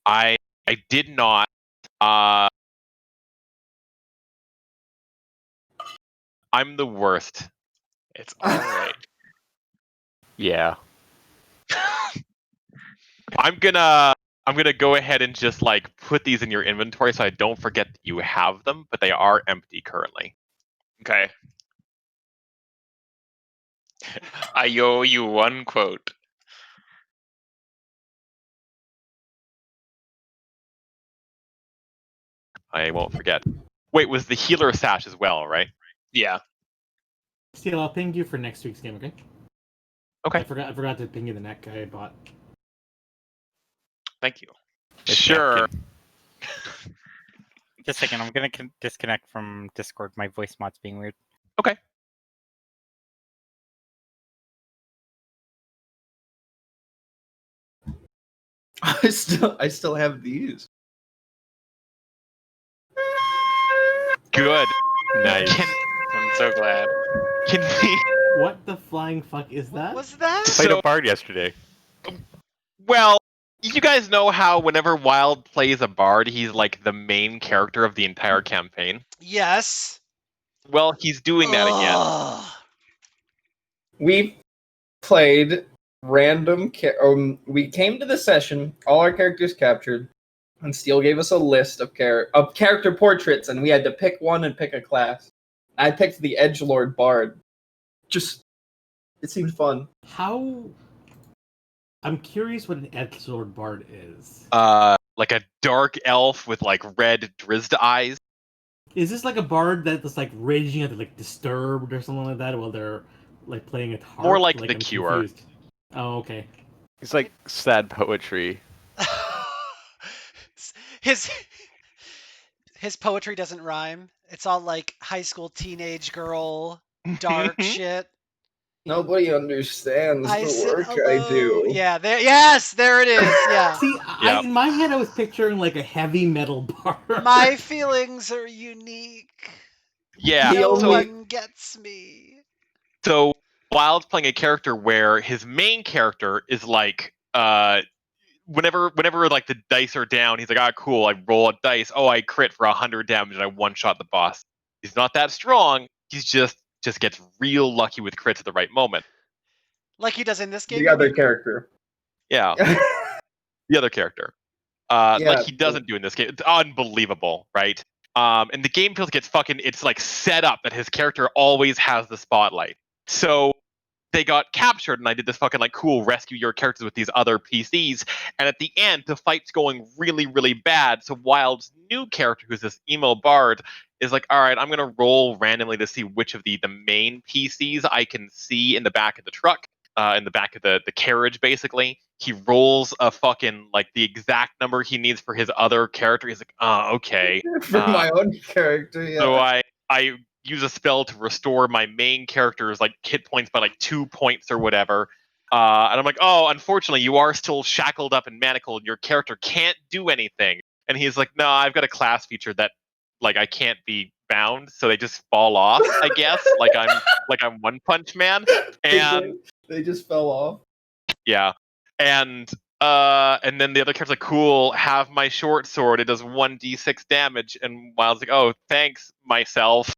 I did not. I'm the worst. It's all right. Yeah. I'm gonna go ahead and just like put these in your inventory so I don't forget that you have them, but they are empty currently. Okay. I owe you one quote. I won't forget. Wait, was the healer sash as well, right? Yeah. Steel, I'll ping you for next week's game, okay? Okay. I forgot to ping you the neck I bought. Thank you. It's Sure. napkin. Just a second, I'm gonna disconnect from Discord. My voice mod's being weird. Okay. I still have these. Good. Nice. I'm so glad. Can we? What the flying fuck is that? What was that? Played So- a bard yesterday. Well, you guys know how whenever Wild plays a bard, he's like the main character of the entire campaign. Yes. Well, he's doing that again. Ugh. We played random. We came to the session, all our characters captured, and Steele gave us a list of character portraits, and we had to pick one and pick a class. I picked the Edgelord Bard. It seemed fun. How? I'm curious what an Edgelord Bard is. Like a dark elf with like red Drizzt eyes. Is this like a bard that's like raging at like Disturbed or something like that while they're like playing a harp? More like The I'm Cure. confused. Oh, okay. It's like sad poetry. his poetry doesn't rhyme. It's all like high school teenage girl dark shit. Nobody understands the work I do. Yeah, there it is. Yeah. See, Yep. in my head, I was picturing like a heavy metal bard. My feelings are unique. Yeah. No So, one gets me. so Wild's playing a character where his main character is like, whenever like the dice are down, he's like, ah, cool. I roll a dice. Oh, I crit for 100 damage and I one shot the boss. He's not that strong. He's just gets real lucky with crits at the right moment. Like he does in this game. The other character. Yeah. The other character. Like he doesn't do in this game. It's unbelievable, right? And the game feels like it's like set up that his character always has the spotlight. So they got captured, and I did this fucking like cool rescue your characters with these other PCs. And at the end, the fight's going really, really bad. So Wild's new character, who's this emo bard, is like, all right, I'm gonna roll randomly to see which of the main PCs I can see in the back of the truck, in the back of the carriage, basically. He rolls a fucking like the exact number he needs for his other character. He's like, oh, okay. For my own character, yeah. So I use a spell to restore my main character's like hit points by like 2 points or whatever. And I'm like, oh, unfortunately, you are still shackled up and manacled. Your character can't do anything. And he's like, no, I've got a class feature that like I can't be bound, so they just fall off. I guess like I'm One Punch Man, and they just fell off. Yeah, and then the other character's like, cool, have my short sword. It does 1d6 damage. And Wild's like, oh, thanks, myself.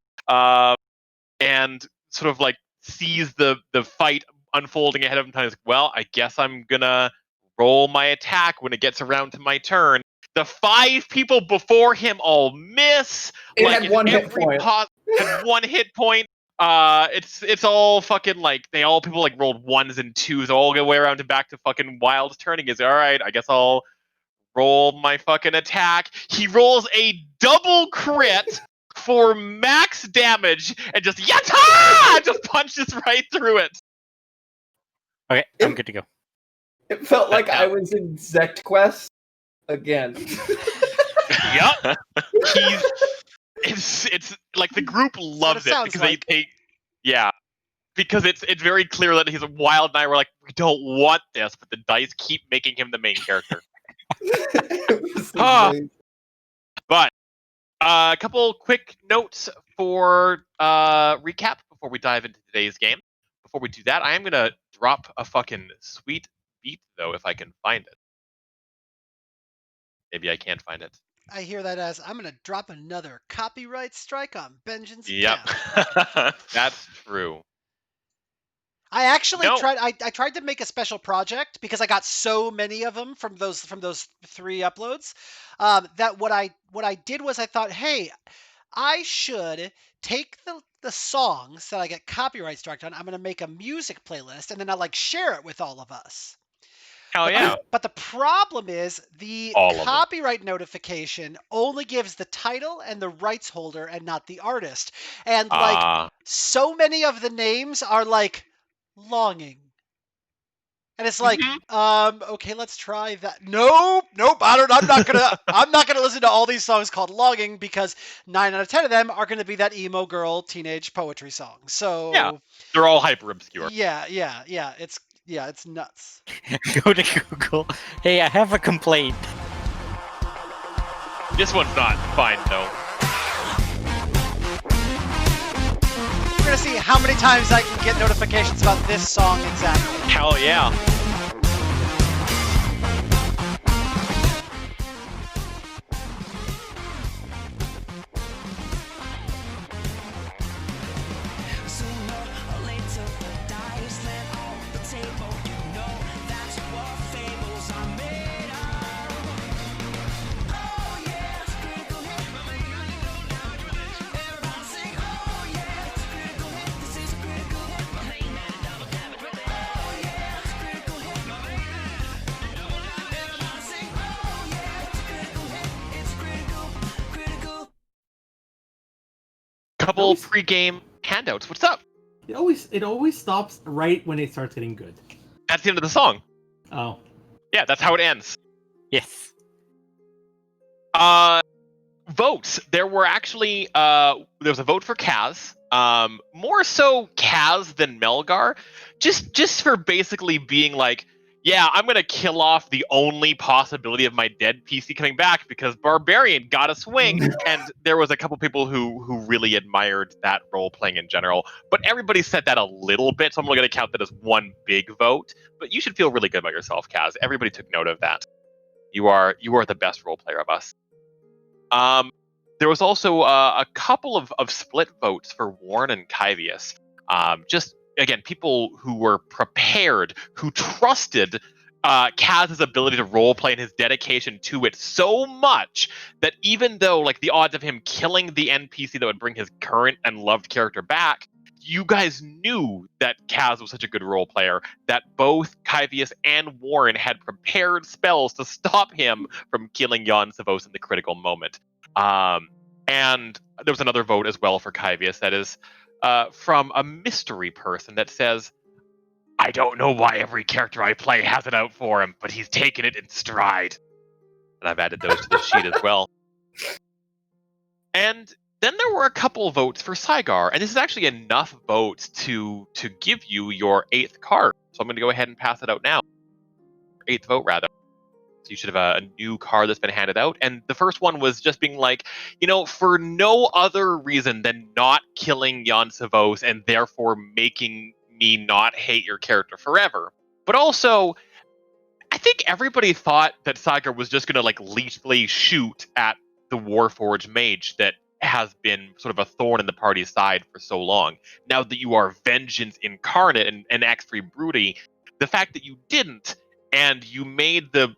And sort of like sees the fight unfolding ahead of him. He's like, well, I guess I'm gonna roll my attack when it gets around to my turn. The 5 people before him all miss. It like had one hit point. Had 1 hit point. It's all fucking like people like rolled 1s and 2s all the way around to back to fucking Wild's turning. Is all right. I guess I'll roll my fucking attack. He rolls a double crit for max damage and just yatta! Just punches right through it. Okay, I'm good to go. It felt like I was in Zect Quest again. Yep. It's like the group loves it because like. because it's very clear that he's a Wild and I were like, we don't want this, but the dice keep making him the main character. But a couple quick notes for recap before we dive into today's game. Before we do that, I am gonna drop a fucking sweet beat though, if I can find it. Maybe I can't find it. I hear that as I'm gonna drop another copyright strike on Benjamin's Yep. account. That's true. I actually No. tried. I tried to make a special project because I got so many of them from those 3 uploads. That what I did was I thought, hey, I should take the songs that I get copyright struck on. I'm gonna make a music playlist and then I'll like share it with all of us. Hell yeah. But the problem is the All of them. copyright notification only gives the title and the rights holder and not the artist. And like so many of the names are like longing. And it's like, okay, let's try that. Nope. I'm not gonna listen to all these songs called longing because 9 out of 10 of them are gonna be that emo girl teenage poetry song. So Yeah. They're all hyper obscure. yeah. It's nuts. Go to Google. Hey, I have a complaint. This one's not fine though. We're gonna see how many times I can get notifications about this song exactly. Hell yeah. Couple pre-game handouts. What's up? It always stops right when it starts getting good. That's the end of the song. Oh. Yeah, that's how it ends. Yes. Votes. There were actually there was a vote for Kaz. More so Kaz than Melgar. Just for basically being like, yeah, I'm gonna kill off the only possibility of my dead PC coming back because Barbarian got a swing. And there was a couple people who really admired that role playing in general. But everybody said that a little bit, so I'm only gonna count that as one big vote. But you should feel really good about yourself, Kaz. Everybody took note of that. You are the best role player of us. There was also a couple of split votes for Warren and Kyvius. Just again, people who were prepared, who trusted Kaz's ability to roleplay and his dedication to it so much that even though like the odds of him killing the NPC that would bring his current and loved character back, you guys knew that Kaz was such a good role player that both Kyvius and Warren had prepared spells to stop him from killing Jan Savos in the critical moment. And there was another vote as well for Kyvius that is from a mystery person that says, I don't know why every character I play has it out for him, but he's taken it in stride. And I've added those to the sheet as well. And then there were a couple votes for Saigar, and this is actually enough votes to give you your 8th card. So I'm going to go ahead and pass it out now. 8th vote, rather. So you should have a new card that's been handed out. And the first one was just being like, for no other reason than not killing Jan Savos and therefore making me not hate your character forever. But also, I think everybody thought that Saigar was just going to like lethally shoot at the Warforged mage that has been sort of a thorn in the party's side for so long. Now that you are Vengeance incarnate and X3 Broody, the fact that you didn't and you made the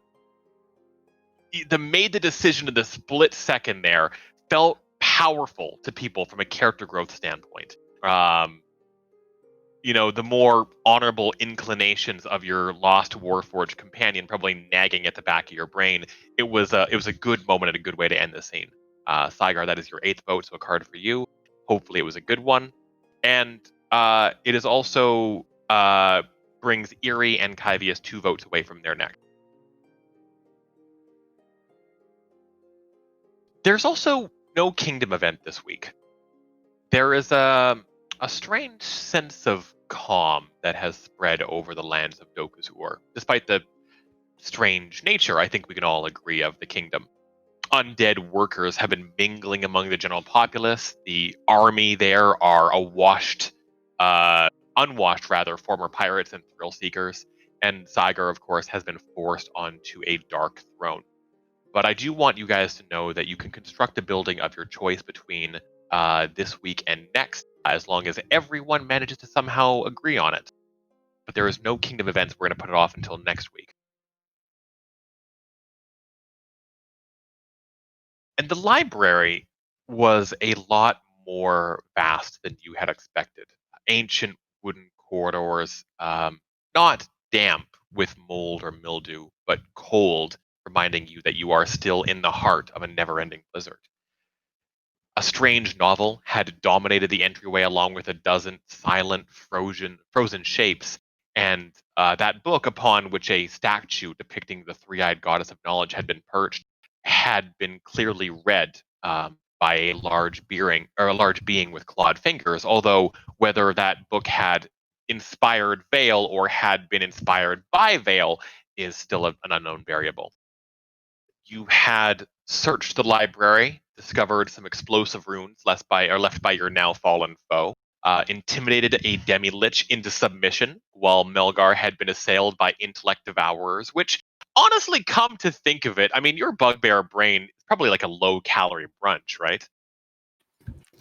decision in the split second there felt powerful to people from a character growth standpoint. The more honorable inclinations of your lost Warforged companion probably nagging at the back of your brain. It was a good moment and a good way to end the scene. Saigar, that is your 8th vote, so a card for you. Hopefully it was a good one. And it is also brings Eerie and Kyvius 2 votes away from their neck. There's also no Kingdom event this week. There is a strange sense of calm that has spread over the lands of Dokuzur, despite the strange nature, I think we can all agree, of the Kingdom. Undead workers have been mingling among the general populace. The army there are unwashed former pirates and thrill seekers. And Saigar, of course, has been forced onto a dark throne. But I do want you guys to know that you can construct a building of your choice between this week and next, as long as everyone manages to somehow agree on it. But there is no Kingdom events. We're going to put it off until next week. And the library was a lot more vast than you had expected. Ancient wooden corridors, not damp with mold or mildew, but cold, reminding you that you are still in the heart of a never-ending blizzard. A strange novel had dominated the entryway along with a dozen silent, frozen shapes, and that book upon which a statue depicting the three-eyed goddess of knowledge had been perched had been clearly read by a large being with clawed fingers. Although whether that book had inspired Vale or had been inspired by Vale is still an unknown variable. You had searched the library, discovered some explosive runes left by your now fallen foe, intimidated a demi-lich into submission, while Melgar had been assailed by intellect devourers, which, honestly, come to think of it, I mean, your bugbear brain is probably like a low-calorie brunch, right?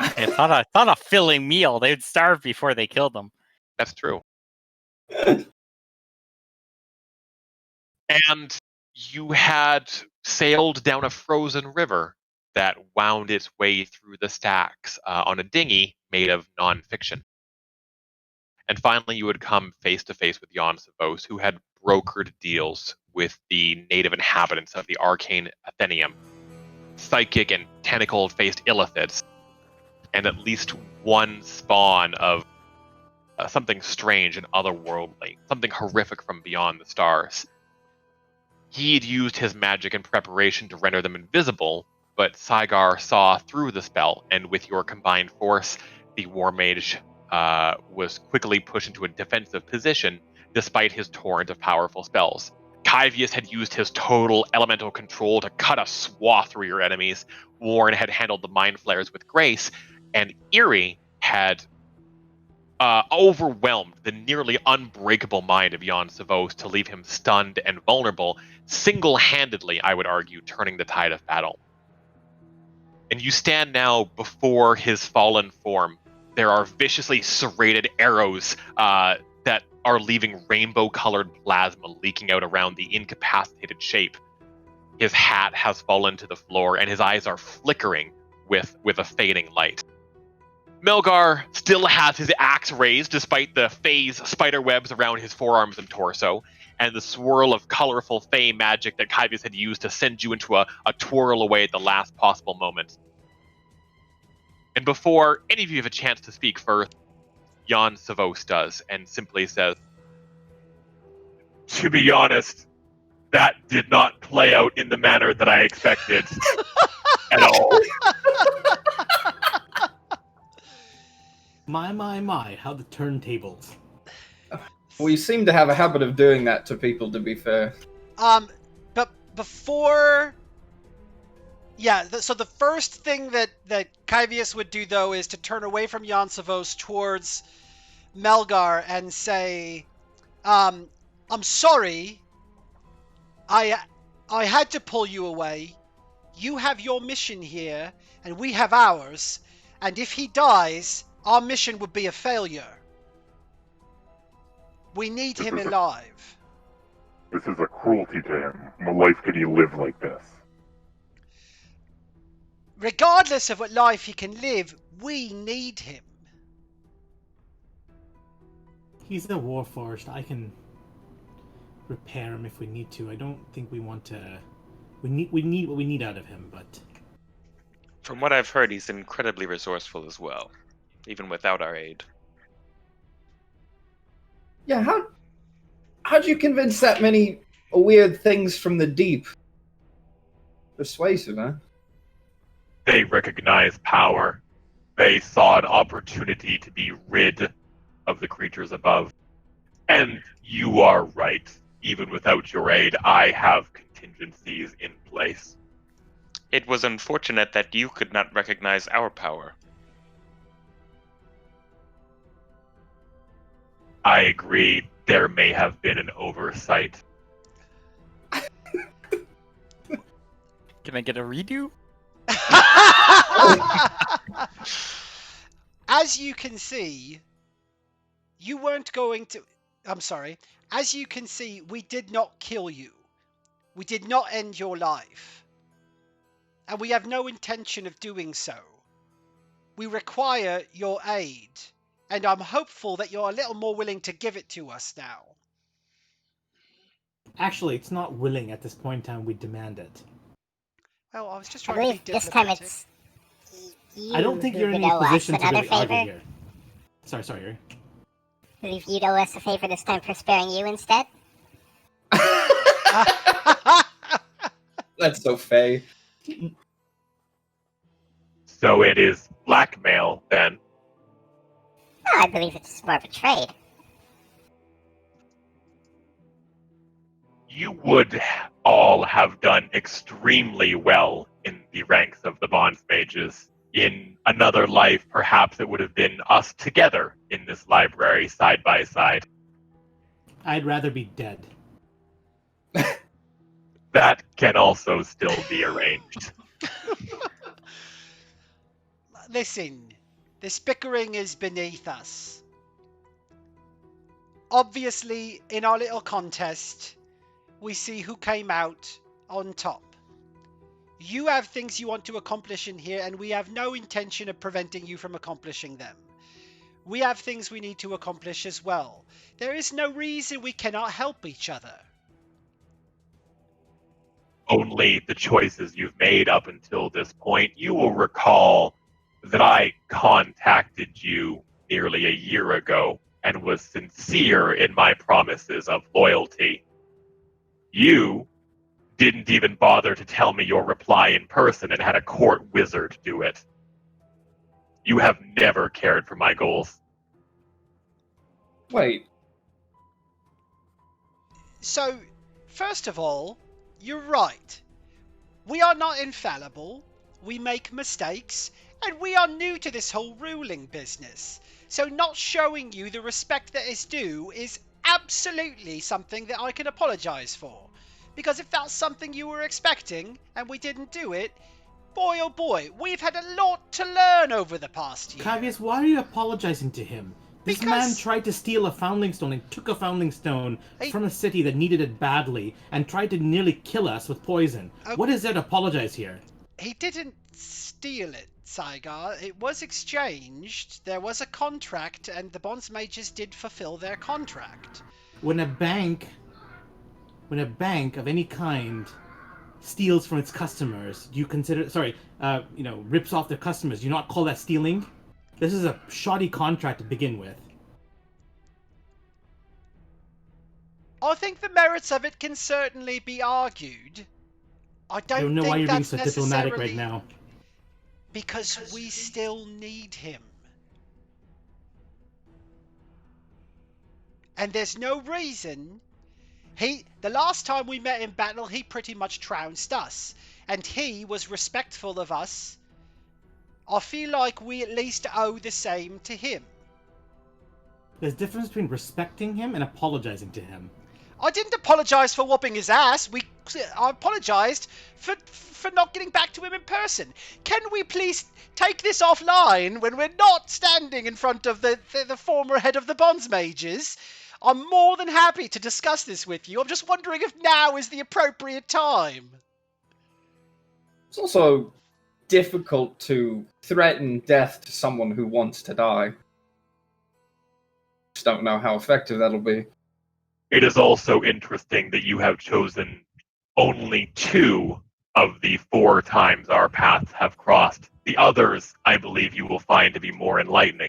It's not a filling meal. They'd starve before they killed them. That's true. And you had sailed down a frozen river that wound its way through the stacks on a dinghy made of non-fiction. And finally, you would come face to face with Jan Savos, who had brokered deals with the native inhabitants of the arcane Athenium, psychic and tentacle-faced illithids, and at least one spawn of something strange and otherworldly, something horrific from beyond the stars. He'd used his magic in preparation to render them invisible, but Saigar saw through the spell, and with your combined force, the War Mage was quickly pushed into a defensive position despite his torrent of powerful spells. Kyvius had used his total elemental control to cut a swath through your enemies. Warren had handled the mind flares with grace, and Eerie had overwhelmed the nearly unbreakable mind of Jan Savos to leave him stunned and vulnerable, single-handedly, I would argue, turning the tide of battle. And you stand now before his fallen form. There are viciously serrated arrows that are leaving rainbow-colored plasma leaking out around the incapacitated shape. His hat has fallen to the floor, and his eyes are flickering with a fading light. Melgar still has his axe raised despite the phase spiderwebs around his forearms and torso, and the swirl of colorful fey magic that Kyvius had used to send you into a twirl away at the last possible moment. And before any of you have a chance to speak first, Jan Savos does, and simply says, "To be honest, that did not play out in the manner that I expected at all." My, how the turntables. We seem to have a habit of doing that to people, to be fair. But before... Yeah, so the first thing that Kyvius would do, though, is to turn away from Jan Savos towards Melgar and say, I'm sorry. I had to pull you away. You have your mission here, and we have ours. And if he dies, our mission would be a failure. We need him alive. This is a cruelty to him. No life could he live like this. Regardless of what life he can live, we need him. He's a warforged. I can repair him if we need to. I don't think we want to. We need what we need out of him, but From what I've heard, he's incredibly resourceful as well, even without our aid. Yeah, how'd you convince that many weird things from the deep? Persuasive, huh? They recognize power. They saw an opportunity to be rid of the creatures above. And you are right. Even without your aid, I have contingencies in place. It was unfortunate that you could not recognize our power. I agree. There may have been an oversight. Can I get a redo? As you can see, you weren't going to. I'm sorry. As you can see, we did not kill you. We did not end your life. And we have no intention of doing so. We require your aid. And I'm hopeful that you're a little more willing to give it to us now. Actually, it's not willing at this point in time. We demand it. Well, I was just I trying to be believe this time diplomatic. it's you I don't think who you're in would any owe us position to another really argue favor. here. Sorry, Yuri. I believe you'd owe us a favor this time for sparing you instead. That's so Faye. So it is blackmail, then. Oh, I believe it's more of a trade. You would all have done extremely well in the ranks of the Bonds Mages. In another life, perhaps it would have been us together in this library, side by side. I'd rather be dead. That can also still be arranged. Listen, this bickering is beneath us. Obviously, in our little contest, we see who came out on top. You have things you want to accomplish in here, and we have no intention of preventing you from accomplishing them. We have things we need to accomplish as well. There is no reason we cannot help each other. Only the choices you've made up until this point. You will recall that I contacted you nearly a year ago and was sincere in my promises of loyalty. You didn't even bother to tell me your reply in person and had a court wizard do it. You have never cared for my goals. Wait. So, first of all, you're right. We are not infallible. We make mistakes, and we are new to this whole ruling business. So not showing you the respect that is due is absolutely something that I can apologize for. Because if that's something you were expecting, and we didn't do it, boy oh boy, we've had a lot to learn over the past year. Cavius, why are you apologizing to him? This man tried to steal a Foundling Stone and took a Foundling Stone from a city that needed it badly and tried to nearly kill us with poison. What is there to apologize here? He didn't steal it, Saigar. It was exchanged. There was a contract, and the Bonds Mages did fulfill their contract. When a bank of any kind steals from its customers, do you consider, rips off their customers, do you not call that stealing? This is a shoddy contract to begin with. I think the merits of it can certainly be argued. I don't know think why you're being that's so diplomatic right necessarily- now. Because we still need him. And there's no reason. The last time we met in battle, he pretty much trounced us. And he was respectful of us. I feel like we at least owe the same to him. There's a difference between respecting him and apologizing to him. I didn't apologize for whooping his ass. I apologized for not getting back to him in person. Can we please take this offline when we're not standing in front of the former head of the Bonds Mages? I'm more than happy to discuss this with you. I'm just wondering if now is the appropriate time. It's also difficult to threaten death to someone who wants to die. Just don't know how effective that'll be. It is also interesting that you have chosen only 2 of the 4 times our paths have crossed. The others, I believe you will find to be more enlightening.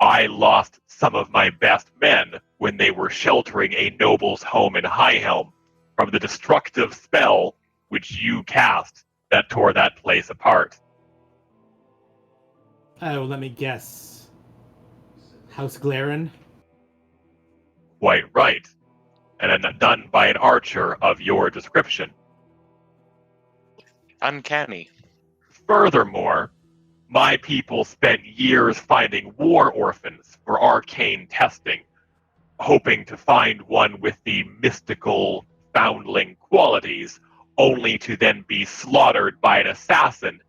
I lost some of my best men when they were sheltering a noble's home in Highhelm from the destructive spell which you cast that tore that place apart. Oh, let me guess. House Glaren? Quite right. And done by an archer of your description. Uncanny. Furthermore, my people spent years finding war orphans for arcane testing, hoping to find one with the mystical foundling qualities, only to then be slaughtered by an assassin,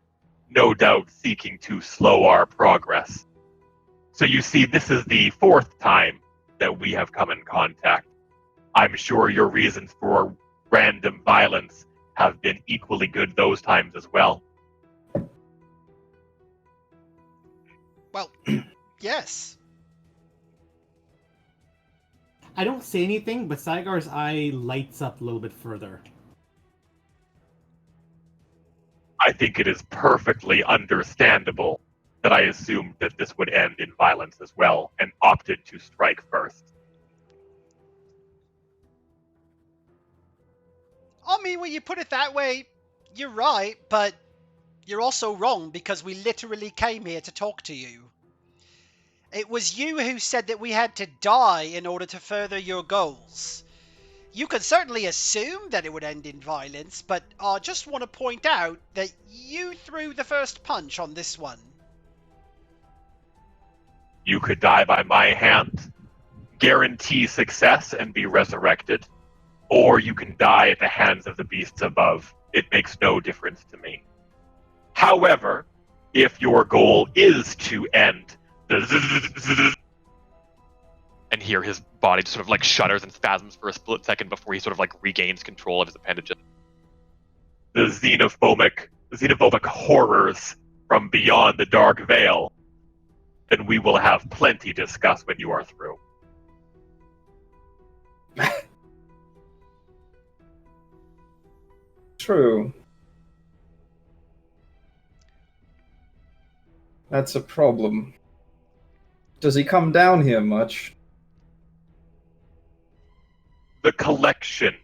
no doubt seeking to slow our progress. So you see, this is the 4th time that we have come in contact. I'm sure your reasons for random violence have been equally good those times as well. Well, yes. I don't say anything, but Saigar's eye lights up a little bit further. I think it is perfectly understandable that I assumed that this would end in violence as well, and opted to strike first. I mean, when you put it that way, you're right, but you're also wrong because we literally came here to talk to you. It was you who said that we had to die in order to further your goals. You could certainly assume that it would end in violence, but I just want to point out that you threw the first punch on this one. You could die by my hand, guarantee success and be resurrected, or you can die at the hands of the beasts above. It makes no difference to me. However, if your goal is to end the And here his body just sort of like shudders and spasms for a split second before he sort of like regains control of his appendages. the xenophobic horrors from beyond the dark veil, then we will have plenty to discuss when you are through. True. That's a problem. Does he come down here much? The collection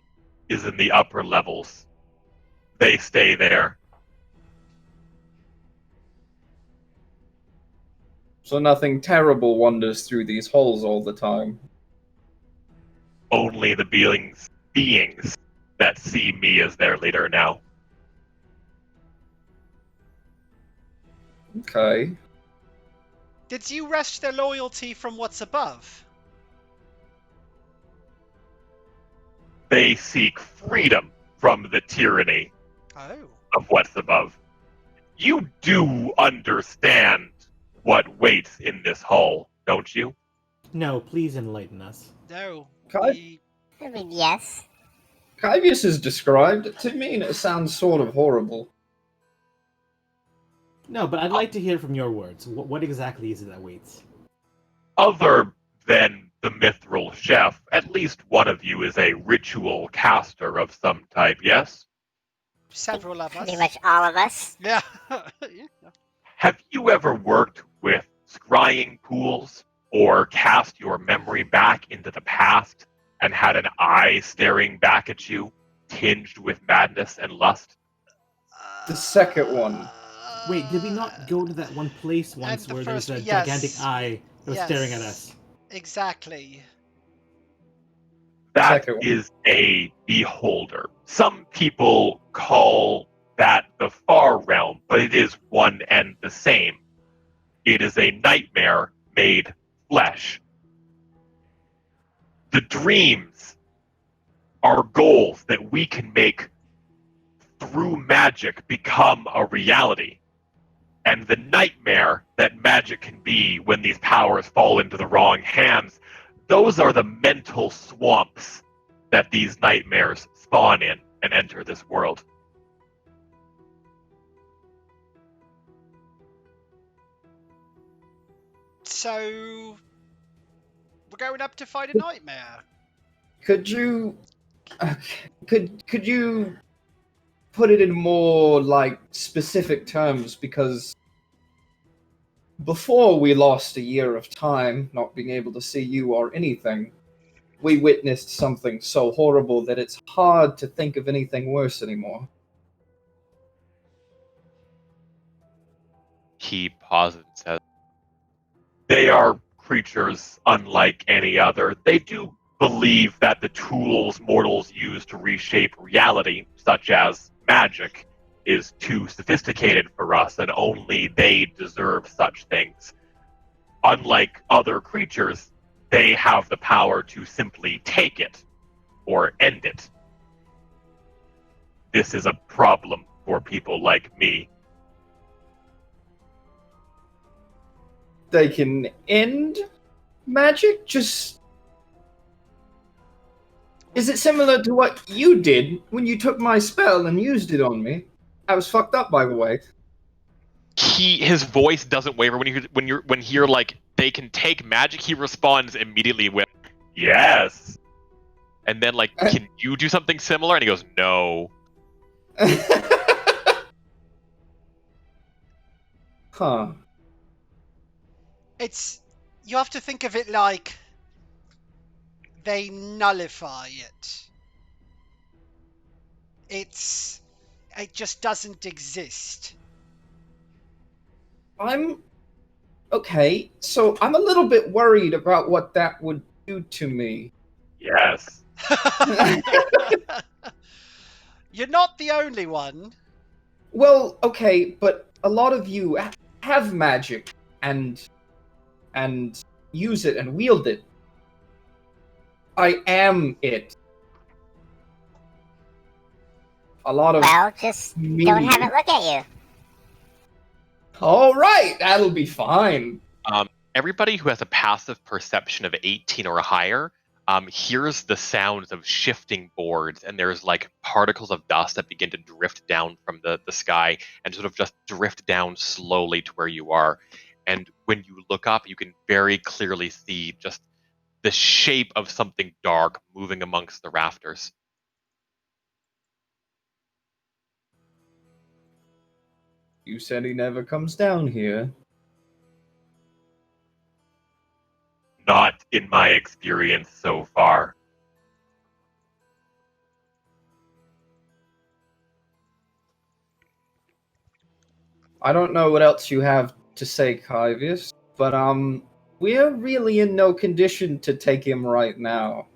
is in the upper levels. They stay there. So nothing terrible wanders through these halls all the time. Only the beings that see me as their leader now. Okay. Did you wrest their loyalty from what's above? They seek freedom from the tyranny Oh. of what's above. You do understand what waits in this hall, don't you? No, please enlighten us. No. Kai- I mean, yes. Kyvius is described to me, and it sounds sort of horrible. No, but I'd like to hear from your words. What exactly is it that waits? Other than the mithril chef, at least one of you is a ritual caster of some type, yes? Several of us. Pretty much all of us. Yeah. Have you ever worked with scrying pools or cast your memory back into the past and had an eye staring back at you, tinged with madness and lust? The second one. Wait, did we not go to that one place once the where there was a first- yes. gigantic eye that was staring at us? Exactly. That Second one. is a beholder. Some people call that the far realm, but it is one and the same. It is a nightmare made flesh. The dreams are goals that we can make through magic become a reality. And the nightmare that magic can be when these powers fall into the wrong hands, those are the mental swamps that these nightmares spawn in and enter this world. So we're going up to fight a nightmare. Could you could you put it in more like specific terms, because before we lost a year of time not being able to see you or anything, we witnessed something so horrible that it's hard to think of anything worse anymore. He pauses and says, They are creatures unlike any other. They do believe that the tools mortals use to reshape reality, such as magic, is too sophisticated for us, and only they deserve such things. Unlike other creatures, they have the power to simply take it or end it. This is a problem for people like me. They can end magic? Just... Is it similar to what you did when you took my spell and used it on me? I was fucked up, by the way. His voice doesn't waver when you're like they can take magic. He responds immediately with Yes. and then like, can you do something similar? And he goes, no. Huh. You have to think of it like they nullify it. It just doesn't exist. Okay, so I'm a little bit worried about what that would do to me. Yes. You're not the only one. Well, okay, but a lot of you have magic and use it and wield it. I am it. A lot of Well, just me. don't have it look at you. All right, that'll be fine. Everybody who has a passive perception of 18 or higher hears the sounds of shifting boards, and there's like particles of dust that begin to drift down from the sky and sort of just drift down slowly to where you are. And when you look up, you can very clearly see just the shape of something dark moving amongst the rafters. You said he never comes down here. Not in my experience so far. I don't know what else you have to say, Kyvius, but we're really in no condition to take him right now.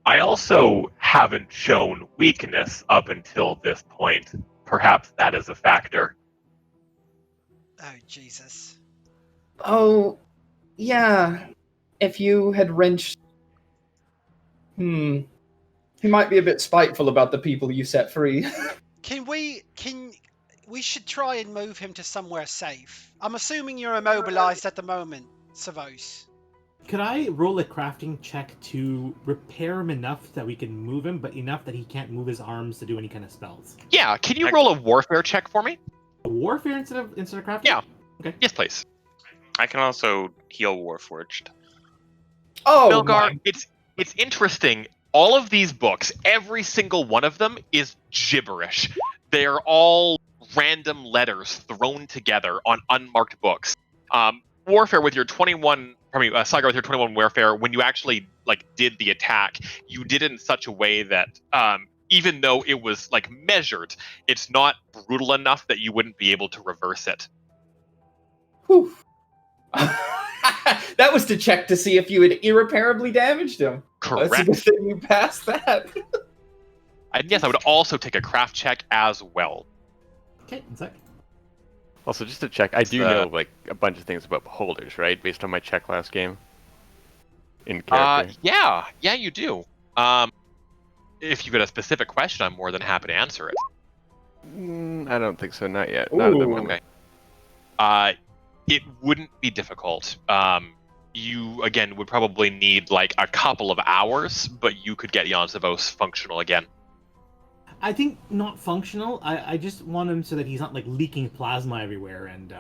I also haven't shown weakness up until this point. Perhaps that is a factor. Oh, Jesus. Oh, yeah. If you had wrenched... He might be a bit spiteful about the people you set free. We should try and move him to somewhere safe. I'm assuming you're immobilized at the moment, Savos. Could I roll a crafting check to repair him enough that we can move him, but enough that he can't move his arms to do any kind of spells? Yeah, can you roll a warfare check for me? A warfare instead of crafting? Yeah. Okay. Yes, please. I can also heal Warforged. Oh, Bilgar, it's interesting. All of these books, every single one of them is gibberish. They're all random letters thrown together on unmarked books. Warfare with your 21, Saga with your 21 warfare, when you actually like did the attack, you did it in such a way that even though it was like measured, it's not brutal enough that you wouldn't be able to reverse it. Whew. That was to check to see if you had irreparably damaged him. Correct. That's a good thing you passed that. And yes, I would also take a craft check as well. Okay, one sec. Also, just to check, I do know like a bunch of things about beholders, right? Based on my check last game. In character. Yeah, you do. If you've got a specific question, I'm more than happy to answer it. I don't think so. Not yet. Not at the moment. Okay. It wouldn't be difficult. You again would probably need like a couple of hours, but you could get Jan Savos functional again. I think not functional. I just want him so that he's not like leaking plasma everywhere, and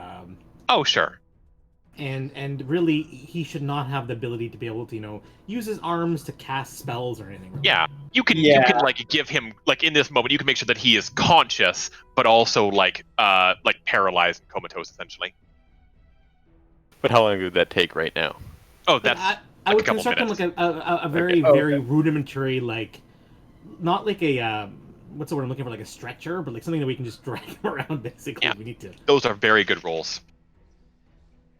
oh sure. And really, he should not have the ability to be able to use his arms to cast spells or anything. Yeah, you can like give him like in this moment you can make sure that he is conscious, but also like paralyzed and comatose essentially. But how long would that take right now? Oh, that's I would construct him like a very very rudimentary, like not like a what's the word I'm looking for, like a stretcher, but like something that we can just drag him around basically. Yeah. We need to. Those are very good rolls.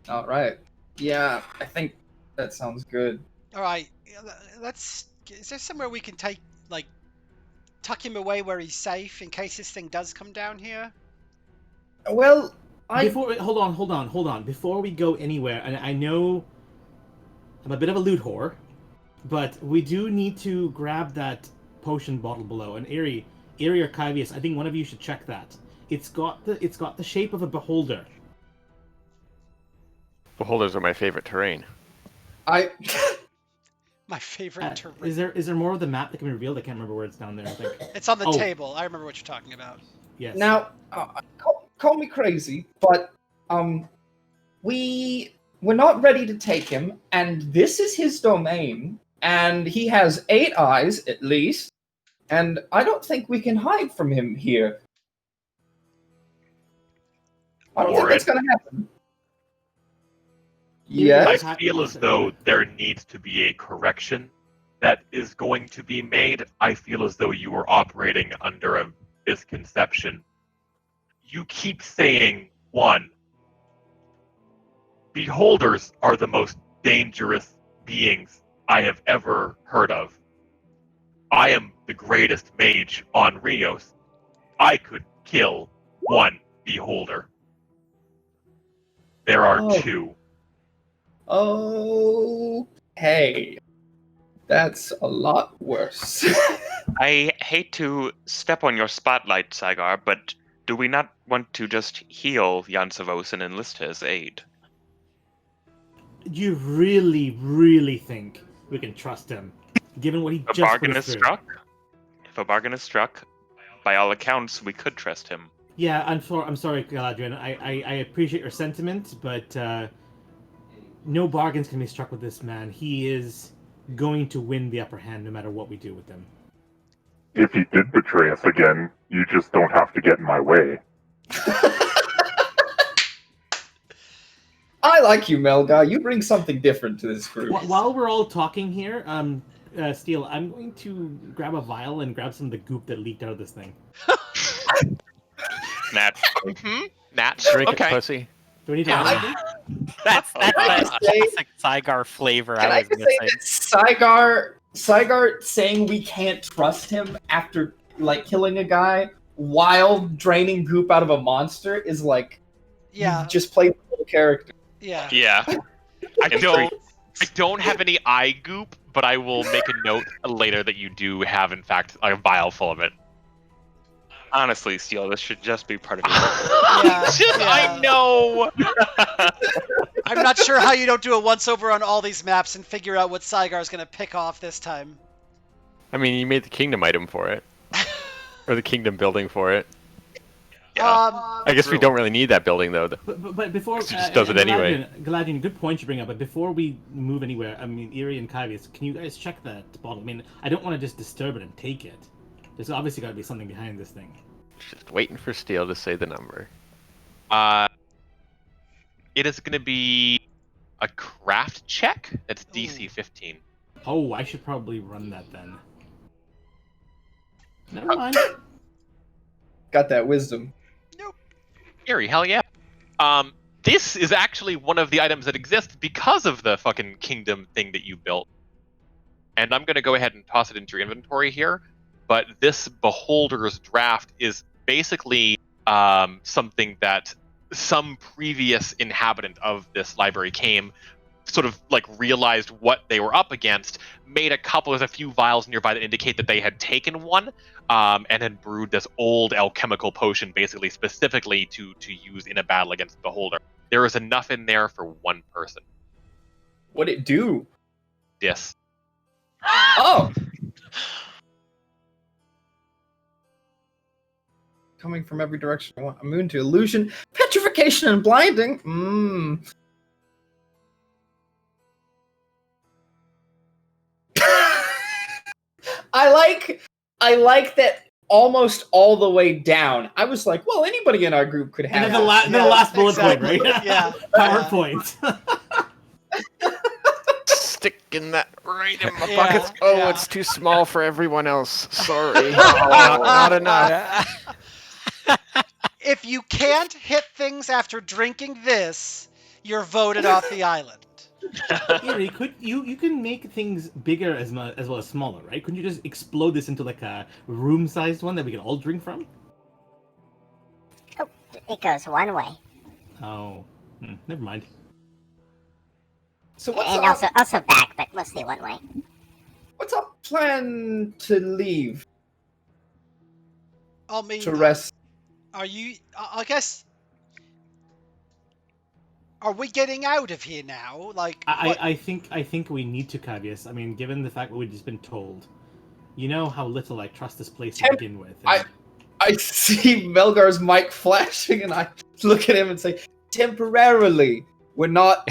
All right. Yeah, I think that sounds good. All right. Is there somewhere we can tuck him away where he's safe in case this thing does come down here? Well, hold on. Before we go anywhere, and I know I'm a bit of a loot whore, but we do need to grab that potion bottle below. And Eri, Eerie or Kyvius, I think one of you should check that. It's got the shape of a beholder. Beholders are my favorite terrain. My favorite terrain. Is there more of the map that can be revealed? I can't remember where it's down there. I think It's on the table. I remember what you're talking about. Yes. Now, call me crazy, but we're not ready to take him, and this is his domain, and he has 8 eyes at least, and I don't think we can hide from him here. I don't think that's going to happen. Yes? I feel as though there needs to be a correction that is going to be made. I feel as though you are operating under a misconception. You keep saying, 1, beholders are the most dangerous beings I have ever heard of. I am the greatest mage on Rios. I could kill 1 beholder. There are 2. Okay. That's a lot worse. I hate to step on your spotlight, Saigar, but do we not want to just heal Jan Savos and enlist his aid? Do you really, really think we can trust him, given what he just put us through? If a bargain is struck, by all accounts, we could trust him. Yeah, I'm sorry, Galadriel. I appreciate your sentiment, but no bargains can be struck with this man. He is going to win the upper hand no matter what we do with him. If he did betray us again, you just don't have to get in my way. I like you, Melgar. You bring something different to this group. While we're all talking here, Steel, I'm going to grab a vial and grab some of the goop that leaked out of this thing. Nat. Nat. Drink okay. it, pussy. Do we need to Yeah, add anything? That's the classic Saigar flavor Can I I was just missing. say that Saigar saying we can't trust him after killing a guy while draining goop out of a monster is like you just played the whole character. Yeah. Yeah. I don't have any eye goop, but I will make a note later that you do have, in fact, a vial full of it. Honestly, Steel, this should just be part of your I know! I'm not sure how you don't do a once-over on all these maps and figure out what Saigar's going to pick off this time. I mean, you made the kingdom item for it. Or the kingdom building for it. Yeah. I guess we don't really need that building, though. But before... It just does it anyway. Galadriel, good point you bring up, but before we move anywhere, I mean, Eerie and Kyvius, can you guys check that bottle? I mean, I don't want to just disturb it and take it. There's obviously got to be something behind this thing. Just waiting for Steel to say the number. It is going to be a craft check. It's DC 15. Oh, I should probably run that then. Never mind. Got that wisdom. Eerie, hell yeah. This is actually one of the items that exist because of the fucking kingdom thing that you built. And I'm going to go ahead and toss it into your inventory here. But this Beholder's Draft is basically something that some previous inhabitant of this library came, sort of realized what they were up against, made there's a few vials nearby that indicate that they had taken one, and had brewed this old alchemical potion basically specifically to use in a battle against the Beholder. There is enough in there for one person. What'd it do? This. Oh! Coming from every direction. I want immune to illusion, petrification, and blinding. I like that almost all the way down. I was like, well, anybody in our group could have. And then the last bullet point, right? Yeah. PowerPoint. Sticking that right in my pockets. Oh, yeah. It's too small for everyone else. Sorry. Not enough. If you can't hit things after drinking this, you're voted off the island. Eerie, you can make things bigger as well as smaller, right? Couldn't you just explode this into a room-sized one that we can all drink from? Oh, it goes one way. Oh, never mind. So what's And also back, but mostly one way. What's our plan to leave? I mean, to rest. are you? I guess. Are we getting out of here now? Like, I think we need to, Cavius. I mean, given the fact that we've just been told, you know how little I trust this place to begin with. I see Melgar's mic flashing, and I look at him and say, "Temporarily, we're not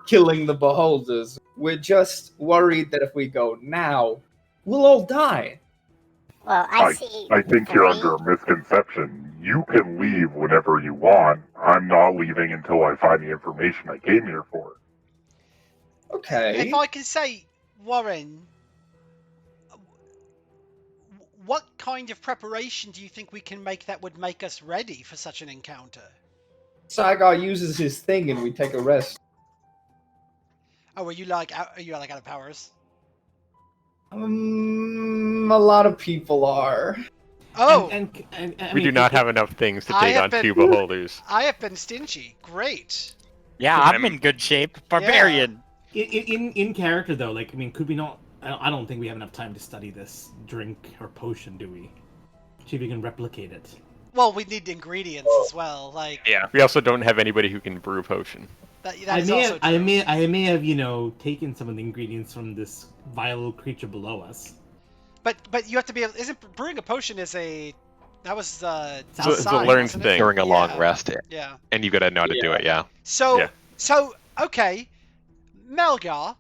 killing the beholders. We're just worried that if we go now, we'll all die." Well, I see. I think you're under a misconception. You can leave whenever you want. I'm not leaving until I find the information I came here for. Okay. If I can say, Warren, what kind of preparation do you think we can make that would make us ready for such an encounter? Saigar uses his thing, and we take a rest. Oh, are you like out of powers? A lot of people are. Oh, and I We mean, do not have enough things to take on 2 beholders. I have been stingy. Great. Yeah, I'm in good shape. Barbarian. In character though, like I mean, could we not? I don't think we have enough time to study this drink or potion, do we? See if we can replicate it. Well, we need ingredients as well. Like, Yeah. We also don't have anybody who can brew potion. that is also true. I may have taken some of the ingredients from this vile creature below us. But you have to be able. Isn't brewing a potion is a that was It's a learned thing during a long rest. Yeah. And you gotta know how to do it. Yeah. So okay, Melgar,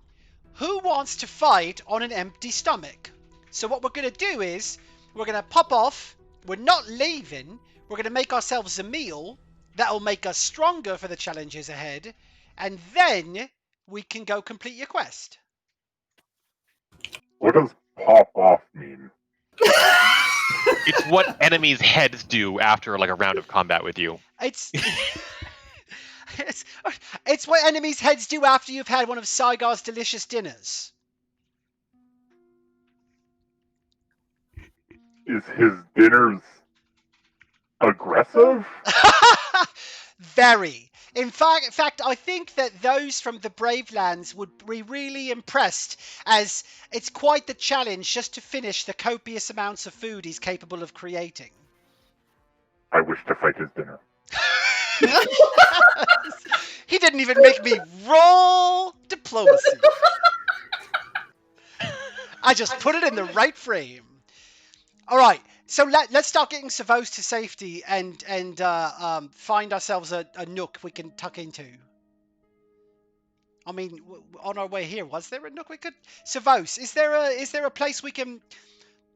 who wants to fight on an empty stomach? So what we're gonna do is we're gonna pop off. We're not leaving. We're gonna make ourselves a meal that'll make us stronger for the challenges ahead, and then we can go complete your quest. What does pop off mean? It's what enemies' heads do after like a round of combat with you. It's it's what enemies' heads do after you've had one of Saigar's delicious dinners. Is his dinners aggressive? Very. In fact, I think that those from the Brave Lands would be really impressed, as it's quite the challenge just to finish the copious amounts of food he's capable of creating. I wish to fight his dinner. He didn't even make me roll diplomacy. I just put it in the right frame. All right, so let's start getting Savos to safety and find ourselves a nook we can tuck into. I mean, on our way here, was there a nook we could? Savos, is there a place we can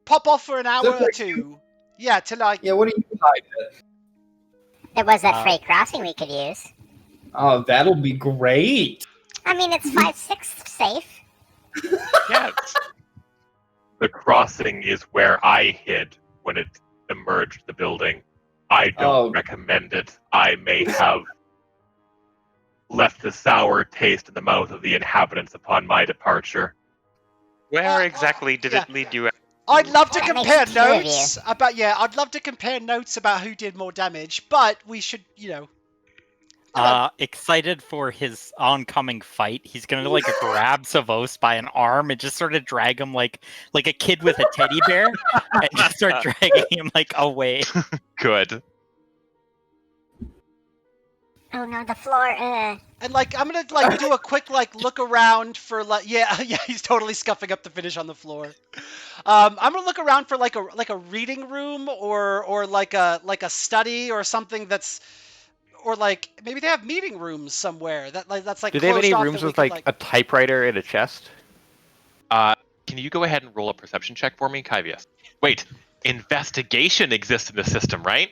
pop off for an hour or two? Yeah, to like. Yeah, what do you hide at? There was that freight crossing we could use. Oh, that'll be great. I mean, it's 5/6 safe. Yes. The crossing is where I hid when it emerged the building. I don't recommend it. I may have left a sour taste in the mouth of the inhabitants upon my departure. Where exactly did it lead you? I'd love to That compare makes two of notes about I'd love to compare notes about who did more damage, but we should, Excited for his oncoming fight. He's gonna like grab Savos by an arm and just sort of drag him like a kid with a teddy bear, and just start dragging him like away. Good. Oh no, the floor. And like I'm gonna like do a quick like look around for like he's totally scuffing up the finish on the floor. I'm gonna look around for like a reading room or like a study or something that's. Or like maybe they have meeting rooms somewhere that's like. Do they have any closed off rooms that we with could, like a typewriter and a chest? Can you go ahead and roll a perception check for me, Kyvius? Wait, investigation exists in the system, right?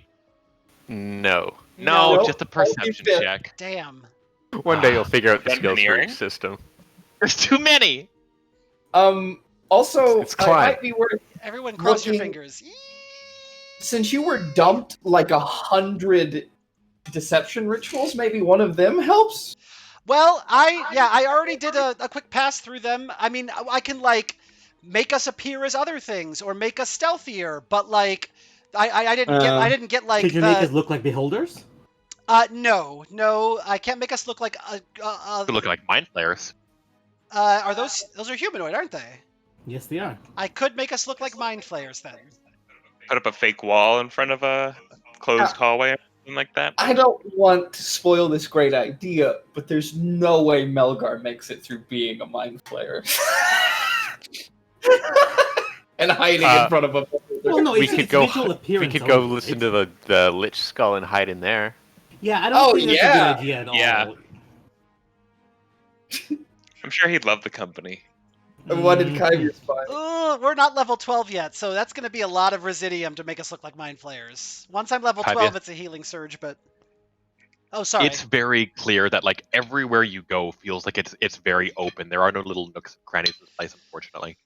No. No, No. just a perception check. Damn. One day you'll figure out the skills for Engineering? each system. There's too many. Also, It's it Clyde. might be worth, Everyone cross your Looking- fingers. since you were dumped like 100 deception rituals, maybe one of them helps? Well, I already did a quick pass through them. I mean, I can like make us appear as other things or make us stealthier, but like I didn't get like Could you make us look like beholders? No, I can't make us look like They look like mind flayers. are those are humanoid, aren't they? Yes, they are. I could make us look like mind flayers then. put up a fake wall in front of a closed hallway or something like that? I don't want to spoil this great idea, but there's no way Melgar makes it through being a mind flayer. And hiding in front of a beholder. Well, no, we it's, could it's go. visual appearance. We could go only, listen right? to the Lich Skull and hide in there. Yeah, I don't think that's a good yeah. idea at Yeah. all. I'm sure he'd love the company. And what did Kyvier's find? Ooh, we're not level 12 yet, so that's going to be a lot of Residium to make us look like Mind Flayers. Once I'm level 12, it's a healing surge, but... Oh, sorry. It's very clear that like everywhere you go feels like it's very open. There are no little nooks and crannies in this place, unfortunately.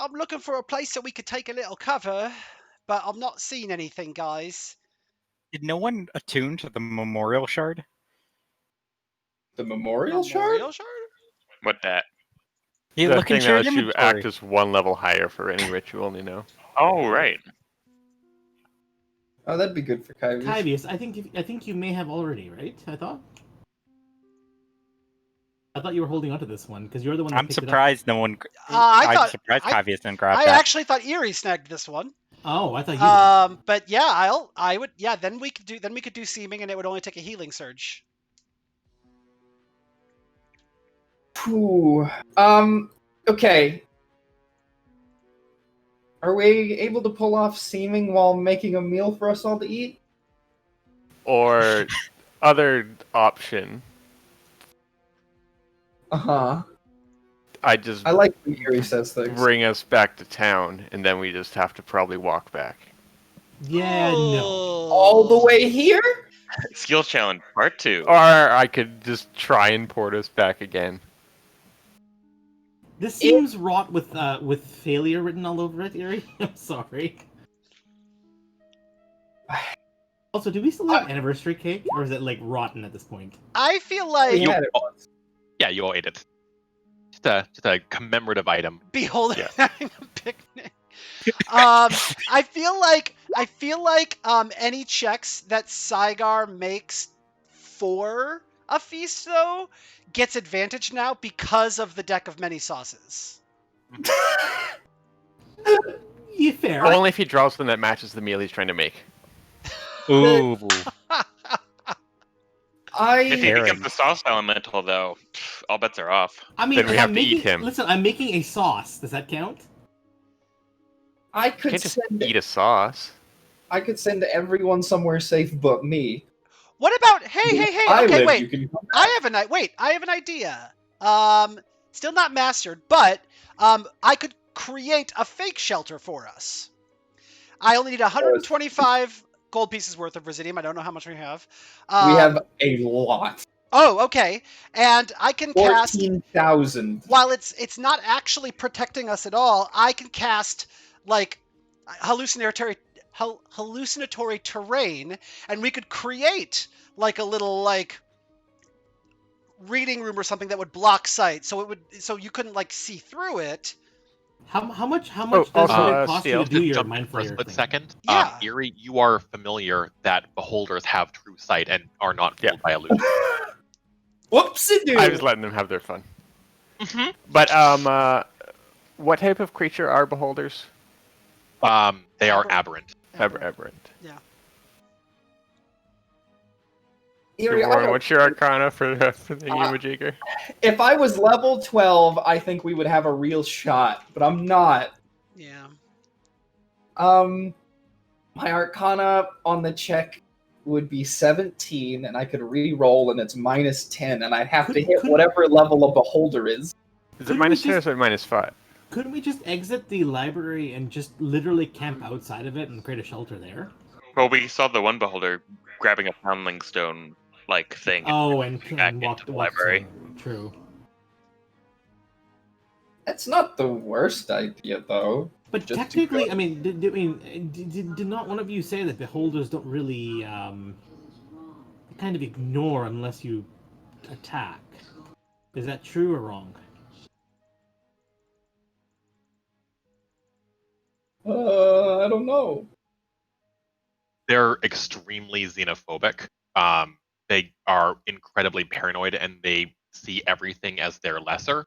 I'm looking for a place that we could take a little cover, but I'm not seeing anything, guys. Did no one attune to the Memorial Shard? The Memorial Shard? What that? You The look thing into that your lets you inventory. act as one level higher for any ritual, you know. Oh, right. Oh, that'd be good for Kyvier's. Kyvius, I think you may have already, right? I thought you were holding onto this one because you're the one. That I'm picked it up. surprised no one. I'm surprised Kyvius didn't grab I that. actually thought Eerie snagged this one. Oh, I thought you did. But yeah, I would. Yeah, then we could do seeming, and it would only take a healing surge. Ooh. Okay. Are we able to pull off seeming while making a meal for us all to eat? Or other option, Uh-huh. I like when Eerie says things. bring us back to town, and then we just have to probably walk back. Yeah, no. All the way here? Skill challenge part 2. Or I could just try and port us back again. This seems wrought with failure written all over it, Eerie. I'm sorry. Also, do we still have anniversary cake, or is it like rotten at this point? I feel like Yeah, you all ate it. Just a commemorative item. Behold, Yeah. having a picnic. I feel like any checks that Saigar makes for a feast though gets advantage now because of the deck of many sauces. Yeah, fair. Only if he draws one that matches the meal he's trying to make. Ooh. If he becomes the sauce elemental, though, all bets are off. I mean, Then we if have I'm to making, eat him. Listen, I'm making a sauce. Does that count? I You could can't just send eat a sauce. I could send everyone somewhere safe but me. What about hey? I Okay, live, wait. you can come I have an idea. Still not mastered, but I could create a fake shelter for us. I only need 125 gold pieces worth of Residium. I don't know how much we have. We have a lot. Oh, okay. And I can cast 14,000. while it's not actually protecting us at all. I can cast like hallucinatory terrain, and we could create like a little like reading room or something that would block sight, so you couldn't like see through it. How much Oh, does also, it cost you to do To your jump mind for a flayer split thing? second, Yeah. Eerie, you are familiar that beholders have true sight and are not fooled by illusion. Whoopsie-doo! I was letting them have their fun. Mm-hmm. But what type of creature are beholders? They are aberrant. Aberrant. Yeah. Eerie, Warren, what's your arcana for the Imajigger? if I was level 12, I think we would have a real shot, but I'm not. Yeah. My arcana on the check would be 17, and I could re-roll, and it's minus 10, and I'd have to hit whatever level a beholder is. Is it minus 10 or is it minus 5? Couldn't we just exit the library and just literally camp outside of it and create a shelter there? Well, we saw the one beholder grabbing a foundling stone like thing. Oh, and back walk into the walk library. True. That's not the worst idea, though. But Just technically, I mean, did not one of you say that beholders don't really kind of ignore unless you attack? Is that true or wrong? I don't know. They're extremely xenophobic. They are incredibly paranoid, and they see everything as their lesser.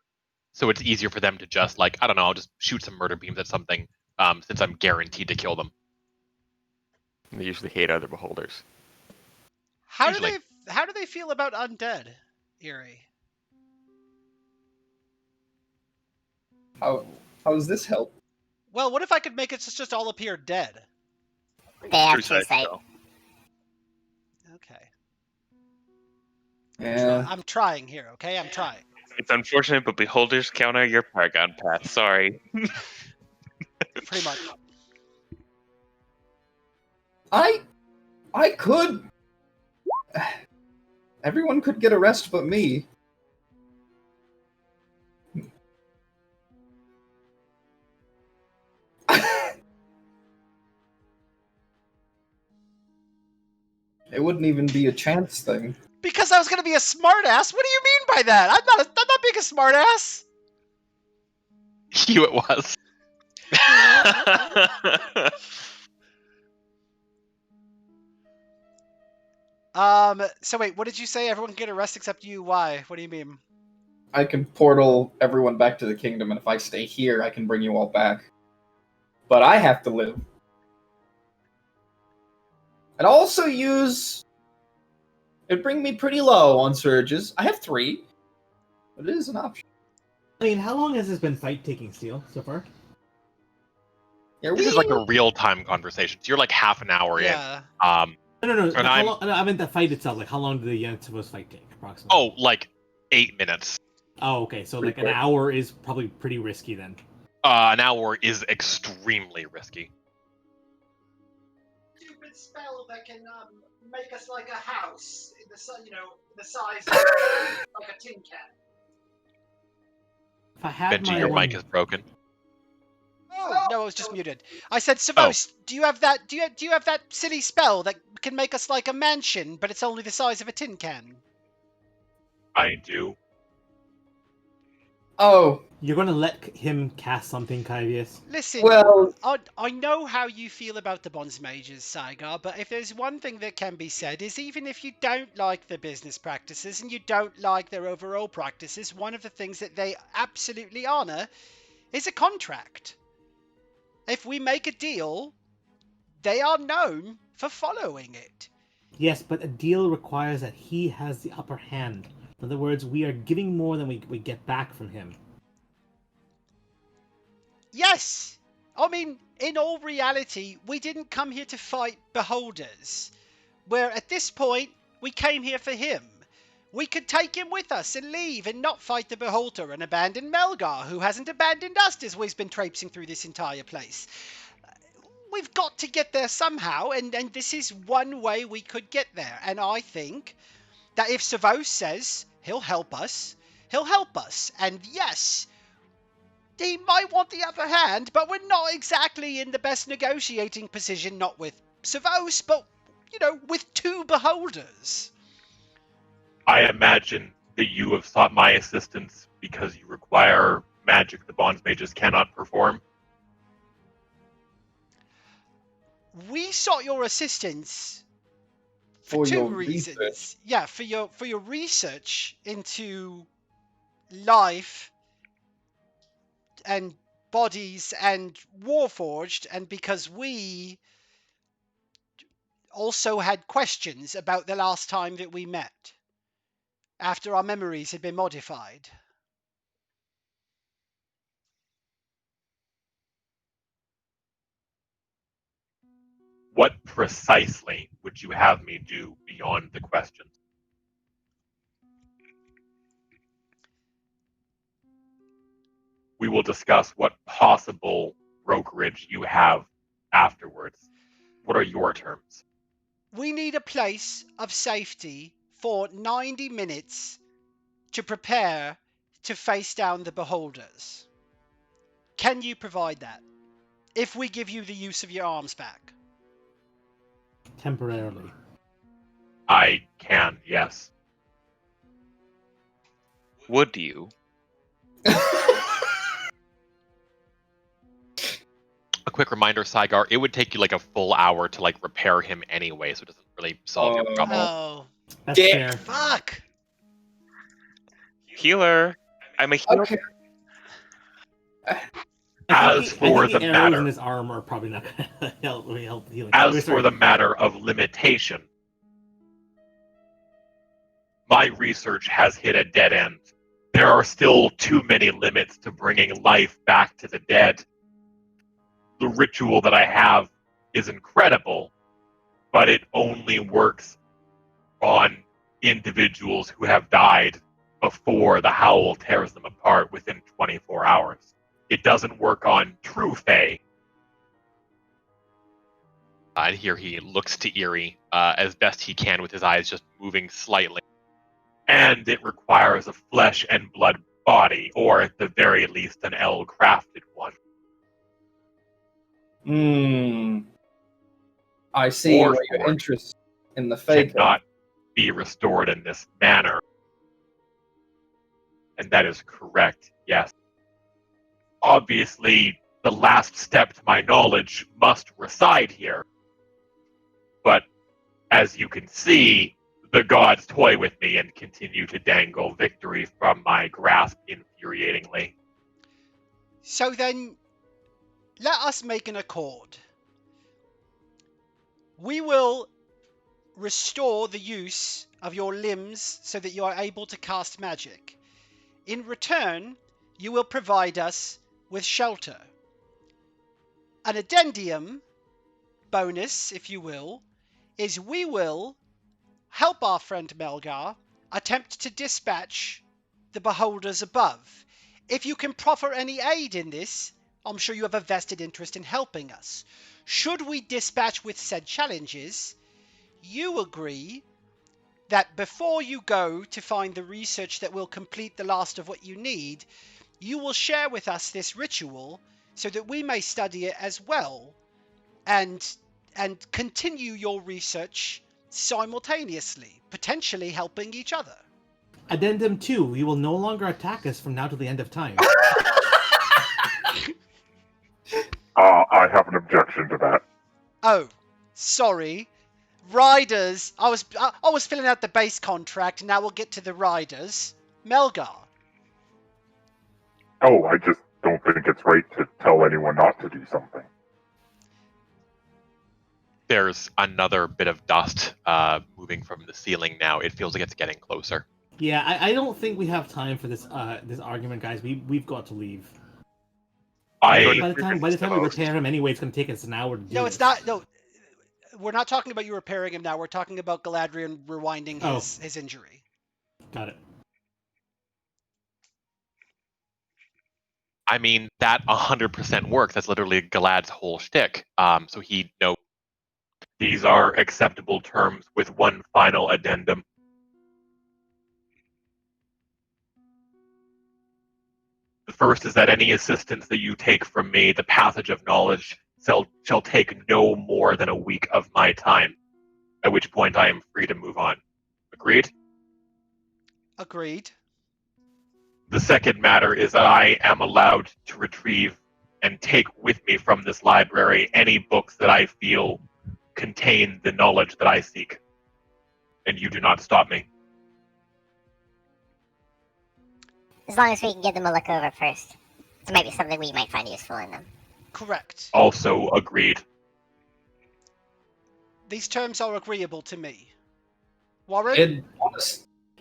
So it's easier for them to just, like, I don't know, just shoot some murder beams at something since I'm guaranteed to kill them. They usually hate other beholders. How Usually. do they feel about undead, Eerie? How does this help? Well, what if I could make it just all appear dead? They have True true sight, sight. though. Okay. Yeah. I'm trying here, okay? I'm trying. It's unfortunate, but beholders counter your Paragon path. Sorry. Pretty much. I could. Everyone could get a rest but me. It wouldn't even be a chance thing. Because I was gonna be a smartass? What do you mean by that? I'm not being a smartass. You it was. So wait, what did you say? Everyone can get a rest except you. Why? What do you mean? I can portal everyone back to the kingdom, and if I stay here, I can bring you all back. But I have to live. I'd also use... It'd bring me pretty low on surges. I have 3, but it is an option. I mean, how long has this been fight taking, Steel, so far? This is like a real-time conversation. So you're like half an hour in. No. And How long, I meant the fight itself. Like, how long did the Yansovos fight take, approximately? Oh, like 8 minutes. Oh, okay. So, like, an hour is probably pretty risky then. An hour is extremely risky. Stupid spell that can make us like a house in the the size of like a tin can. If I had Benji, my your one... mic is broken. Oh no, I was just muted. I said, Savos, do you have that? Do you have that silly spell that can make us like a mansion, but it's only the size of a tin can? I do. Oh. You're gonna let him cast something, Kyvius? Listen, well, I know how you feel about the Bonds Mages, Saigar, but if there's one thing that can be said is even if you don't like the business practices and you don't like their overall practices, one of the things that they absolutely honor is a contract. If we make a deal, they are known for following it. Yes, but a deal requires that he has the upper hand. In other words, we are giving more than we get back from him. Yes! I mean, in all reality, we didn't come here to fight beholders. Where at this point, we came here for him. We could take him with us and leave and not fight the beholder and abandon Melgar, who hasn't abandoned us as we've been traipsing through this entire place. We've got to get there somehow, and this is one way we could get there. And I think that if Savos says he'll help us, he'll help us. And yes, he might want the upper hand, but we're not exactly in the best negotiating position, not with Savos, but, with 2 beholders. I imagine that you have sought my assistance because you require magic the Bonds Mages cannot perform. We sought your assistance for 2 reasons. Research. Yeah, for your research into life and bodies and Warforged, and because we also had questions about the last time that we met after our memories had been modified. What precisely would you have me do beyond the questions? We will discuss what possible brokerage you have afterwards. What are your terms? We need a place of safety for 90 minutes to prepare to face down the beholders. Can you provide that? If we give you the use of your arms back. Temporarily. I can, yes. Would you? A quick reminder, Saigar, it would take you like a full hour to like repair him anyway, so it doesn't really solve your problem. Oh. That's fair. Fuck! Healer. I'm a healer. Okay. I think the arrows in his arm are probably not going to help healing. As for the matter of limitation, my research has hit a dead end. There are still too many limits to bringing life back to the dead. The ritual that I have is incredible, but it only works on individuals who have died before the howl tears them apart within 24 hours. It doesn't work on true Fae. And here he looks to Eerie as best he can with his eyes just moving slightly. And it requires a flesh and blood body, or at the very least an L-crafted one. I see Or where your interest in the Fae cannot be restored in this manner. And that is correct, yes. Obviously, the last step to my knowledge must reside here. But, as you can see, the gods toy with me and continue to dangle victory from my grasp infuriatingly. So then, let us make an accord. We will restore the use of your limbs so that you are able to cast magic. In return, you will provide us with shelter. An addendum bonus, if you will, is we will help our friend Melgar attempt to dispatch the beholders above. If you can proffer any aid in this, I'm sure you have a vested interest in helping us. Should we dispatch with said challenges, you agree that before you go to find the research that will complete the last of what you need, you will share with us this ritual so that we may study it as well and continue your research simultaneously, potentially helping each other. Addendum 2, you will no longer attack us from now to the end of time. I have an objection to that. Oh, sorry. Riders. I was filling out the base contract. Now we'll get to the riders. Melgar. Oh, I just don't think it's right to tell anyone not to do something. There's another bit of dust moving from the ceiling now. It feels like it's getting closer. Yeah, I don't think we have time for this this argument, guys. We've got to leave. By the time we repair him anyway, it's going to take us an hour to do No, it's not. No, we're not talking about you repairing him now. We're talking about Galadriel rewinding his injury. Got it. I mean, that 100% works. That's literally Galad's whole shtick. So he knows. These are acceptable terms with one final addendum. The first is that any assistance that you take from me, the passage of knowledge, shall take no more than a week of my time, at which point I am free to move on. Agreed? Agreed. The second matter is that I am allowed to retrieve and take with me from this library any books that I feel contain the knowledge that I seek. And you do not stop me. As long as we can give them a look over first. There might be something we might find useful in them. Correct. Also agreed. These terms are agreeable to me. Warren?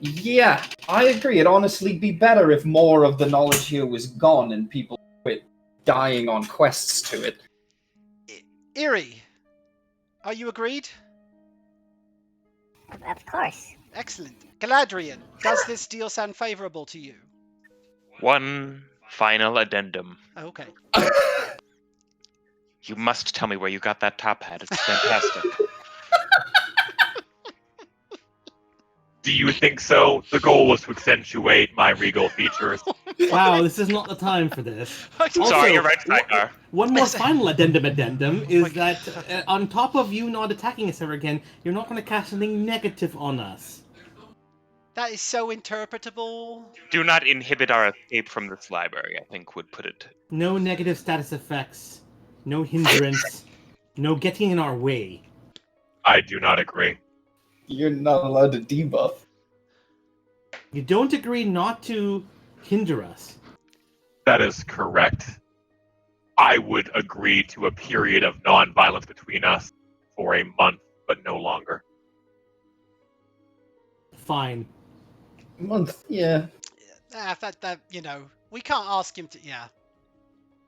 Yeah, I agree. It'd honestly be better if more of the knowledge here was gone and people quit dying on quests to it. Eerie, are you agreed? Of course. Excellent. Galadriel, does this deal sound favorable to you? One final addendum. Okay. You must tell me where you got that top hat. It's fantastic. Do you think so? The goal was to accentuate my regal features. Wow, this is not the time for this. Sorry, you're right, Sidecar. One more final addendum is that on top of you not attacking us ever again, you're not going to cast anything negative on us. That is so interpretable. Do not inhibit our escape from this library, I think would put it. No negative status effects. No hindrance. No getting in our way. I do not agree. You're not allowed to debuff. You don't agree not to hinder us. That is correct. I would agree to a period of non-violence between us for a month, but no longer. Fine. Month, yeah. That we can't ask him to. Yeah.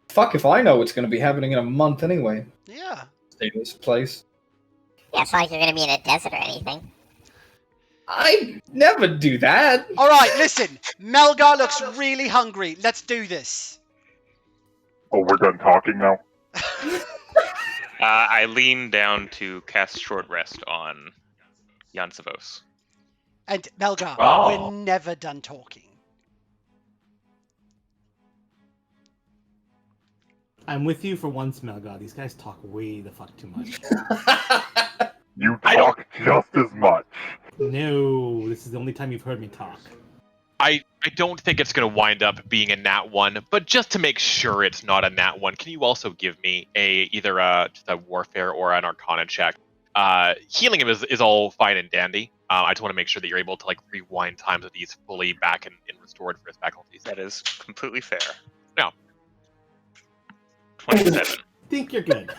Fuck if I know what's going to be happening in a month anyway. Yeah. Stay in this place. Yeah, it's not like you're gonna be in a desert or anything. I never do that. All right, listen. Melgar looks really hungry. Let's do this. Oh, we're done talking now? I lean down to cast short rest on Jan Savos. And Melgar, Oh. we're never done talking. I'm with you for once, Melgar. These guys talk way the fuck too much. You talk just as much. No, this is the only time you've heard me talk. I don't think it's going to wind up being a nat 1, but just to make sure it's not a nat 1, can you also give me either just a warfare or an arcana check? Healing him is all fine and dandy. I just want to make sure that you're able to rewind time so that he's fully back and restored for his faculties. That is completely fair. No. 27. Think you're good.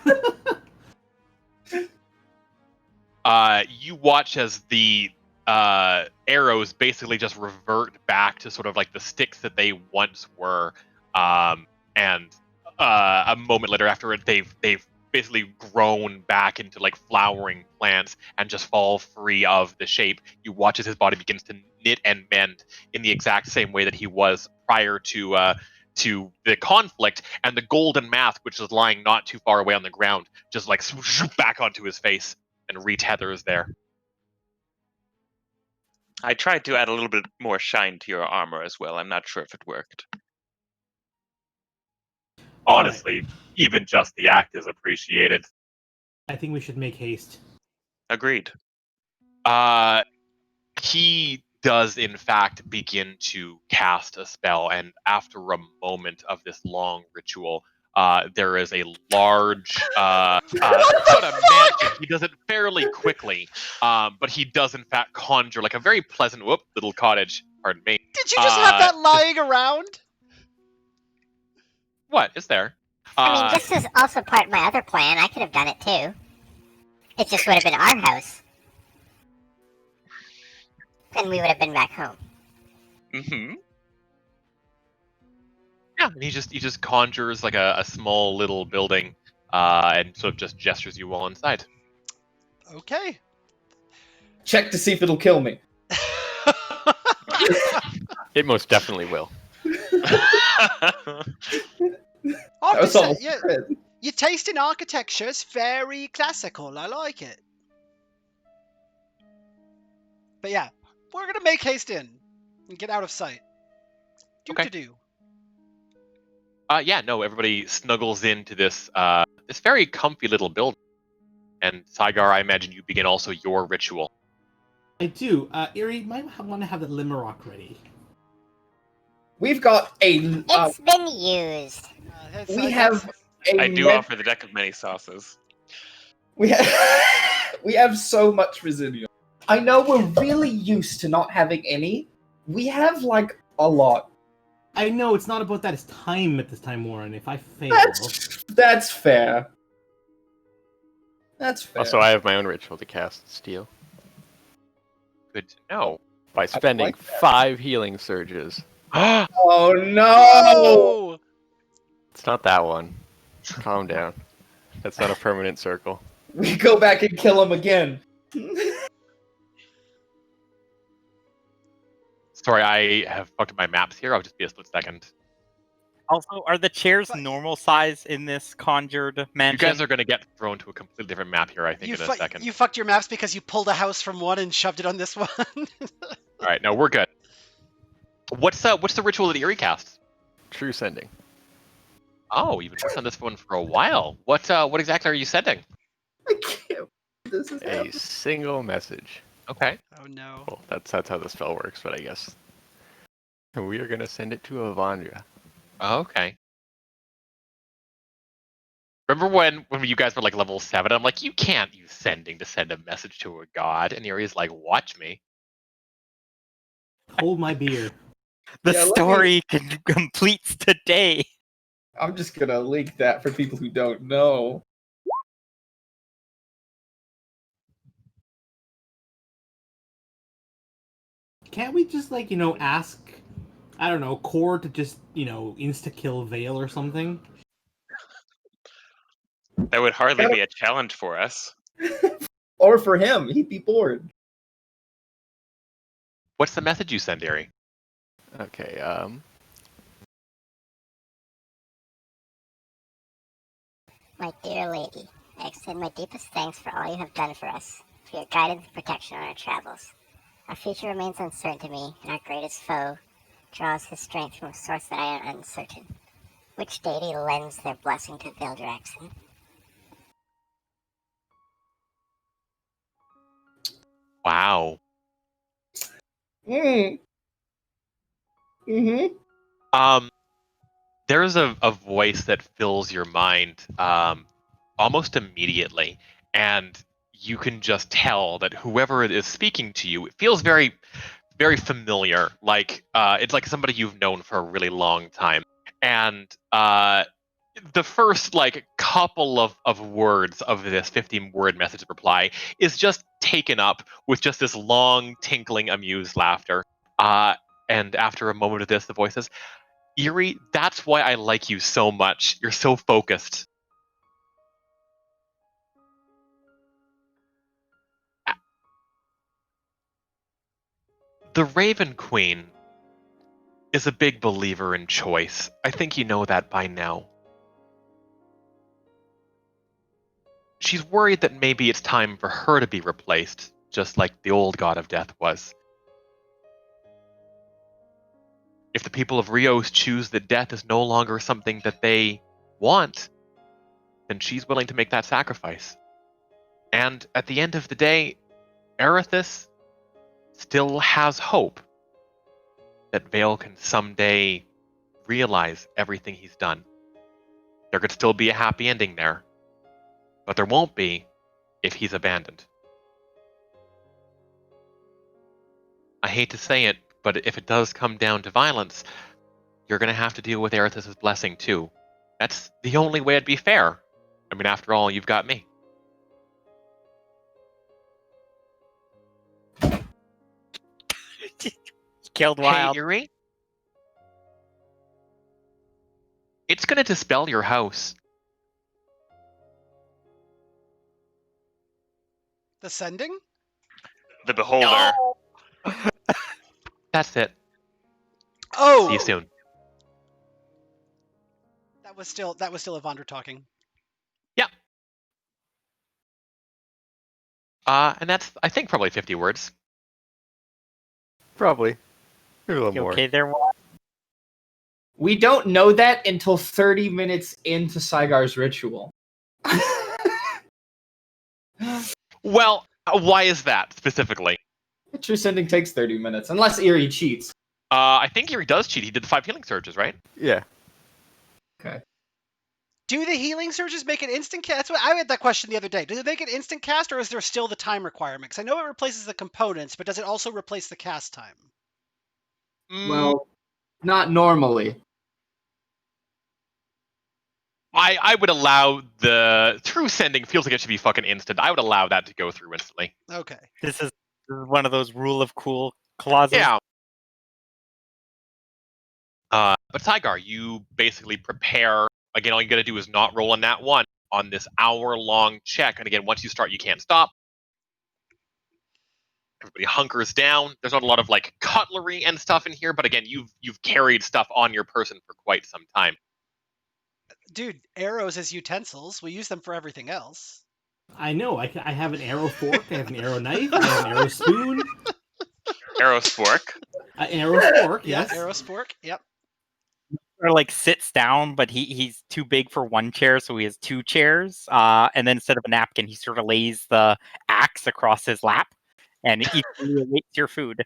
You watch as the arrows basically just revert back to sort of like the sticks that they once were, and a moment later after it, they've basically grown back into flowering plants and just fall free of the shape. You watch as his body begins to knit and mend in the exact same way that he was prior to the conflict, and the golden mask, which is lying not too far away on the ground, just back onto his face and retethers there. I tried to add a little bit more shine to your armor as well. I'm not sure if it worked. Honestly, even just the act is appreciated. I think we should make haste. Agreed. He does in fact begin to cast a spell, and after a moment of this long ritual, there is a large sort of mansion. He does it fairly quickly, but he does in fact conjure a very pleasant little cottage. Pardon me. Did you just have that lying around? What is there? I mean, this is also part of my other plan. I could have done it too. It just would have been our house. And we would have been back home. Mm-hmm. Yeah, and he just conjures a small little building, and sort of just gestures you all inside. Okay. Check to see if it'll kill me. It most definitely will. Your taste in architecture is very classical. I like it. But yeah, we're gonna make haste in and get out of sight. Do. Yeah, no, everybody snuggles into this this very comfy little building. And Saigar, I imagine you begin also your ritual. I do. Erie, you might want to have the Limerok ready. We've got a... It's been used. we have a... I do offer the deck of many sauces. We have so much residual. I know we're really used to not having any. We have, a lot. I know, it's not about that. It's time at this time, Warren. If I fail... That's fair. That's fair. Also, I have my own ritual to cast Steel. Good to know. By spending 5 healing surges. Oh no! It's not that one. Calm down. That's not a permanent circle. We go back and kill him again. Sorry, I have fucked up my maps here. I'll just be a split second. Also, are the chairs normal size in this conjured mansion? You guys are going to get thrown to a completely different map here, I think, in a second. You fucked your maps because you pulled a house from one and shoved it on this one. All right, no, we're good. What's the ritual that Erie casts? True sending. Oh, you've been working on this one for a while. What exactly are you sending? I can't. This is a single message. Okay. Oh no. Well, that's how the spell works, but I guess we are gonna send it to Avandra. Okay. Remember when you guys were level 7? I'm like, you can't use sending to send a message to a god, and Erie's like, watch me. Hold my beer. The story completes today. I'm just gonna link that for people who don't know. Can't we just ask, I don't know, Core to just insta-kill Vale or something? That would hardly be a challenge for us. Or for him, he'd be bored. What's the message you send, Ari? Okay, My dear lady, I extend my deepest thanks for all you have done for us, for your guidance and protection on our travels. Our future remains uncertain to me, and our greatest foe draws his strength from a source that I am uncertain. Which deity lends their blessing to Vildraxen? Wow. Mm-hmm. There's a voice that fills your mind almost immediately, and you can just tell that whoever it is speaking to you, it feels very, very familiar. Like it's like somebody you've known for a really long time, and the first couple of words of this 15-word message reply is just taken up with just this long, tinkling, amused laughter. And after a moment of this, the voice says, Eerie, that's why I like you so much. You're so focused. The Raven Queen is a big believer in choice. I think you know that by now. She's worried that maybe it's time for her to be replaced, just like the old god of death was. If the people of Rios choose that death is no longer something that they want, then she's willing to make that sacrifice. And at the end of the day, Erithus still has hope that Vale can someday realize everything he's done. There could still be a happy ending there, but there won't be if he's abandoned. I hate to say it, but if it does come down to violence, you're going to have to deal with Erithus' blessing too. That's the only way it'd be fair. I mean, after all, you've got me. Killed Wild. Hey, Eerie? It's going to dispel your house. The Sending? The Beholder. No! That's it. Oh! See you soon. That was still Evander talking. Yeah. And that's, I think, probably 50 words. probably. Maybe a little You more. okay there, Wild? We don't know that until 30 minutes into Saigar's ritual. Well, why is that specifically? True Sending takes 30 minutes, unless Eerie cheats. I think Eerie does cheat. He did the 5 healing surges, right? Yeah. Okay. Do the healing surges make it instant cast? That's what I had that question the other day. Does it make it instant cast, or is there still the time requirement? Because I know it replaces the components, but does it also replace the cast time? Well, not normally. I would allow the True Sending feels like it should be fucking instant. I would allow that to go through instantly. Okay. This is one of those rule of cool clauses. Yeah. But Saigar, you basically prepare. Again, all you gotta do is not roll on that one on this hour-long check. And again, once you start, you can't stop. Everybody hunkers down. There's not a lot of cutlery and stuff in here, but again, you've carried stuff on your person for quite some time. Dude, arrows as utensils. We use them for everything else. I know. I have an arrow fork. I have an arrow knife. I have an arrow spoon. Arrow spork. An arrow spork. Yes. Yeah, arrow spork. Yep. Or sits down, but he's too big for one chair, so he has 2 chairs. And then instead of a napkin, he sort of lays the axe across his lap, and equally awaits your food.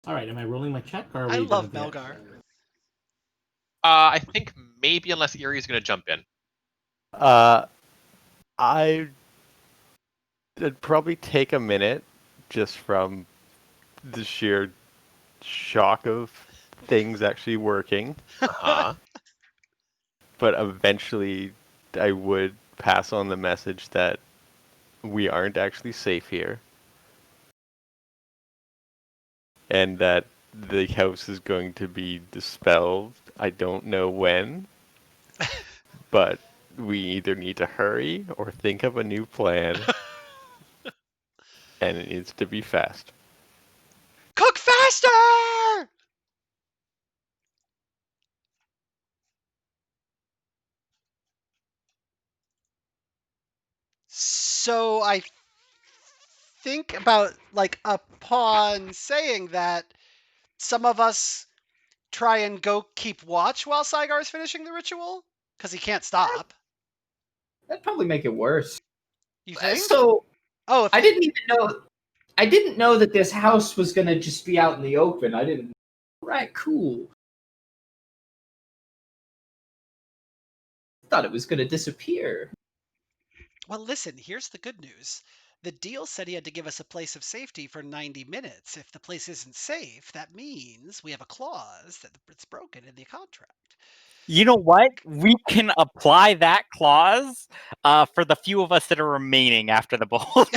All right. Am I rolling my check? Or are we I love done with Melgar. I think maybe unless Eerie's gonna jump in. I'd probably take a minute just from the sheer shock of things actually working. but eventually I would pass on the message that we aren't actually safe here. And that the house is going to be dispelled. I don't know when, but we either need to hurry or think of a new plan, and it needs to be fast. Cook faster! So I think about, like, upon saying that, some of us try and go keep watch while Saigar's finishing the ritual? Because he can't stop. That'd probably make it worse. You think? So, Oh, if I he- didn't even know. I didn't know that this house was gonna just be out in the open. I didn't. Right, cool. Thought it was gonna disappear. Well, listen, here's the good news. The deal said he had to give us a place of safety for 90 minutes. If the place isn't safe, that means we have a clause that it's broken in the contract. You know what? We can apply that clause for the few of us that are remaining after the beholder.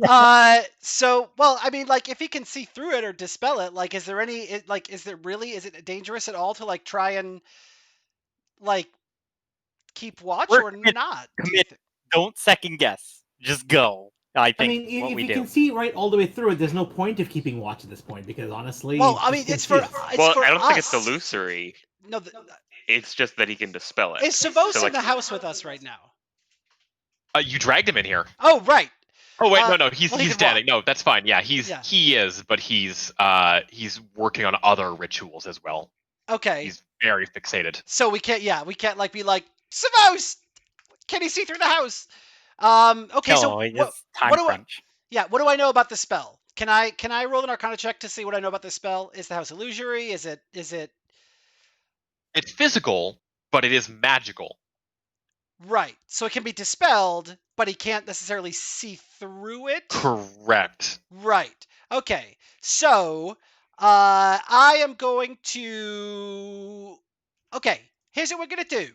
Well, I mean, like, if he can see through it or dispel it, like, is it dangerous at all to, like, try and, like, keep watch We're or not? Do you commit. think? Don't second guess. Just go. I I think mean, what if we you do. can see right all the way through it, there's no point of keeping watch at this point because honestly, Well, I it's mean, it's confused. Well, I don't us. think it's illusory. No, It's just that he can dispel it. is Savos So, in like, the house with us right now? You dragged him in here. Oh, right. Oh wait, no, he's well, he can standing. walk. No, that's fine. Yeah, he is, but he's working on other rituals as well. Okay. He's very fixated. So we can't like be like, Savos, can he see through the house? Okay, No, so it's time what do crunch. what do I know about the spell? Can I roll an Arcana check to see what I know about the spell? Is the house illusory? Is it? It's physical, but it is magical. Right. So it can be dispelled, but he can't necessarily see through it. Correct. Right. Okay. So I am going to. Okay. Here's what we're gonna do.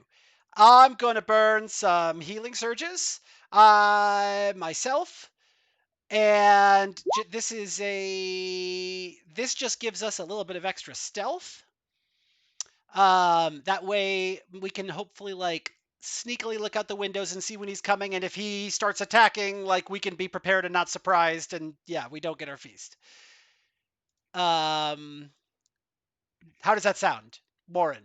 I'm gonna burn some healing surges myself, and this just gives us a little bit of extra stealth. That way we can hopefully, like, sneakily look out the windows and see when he's coming, and if he starts attacking, like, we can be prepared and not surprised, and yeah, we don't get our feast. How does that sound, Warren?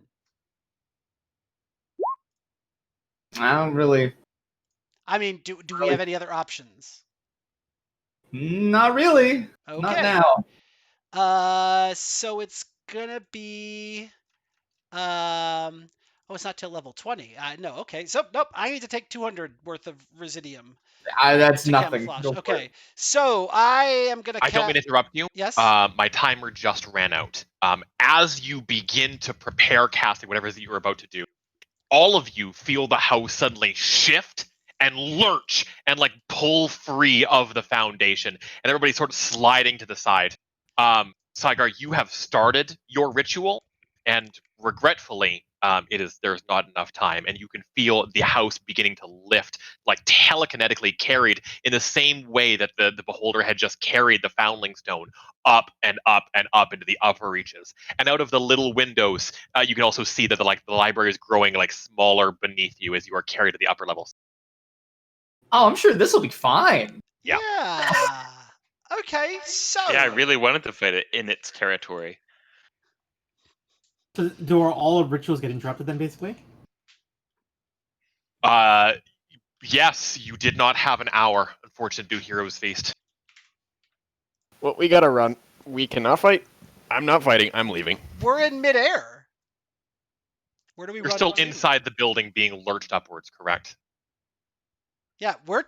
I don't really. I mean, do we have any other options? Not really. Okay. Not now. So it's gonna be it's not till level 20. No, okay. So nope, I need to take 200 worth of residium. That's to nothing. camouflage. Go for Okay, it. so I am gonna. I don't mean to interrupt you. Yes. My timer just ran out. As you begin to prepare casting whatever it is that you're about to do, all of you feel the house suddenly shift and lurch and like pull free of the foundation, and everybody's sort of sliding to the side. Saigar, you have started your ritual, and regretfully, there's not enough time, and you can feel the house beginning to lift, like telekinetically carried in the same way that the beholder had just carried the foundling stone up and up and up into the upper reaches. And out of the little windows, you can also see that the library is growing like smaller beneath you as you are carried to the upper levels. Oh, I'm sure this will be fine. Yeah. Okay, so. Yeah, I really wanted to fight it in its territory. So do all of rituals get interrupted then, basically? Yes, you did not have an hour, unfortunately, to do Heroes Feast. Well, we gotta run. We cannot fight. I'm not fighting. I'm leaving. We're in midair. Where do we You're run still to? inside the building being lurched upwards, correct? Yeah, we're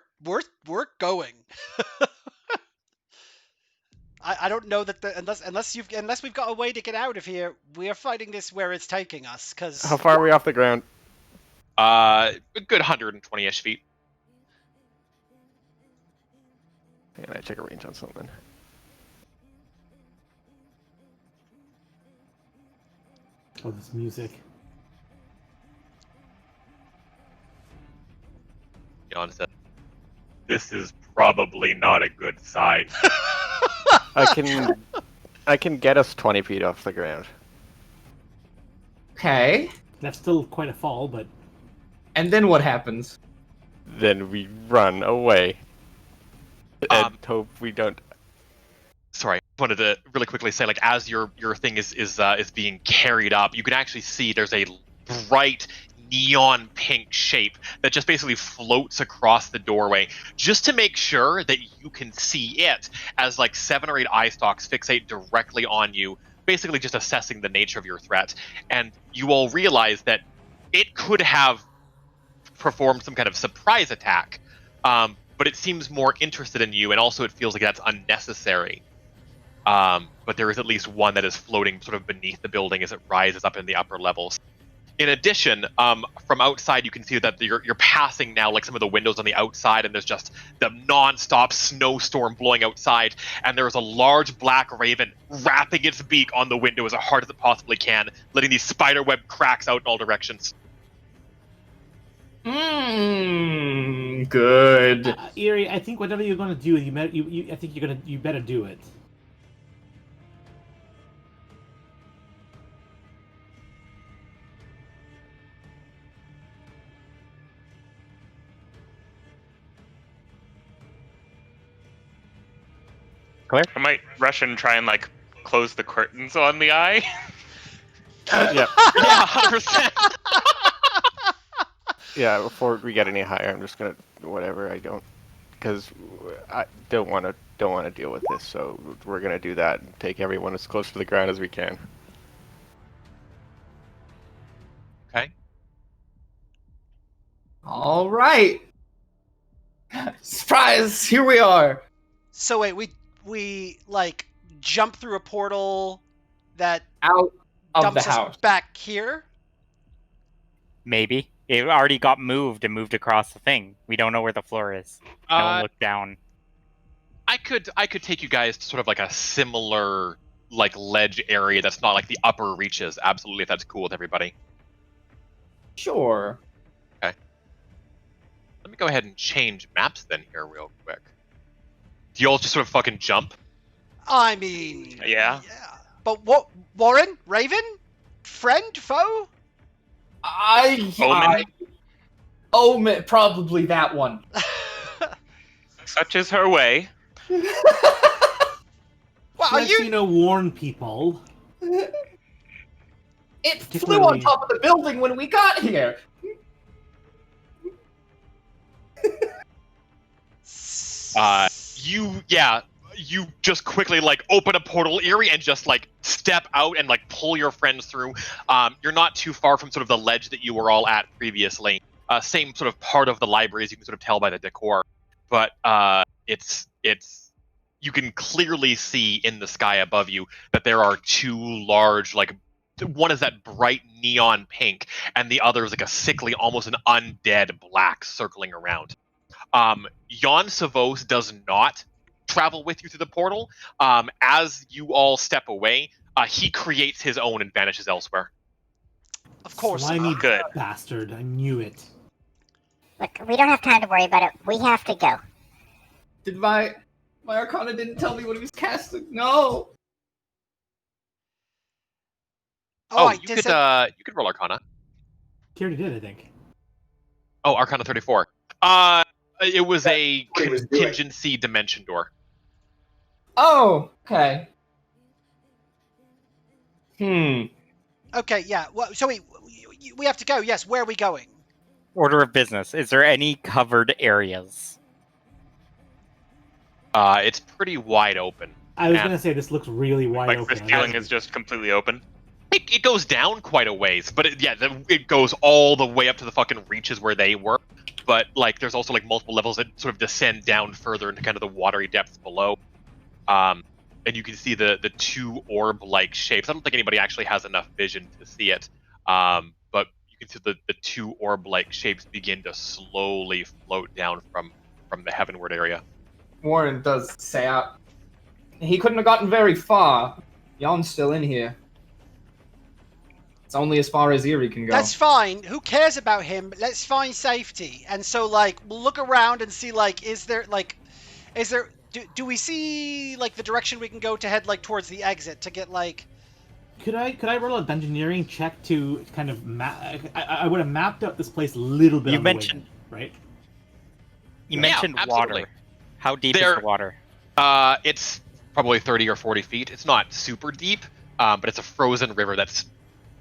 going. I don't know that unless we've got a way to get out of here, we are fighting this where it's taking us. Cause How far are we off the ground? A good 120-ish feet. And I check a range on something. Oh, this music. Jan said, This is probably not a good sign. I can get us 20 feet off the ground. Okay. That's still quite a fall, but And then what happens? Then we run away. And hope we don't. sorry, I wanted to really quickly say, like, as your thing is being carried up, you can actually see there's a bright neon pink shape that just basically floats across the doorway, just to make sure that you can see it, as like 7 or 8 eye stalks fixate directly on you, basically just assessing the nature of your threat. And you all realize that it could have performed some kind of surprise attack, but it seems more interested in you, and also it feels like that's unnecessary. But there is at least one that is floating sort of beneath the building as it rises up in the upper levels. In addition, from outside, you can see that you're passing now like some of the windows on the outside, and there's just the non-stop snowstorm blowing outside, and there's a large black raven wrapping its beak on the window as hard as it possibly can, letting these spiderweb cracks out in all directions. Good. Eerie, I think whatever you're gonna do, I think you better do it. I might rush and try and like close the curtains on the eye. Yeah. Yeah, 100%. Yeah, before we get any higher, I'm just gonna whatever. I don't, because I don't want to deal with this. So we're gonna do that and take everyone as close to the ground as we can. Okay. All right. Surprise! Here we are. So wait, we like jump through a portal that Out of dumps the us house. back here. Maybe. It already got moved and moved across the thing. We don't know where the floor is. No one looked down. I could take you guys to sort of like a similar like ledge area that's not like the upper reaches. Absolutely, if that's cool with everybody. Sure. Let me go ahead and change maps then here real quick. Do you all just sort of fucking jump? I mean, Yeah. But what, Warren, Raven, friend, foe? Omen, probably that one. Such is her way. Well, are Yes, you? warn people. It flew on top of the building when we got here. You just quickly like open a portal, Eerie, and just like step out and like pull your friends through. You're not too far from sort of the ledge that you were all at previously. Same sort of part of the library, as you can sort of tell by the decor. But it's you can clearly see in the sky above you that there are 2 large, like, one is that bright neon pink, and the other is like a sickly, almost an undead black circling around. Jan Savos does not travel with you through the portal. As you all step away, he creates his own and vanishes elsewhere. Of course. Slimy Good. bastard. I knew it. Look, we don't have time to worry about it. We have to go. Did my Arcana didn't tell me what he was casting? No. You could roll Arcana. He already did, I think. Oh, Arcana 34. It was a contingency dimension door. Oh, okay. Okay, yeah. Well, so we have to go. Yes. Where are we going? Order of business. Is there any covered areas? It's pretty wide open. I was gonna say this looks really wide Like open. the ceiling is just completely open. It goes down quite a ways, but it goes all the way up to the fucking reaches where they were. But like, there's also like multiple levels that sort of descend down further into kind of the watery depths below. And you can see the 2 orb-like shapes. I don't think anybody actually has enough vision to see it. But you can see the 2 orb-like shapes begin to slowly float down from the heavenward area. Warren does say out. He couldn't have gotten very far. Jan's still in here. It's only as far as Erie can go. That's fine. Who cares about him? Let's find safety. And so, like, we'll look around and see, like, do we see, like, the direction we can go to head, like, towards the exit to get, like... Could I roll a dungeoneering check to kind of map? I would have mapped out this place a little bit. You on mentioned the way in, right? You mentioned water. How deep is the water? It's probably 30 or 40 feet. It's not super deep, but it's a frozen river that's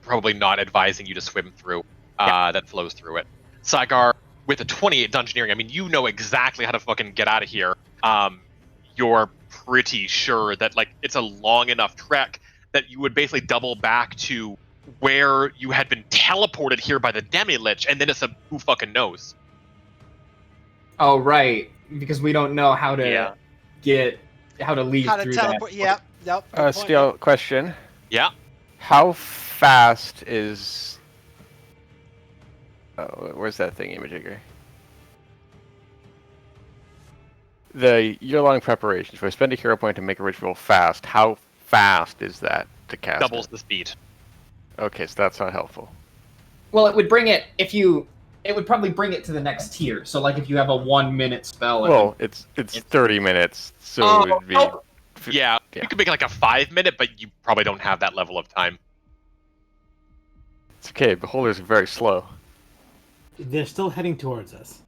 probably not advising you to swim through. That flows through it. Saigar, with a 28 dungeoneering, I mean, you know exactly how to fucking get out of here. You're pretty sure that like it's a long enough trek that you would basically double back to where you had been teleported here by the Demi-Lich, and then it's a who fucking knows. Oh, right. Because we don't know how to leave through teleport. that. Yep. Yep. Steel, question. Yeah. How fast is... Oh, where's that thing, Imajigger? The year-long preparation. If I spend a hero point to make a ritual fast, how fast is that to cast Doubles it? the speed. Okay, so that's not helpful. Well, it would bring it it would probably bring it to the next tier. So, like, if you have a 1-minute spell. Well, it's 30 minutes, so it would be. Yeah, you could make it like a 5-minute, but you probably don't have that level of time. It's okay. Beholders are very slow. They're still heading towards us.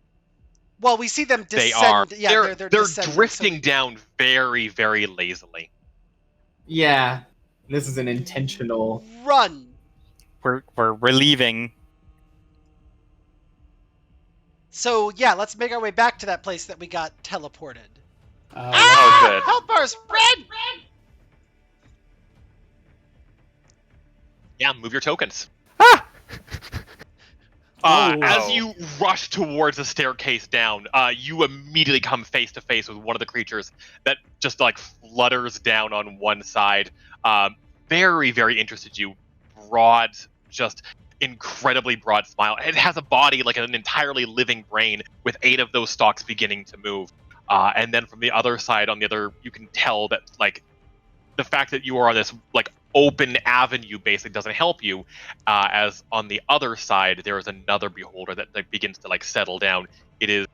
Well, we see them descend. They are. Yeah, they're descending, drifting down very, very lazily. Yeah, this is an intentional run. We're leaving. So yeah, let's make our way back to that place that we got teleported. Good. Help us, Fred! Yeah, move your tokens. Oh. As you rush towards the staircase down, you immediately come face to face with one of the creatures that just like flutters down on one side. Very, very interested you. Broad, just incredibly broad smile. It has a body like an entirely living brain with 8 of those stalks beginning to move. And then from the other side, on the other, you can tell that like the fact that you are on this like open avenue basically doesn't help you, as on the other side there is another beholder that begins to like settle down. It is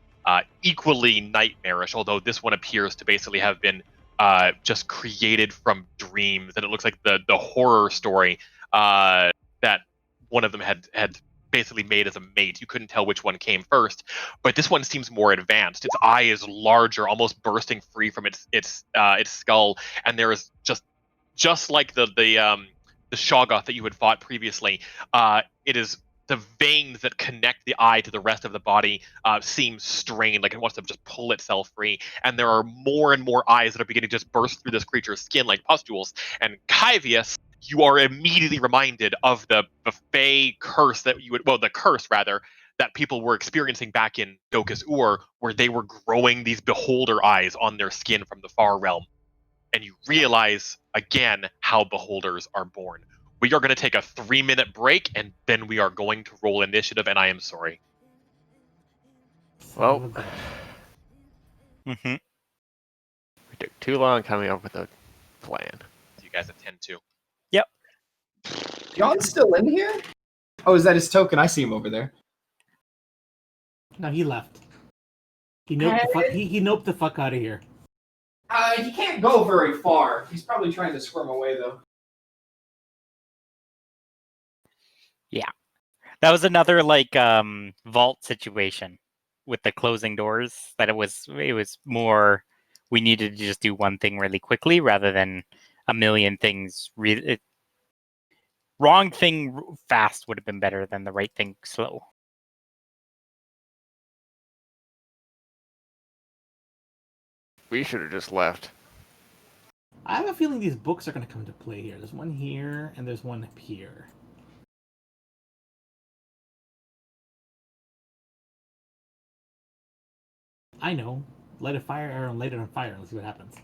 equally nightmarish, although this one appears to basically have been just created from dreams, and it looks like the horror story that one of them had basically made as a mate. You couldn't tell which one came first, but this one seems more advanced. Its eye is larger, almost bursting free from its skull, and there is just like the Shoggoth that you had fought previously. It is the veins that connect the eye to the rest of the body seem strained, like it wants to just pull itself free. And there are more and more eyes that are beginning to just burst through this creature's skin like pustules. And Kyvius, you are immediately reminded of the Fey curse that the curse rather, that people were experiencing back in Dokus Ur, where they were growing these beholder eyes on their skin from the far realm. And you realize again how beholders are born. We are going to take a 3-minute break, and then we are going to roll initiative, and I am sorry. Well, Mm-hmm. we took too long coming up with a plan. You guys at 10-2. Yep. John's still in here? Oh, is that his token? I see him over there. No, he left. He noped the fuck out of here. He can't go very far. He's probably trying to squirm away, though. Yeah. That was another like vault situation with the closing doors, that it was more we needed to just do one thing really quickly rather than a million things. Wrong thing fast would have been better than the right thing slow. We should have just left. I have a feeling these books are going to come into play here. There's one here, and there's one up here. I know. Light a fire arrow and light it on fire and let's see what happens.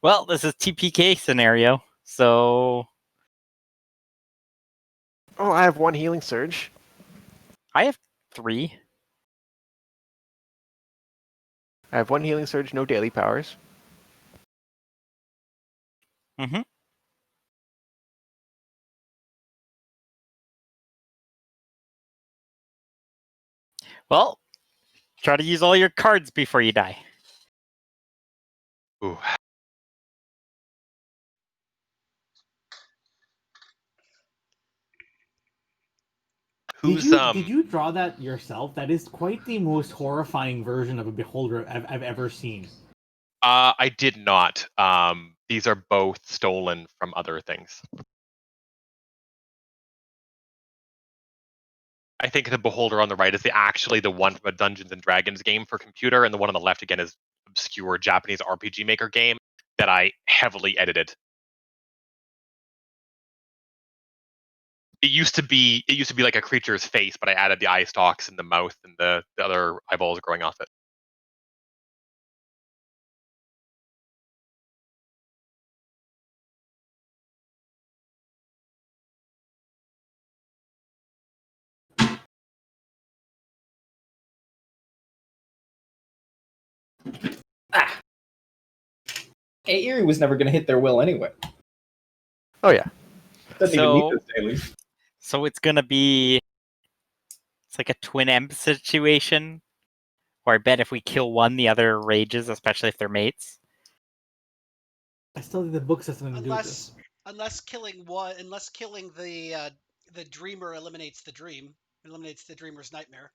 Well, this is TPK scenario, so... Oh, I have 1 healing surge. I have 3. I have 1 healing surge, no daily powers. Mm-hmm. Well, try to use all your cards before you die. Ooh. Did you draw that yourself? That is quite the most horrifying version of a beholder I've ever seen. I did not. These are both stolen from other things. I think the beholder on the right is actually the one from a Dungeons and Dragons game for computer, and the one on the left again is obscure Japanese RPG Maker game that I heavily edited. It used to be like a creature's face, but I added the eye stalks and the mouth and the other eyeballs growing off it. Hey, Erie was never going to hit their will anyway. Oh yeah. Doesn't even need this daily. So it's gonna be like a twin M situation, where I bet if we kill one, the other rages, especially if they're mates. I still think the books has something to do with this. Unless killing the dreamer eliminates the dreamer's nightmare.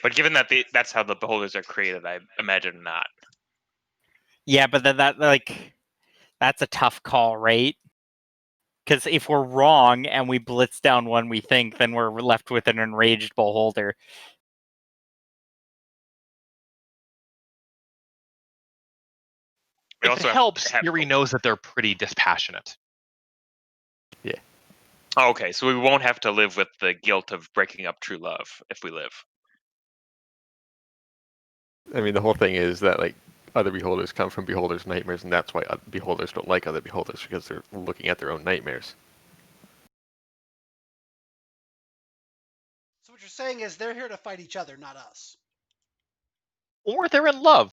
But given that that's how the beholders are created, I imagine not. Yeah, but that's a tough call, right? Because if we're wrong and we blitz down one we think, then we're left with an enraged beholder. If it helps, Yuri knows that they're pretty dispassionate. Yeah. Oh, okay, so we won't have to live with the guilt of breaking up true love if we live. I mean, the whole thing is that like other beholders come from beholders' nightmares, and that's why beholders don't like other beholders, because they're looking at their own nightmares. So what you're saying is they're here to fight each other, not us. Or they're in love.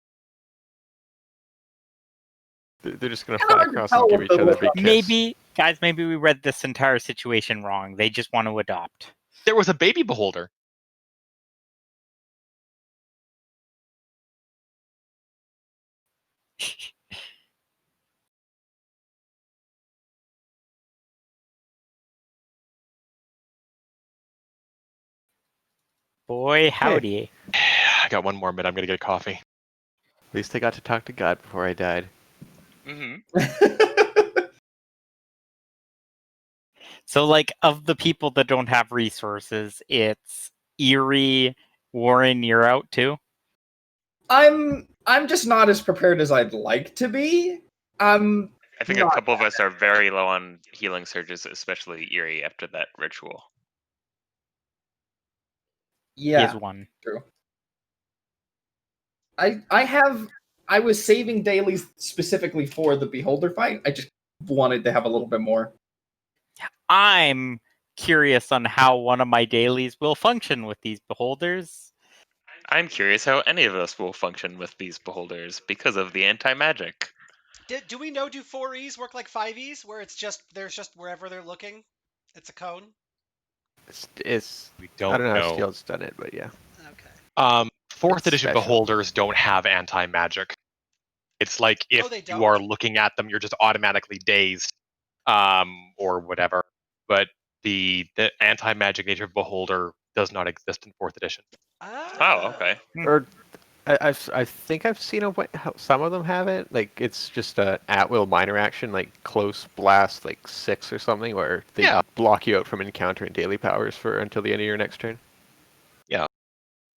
They're just going to fly across and give each other a big kiss. Maybe we read this entire situation wrong. They just want to adopt. There was a baby beholder. Boy, howdy. I got one more minute. I'm going to get a coffee. At least I got to talk to God before I died. Mm-hmm. So, like, of the people that don't have resources, it's Erie, Warren, you're out too? I'm just not as prepared as I'd like to be. I think a couple of us are very low on healing surges, especially Erie after that ritual. Yeah, he has one. True. I was saving dailies specifically for the beholder fight. I just wanted to have a little bit more. I'm curious on how one of my dailies will function with these beholders. I'm curious how any of us will function with these beholders because of the anti-magic. Do we know, do 4Es work like 5Es, where there's just wherever they're looking, it's a cone? We don't I don't know know. how Steel's done it, but yeah. Okay. Fourth edition special. beholders don't have anti-magic. It's like if you are looking at them, you're just automatically dazed, or whatever. But the anti-magic nature of beholder does not exist in fourth edition. Oh, okay. Or I think I've seen how some of them have it. Like it's just a at-will minor action, like close blast, like 6 or something, where they block you out from encountering daily powers for until the end of your next turn. Yeah.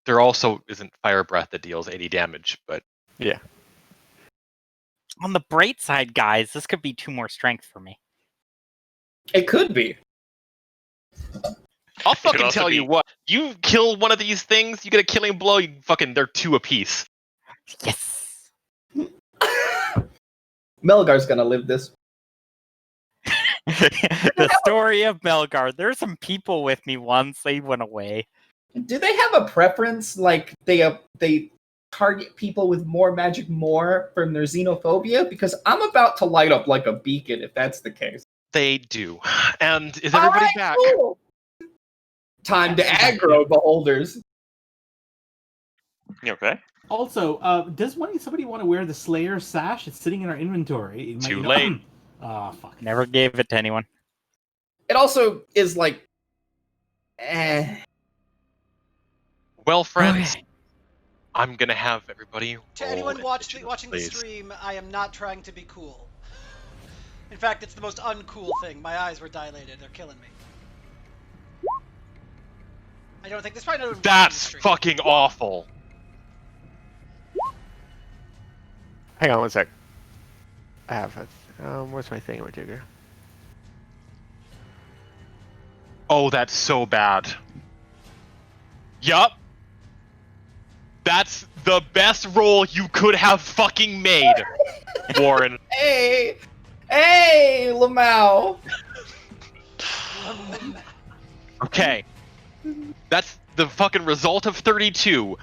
There also isn't fire breath that deals 80 damage, but yeah. On the bright side, guys, this could be 2 more strength for me. It could be. I'll fucking tell you what. You kill one of these things, you get a killing blow. They're 2 apiece. Yes. Melgar's gonna live this. The story of Melgar. There's some people with me once. They went away. Do they have a preference? Like they target people with more magic more from their xenophobia? Because I'm about to light up like a beacon if that's the case. They do. And is everybody back? Cool. Time to aggro beholders. You okay? Also, does somebody want to wear the Slayer sash? It's sitting in our inventory. It might, Too late. Oh, fuck. Never gave it to anyone. It also is like, Well, friends, Okay. I'm gonna have everybody. To roll anyone initiative, watching the please. stream, I am not trying to be cool. In fact, it's the most uncool thing. My eyes were dilated. They're killing me. I don't think there's probably no one watching the That's stream. fucking awful. Hang on one sec. I have it. Where's my thingamajigger? Oh, that's so bad. Yup. That's the best roll you could have fucking made, Warren. hey, Lamau. Okay. That's the fucking result of 32.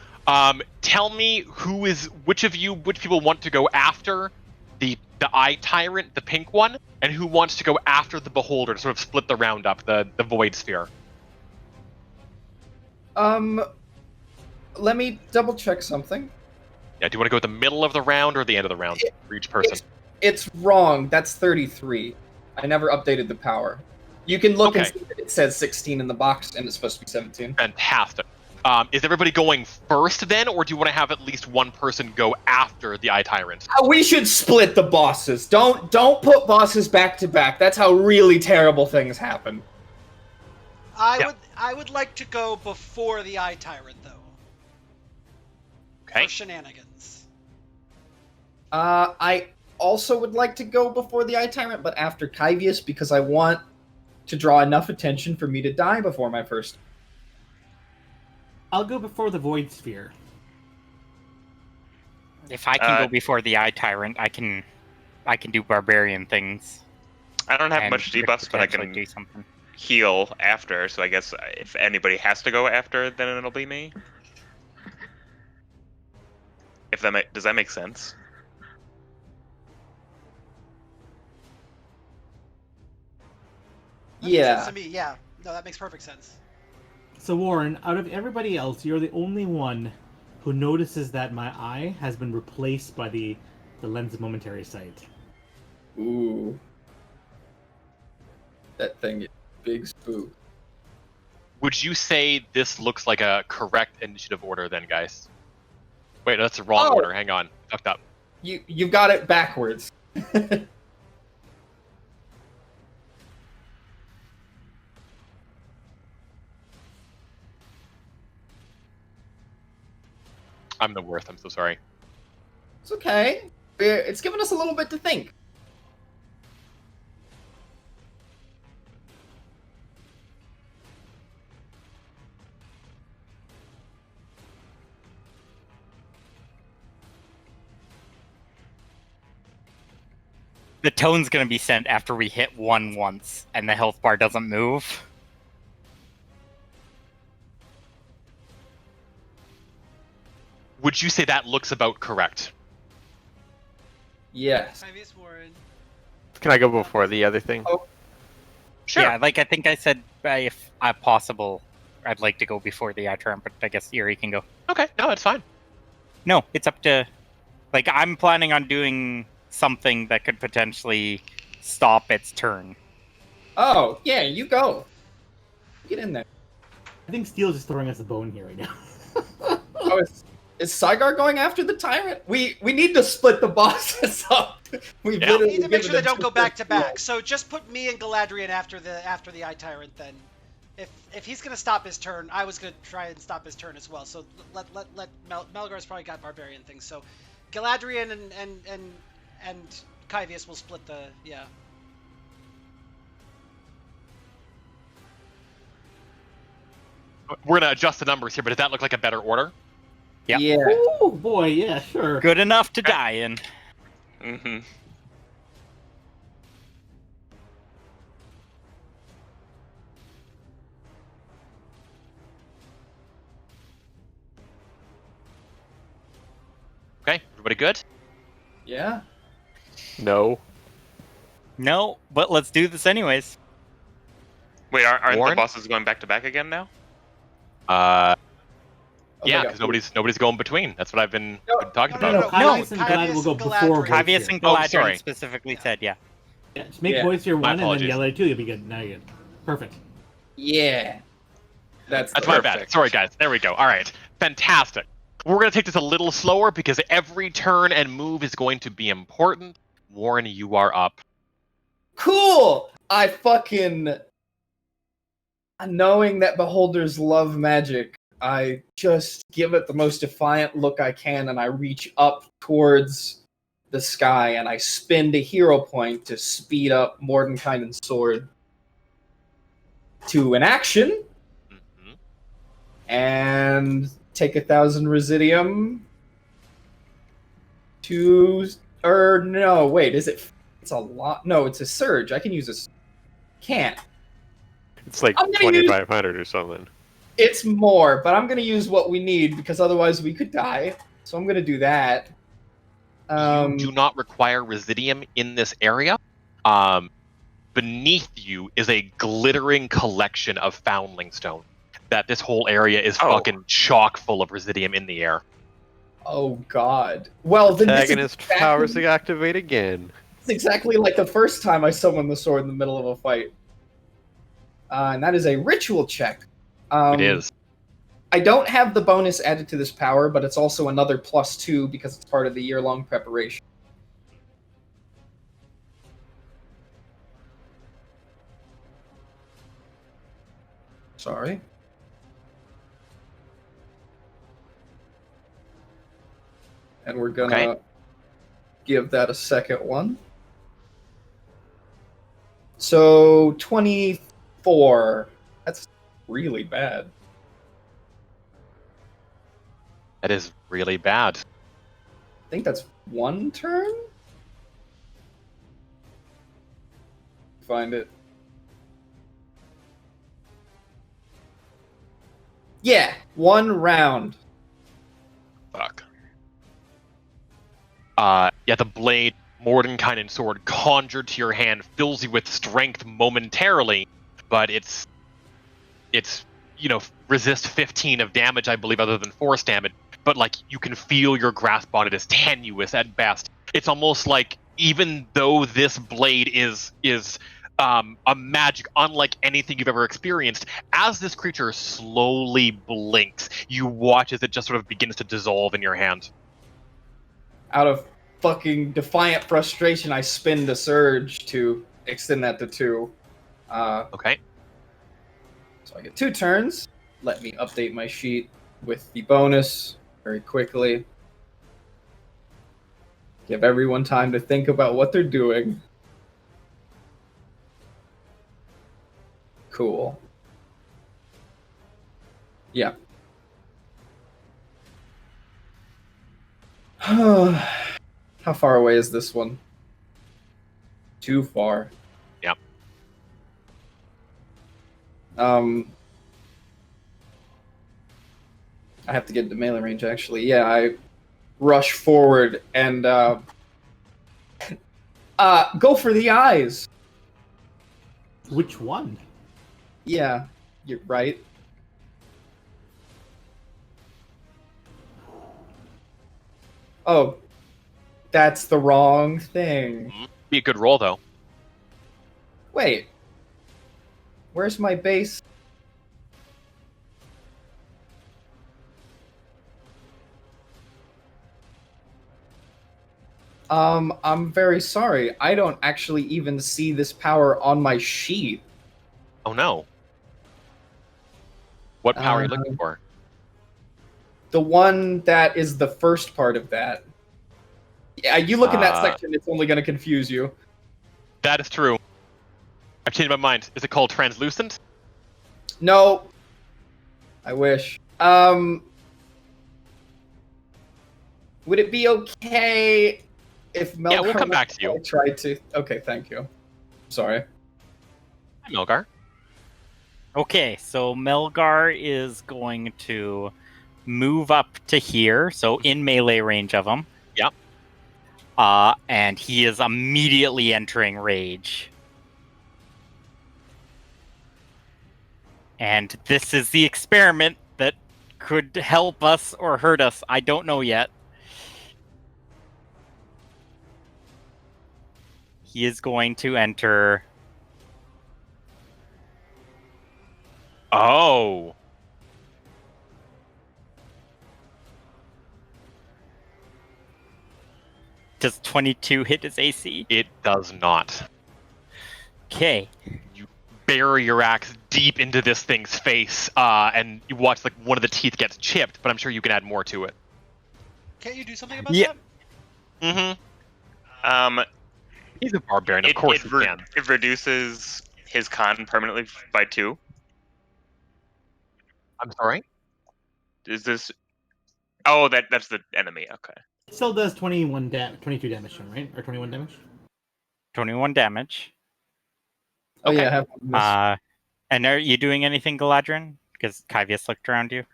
Tell me which people want to go after the Eye Tyrant, the pink one, and who wants to go after the Beholder to sort of split the round up, the Void Sphere. Let me double check something. Yeah, do you want to go at the middle of the round or the end of the round for each person? It's wrong. That's 33. I never updated the power. You can look and Okay. see that it says 16 in the box, and it's supposed to be 17. Fantastic. Is everybody going first then, or do you want to have at least one person go after the Eye Tyrant? We should split the bosses. Don't put bosses back to back. That's how really terrible things happen. I would like to go before the Eye Tyrant, though. Okay. For shenanigans. I also would like to go before the Eye Tyrant, but after Kyvius, because I want to draw enough attention for me to die before my first. I'll go before the Void Sphere. If I can go before the Eye Tyrant, I can do barbarian things. I don't have and much could debuffs, but I potentially can do something. heal after. So I guess if anybody has to go after, then it'll be me. If does that make sense? That makes Yeah. sense to me, yeah. No, that makes perfect sense. So Warren, out of everybody else, you're the only one who notices that my eye has been replaced by the lens of momentary sight. Ooh. That thing is big spook. Would you say this looks like a correct initiative order then, guys? Wait, that's the wrong Oh. order. Hang on. Fucked up. You've got it backwards. I'm the worst. I'm so sorry. It's okay. It's given us a little bit to think. The tone's gonna be sent after we hit one once, and the health bar doesn't move. Would you say that looks about correct? Yes. Kyvius Warren. Can I go before the other thing? Oh. Sure. Yeah, like I think I said, if possible, I'd like to go before the Eye Tyrant, but I guess Eerie can go. Okay. No, that's fine. No, it's up to. Like, I'm planning on doing something that could potentially stop its turn. Oh, yeah, you go. Get in there. I think Steel's just throwing us a bone here right now. Oh, is Saigar going after the tyrant? We need to split the bosses up. We've Yeah. We literally need to make given sure they them don't go two back to turns. back. So just put me and Galadriel after the Eye Tyrant then. If he's gonna stop his turn, I was gonna try and stop his turn as well. So let Melgar's probably got barbarian things. So Galadriel and Kyvius will split the We're gonna adjust the numbers here, but does that look like a better order? Yep. Yeah. Oh boy, yeah, sure. Good enough to die in. Mm-hmm. Okay. Everybody good? Yeah. No. No, but let's do this anyways. Wait, aren't the Warren? bosses going back to back again now? Yeah, because nobody's going between. That's what I've been talking No, about. Kaius and Kaius Galad will go and before Galadriel. Voice Cavius here. and Oh, Galadriel sorry. specifically said, yeah. Yeah, just make Yeah. Voice here My 1 and then apologies. yell at it 2. You'll be good. Now you're good. Perfect. Yeah. That's my bad. perfect. Sorry, guys. There we go. All right. Fantastic. We're going to take this a little slower because every turn and move is going to be important. Warren, you are up. Cool! I fucking... Knowing that beholders love magic, I just give it the most defiant look I can, and I reach up towards the sky, and I spin the hero point to speed up Mordenkainen's sword to an action, Mhm. and take 1,000 Residium to... Or, no, wait, is it... It's a lot... No, it's a surge. I can use a... Can't. It's like I'm gonna 2,500 or something. It's more, but I'm going to use what we need because otherwise we could die. So I'm going to do that. You do not require Residium in this area. Beneath you is a glittering collection of Foundling stone. That this whole area is fucking chock full of Residium in the air. Oh god. Well, then this is Antagonist powers activate again. It's exactly like the first time I summoned the sword in the middle of a fight. And that is a ritual check. It is. I don't have the bonus added to this power, but it's also another +2 because it's part of the year-long preparation. Sorry. And we're gonna give that a second one. So 24. That's really bad. That is really bad. I think that's one turn? Find it. Yeah, one round. Fuck. Yeah, the blade, Mordenkainen's sword, conjured to your hand, fills you with strength momentarily, but it's resist 15 of damage, I believe, other than force damage. But like you can feel your grasp on it is tenuous at best. It's almost like even though this blade is a magic unlike anything you've ever experienced, as this creature slowly blinks, you watch as it just sort of begins to dissolve in your hand. Out of fucking defiant frustration, I spin the surge to extend that to 2. Okay. So I get 2 turns. Let me update my sheet with the bonus very quickly. Give everyone time to think about what they're doing. Cool. Yeah. How far away is this one? Too far. Yep. I have to get to melee range, actually. Yeah, I rush forward and go for the eyes. Which one? Yeah, you're right. Oh, that's the wrong thing. Be a good roll, though. Wait. Where's my base? I'm very sorry. I don't actually even see this power on my sheet. Oh no. What power are you looking for? The one that is the first part of that. Yeah, you look in that section, it's only going to confuse you. That is true. I've changed my mind. Is it called translucent? No. I wish. Would it be okay if Melgar... Yeah, we'll come back to you. Tried to... Okay, thank you. Sorry. Hi, Melgar. Okay, so Melgar is going to move up to here, so in melee range of him. Yep. And he is immediately entering rage. And this is the experiment that could help us or hurt us. I don't know yet. He is going to enter. Oh. Does 22 hit his AC? It does not. Okay. You bury your axe deep into this thing's face, and you watch like one of the teeth gets chipped, but I'm sure you can add more to it. Can't you do something about Yeah. that? Mm-hmm. He's a barbarian, of course he can. It reduces his con permanently by 2. I'm sorry? Is this... Oh, that's the enemy, okay. It still does 22 damage, right? Or 21 damage? 21 damage. Oh Okay. yeah, have And are you doing anything, Galadrin? Because Kyvius looked around you.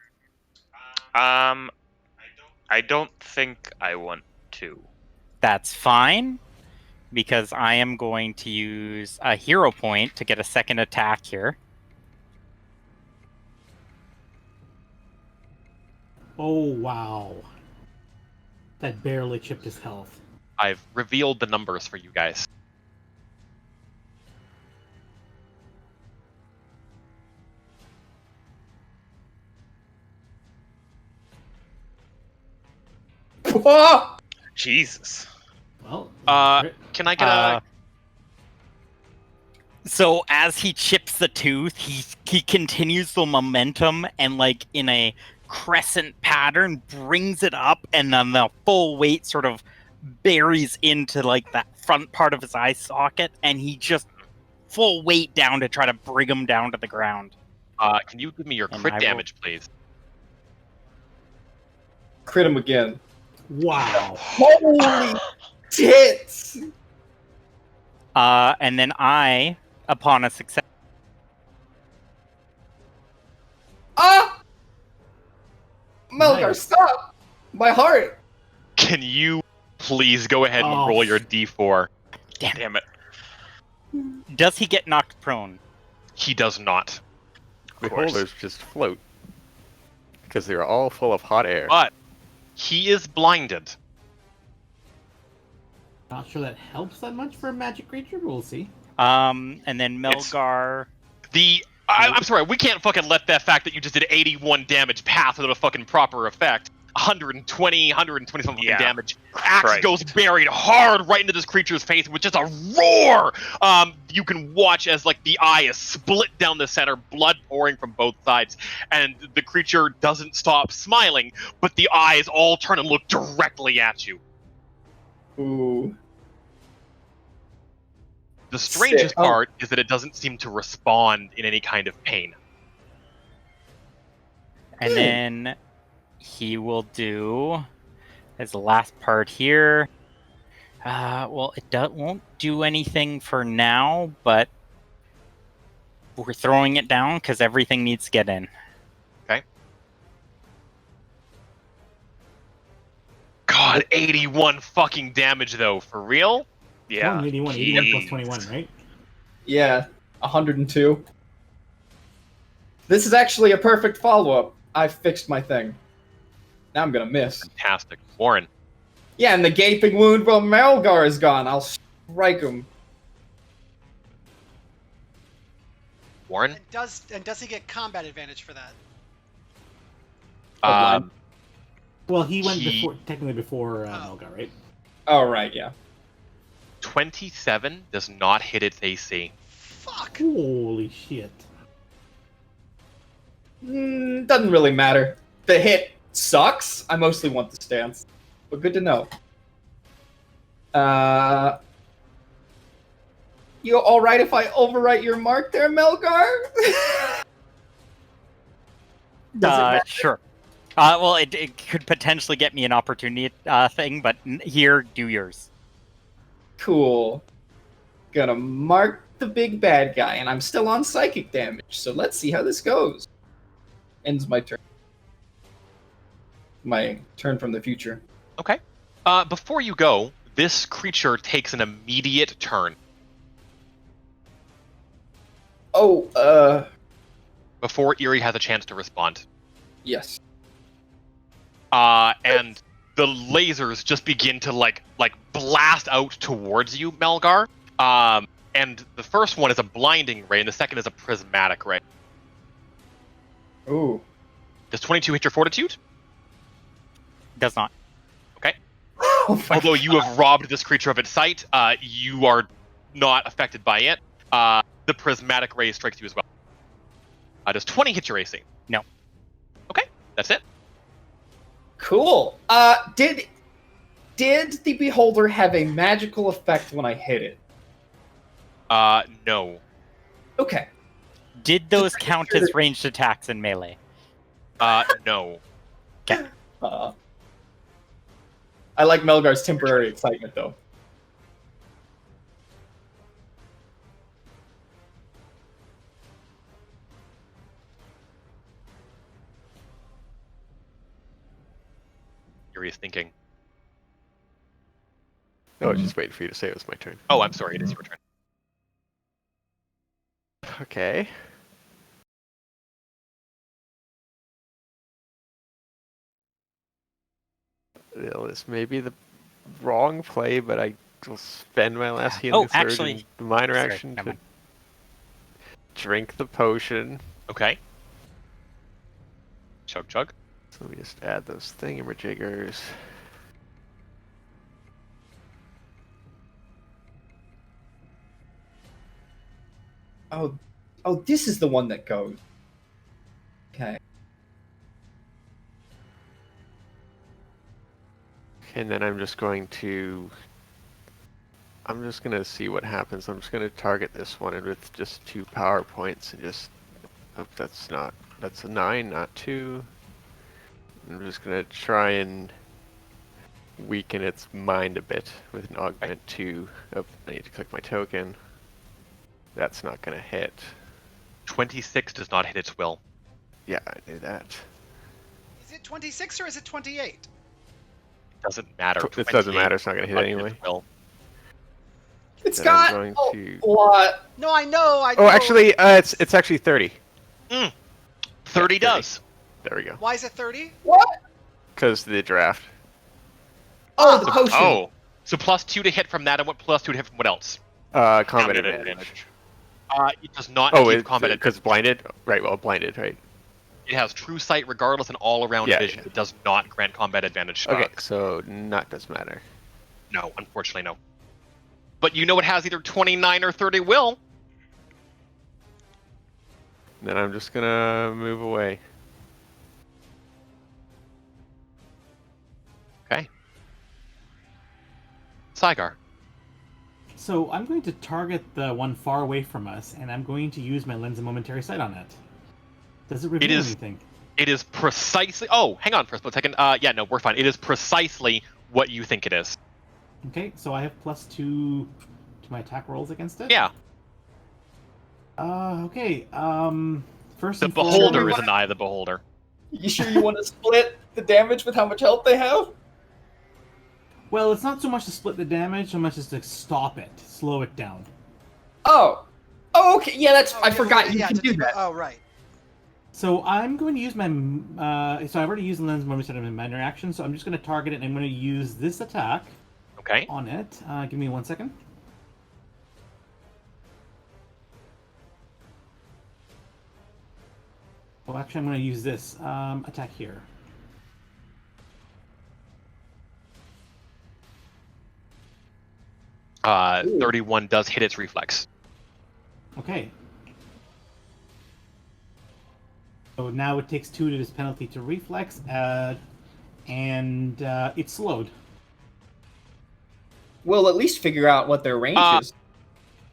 I don't think I want to. That's fine, because I am going to use a hero point to get a second attack here. Oh, wow. That barely chipped his health. I've revealed the numbers for you guys. Whoa! Jesus. Well, Can I get a... So as he chips the tooth, he continues the momentum and, like, in a crescent pattern, brings it up, and then the full weight sort of buries into, like, that front part of his eye socket, and he just full weight down to try to bring him down to the ground. Can you give me your And crit I will- damage, please? Crit him again. wow. Holy tits! And then I, upon a success... Ah! Melgar, Nice. stop! My heart! Can you please go ahead and Oh. roll your d4? Damn it. Does he get knocked prone? He does not. The course. holders just float. Because they're all full of hot air. But he is blinded. Not sure that helps that much for a magic creature, but we'll see. And then Melgar... I'm sorry, we can't fucking let that fact that you just did 81 damage pass without a fucking proper effect. 120 something Yeah. damage. Axe Right. goes buried hard right into this creature's face with just a roar. You can watch as like the eye is split down the center, blood pouring from both sides, and the creature doesn't stop smiling, but the eyes all turn and look directly at you. Ooh. The strangest Sick. Oh. part is that it doesn't seem to respond in any kind of pain. And then he will do as the last part here. Well, it won't do anything for now, but we're throwing it down because everything needs to get in. God, 81 fucking damage though, for real? Yeah. 81 plus 21, right? Yeah, 102. This is actually a perfect follow-up. I fixed my thing. Now I'm gonna miss. Fantastic. Warren. Yeah, and the gaping wound from Melgar is gone. I'll strike him. Warren? And does he get combat advantage for that? Well, he went He- technically before Melgar, right? Oh, right, yeah. 27 does not hit its AC. Fuck. Holy shit. Doesn't really matter. The hit sucks. I mostly want the stance. But good to know. You alright if I overwrite your mark there, Melgar? Does it matter? Sure. Well, it could potentially get me an opportunity thing, but here, do yours. Cool. Gonna mark the big bad guy, and I'm still on psychic damage, so let's see how this goes. Ends my turn. My turn from the future. Okay. Before you go, this creature takes an immediate turn. Oh, Before Eerie has a chance to respond. yes. and the lasers just begin to like blast out towards you, Melgar. And the first one is a blinding ray, and the second is a prismatic ray. Ooh. Does 22 hit your fortitude? Does not. Okay. Oh my Although you have robbed this creature of its sight, you are not affected by it. The prismatic ray strikes you as well. Does 20 hit your AC? No. Okay, that's it. Cool. Did the beholder have a magical effect when I hit it? No. Okay. Did those count as ranged attacks in melee? No. I like Melgar's temporary excitement, though. Yuri's thinking. I was just waiting for you to say it was my turn. Oh, I'm sorry, it is your turn. Okay. Well, this may be the wrong play, but I will spend my last healing surge actually, and minor sorry, action never to mind. drink the potion. Okay. Chug chug. So let me just add those thingamajiggers. Oh, this is the one that goes. Okay. And then I'm just going to see what happens. I'm just going to target this one and with just 2 power points and just hope that's a 9, not 2. I'm just going to try and weaken its mind a bit with an augment 2. Oh, I need to click my token. That's not going to hit. 26 does not hit its will. Yeah, I knew that. Is it 26 or is it 28? Doesn't matter. It doesn't matter. It's not going to hit anyway. It's Then got I'm going a lot. No, I know. Oh, actually, it's actually 30. 30 30. does. There we go. Why is it 30? What? Because the draft. Oh, the potion. Oh, so +2 to hit from that, and what +2 to hit from what else? Combat advantage. It does not Oh, give it's combat because blinded. Right. Well, blinded. Right. It has true sight regardless and all-around Yeah, vision. yeah. It does not grant combat advantage. Okay, so not does matter. No, unfortunately, no. But you know it has either 29 or 30 will. Then I'm just gonna move away. Okay. Saigar. So I'm going to target the one far away from us, and I'm going to use my lens of momentary sight on it. Does it reveal anything? It is precisely... Oh, hang on for a split second. Yeah, no, we're fine. It is precisely what you think it is. Okay, so I have +2 to my attack rolls against it? Yeah. Okay, first The and beholder foremost- is an eye of the beholder. You sure you want to split the damage with how much health they have? Well, it's not so much to split the damage, so much as to stop it, slow it down. Oh, okay. Yeah, that's. I yeah, forgot you yeah, can to do do- that. Oh, right. So I'm going to use my... so I've already used the lens of momentary sight in my minor action, so I'm just going to target it, and I'm going to use this attack Okay. on it. Give me 1 second. Well, actually, I'm going to use this attack here. Uh, 31 does hit its reflex. Okay. So now it takes 2 to this penalty to reflex, and it's slowed. We'll at least figure out what their range is.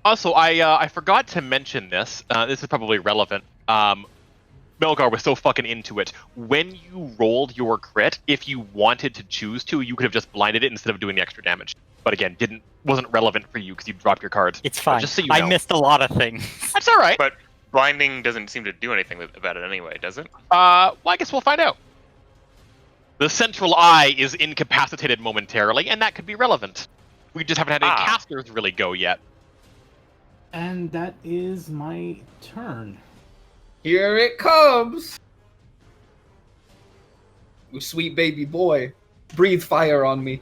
Also, I forgot to mention this. This is probably relevant. Melgar was so fucking into it. When you rolled your crit, if you wanted to choose to, you could have just blinded it instead of doing the extra damage. But again, wasn't relevant for you because you dropped your cards. It's fine. Just so you I know. missed a lot of things. That's all right. But blinding doesn't seem to do anything about it anyway, does it? Well, I guess we'll find out. The central eye is incapacitated momentarily, and that could be relevant. We just haven't had any casters really go yet. And that is my turn. Here it comes. Ooh, sweet baby boy, breathe fire on me.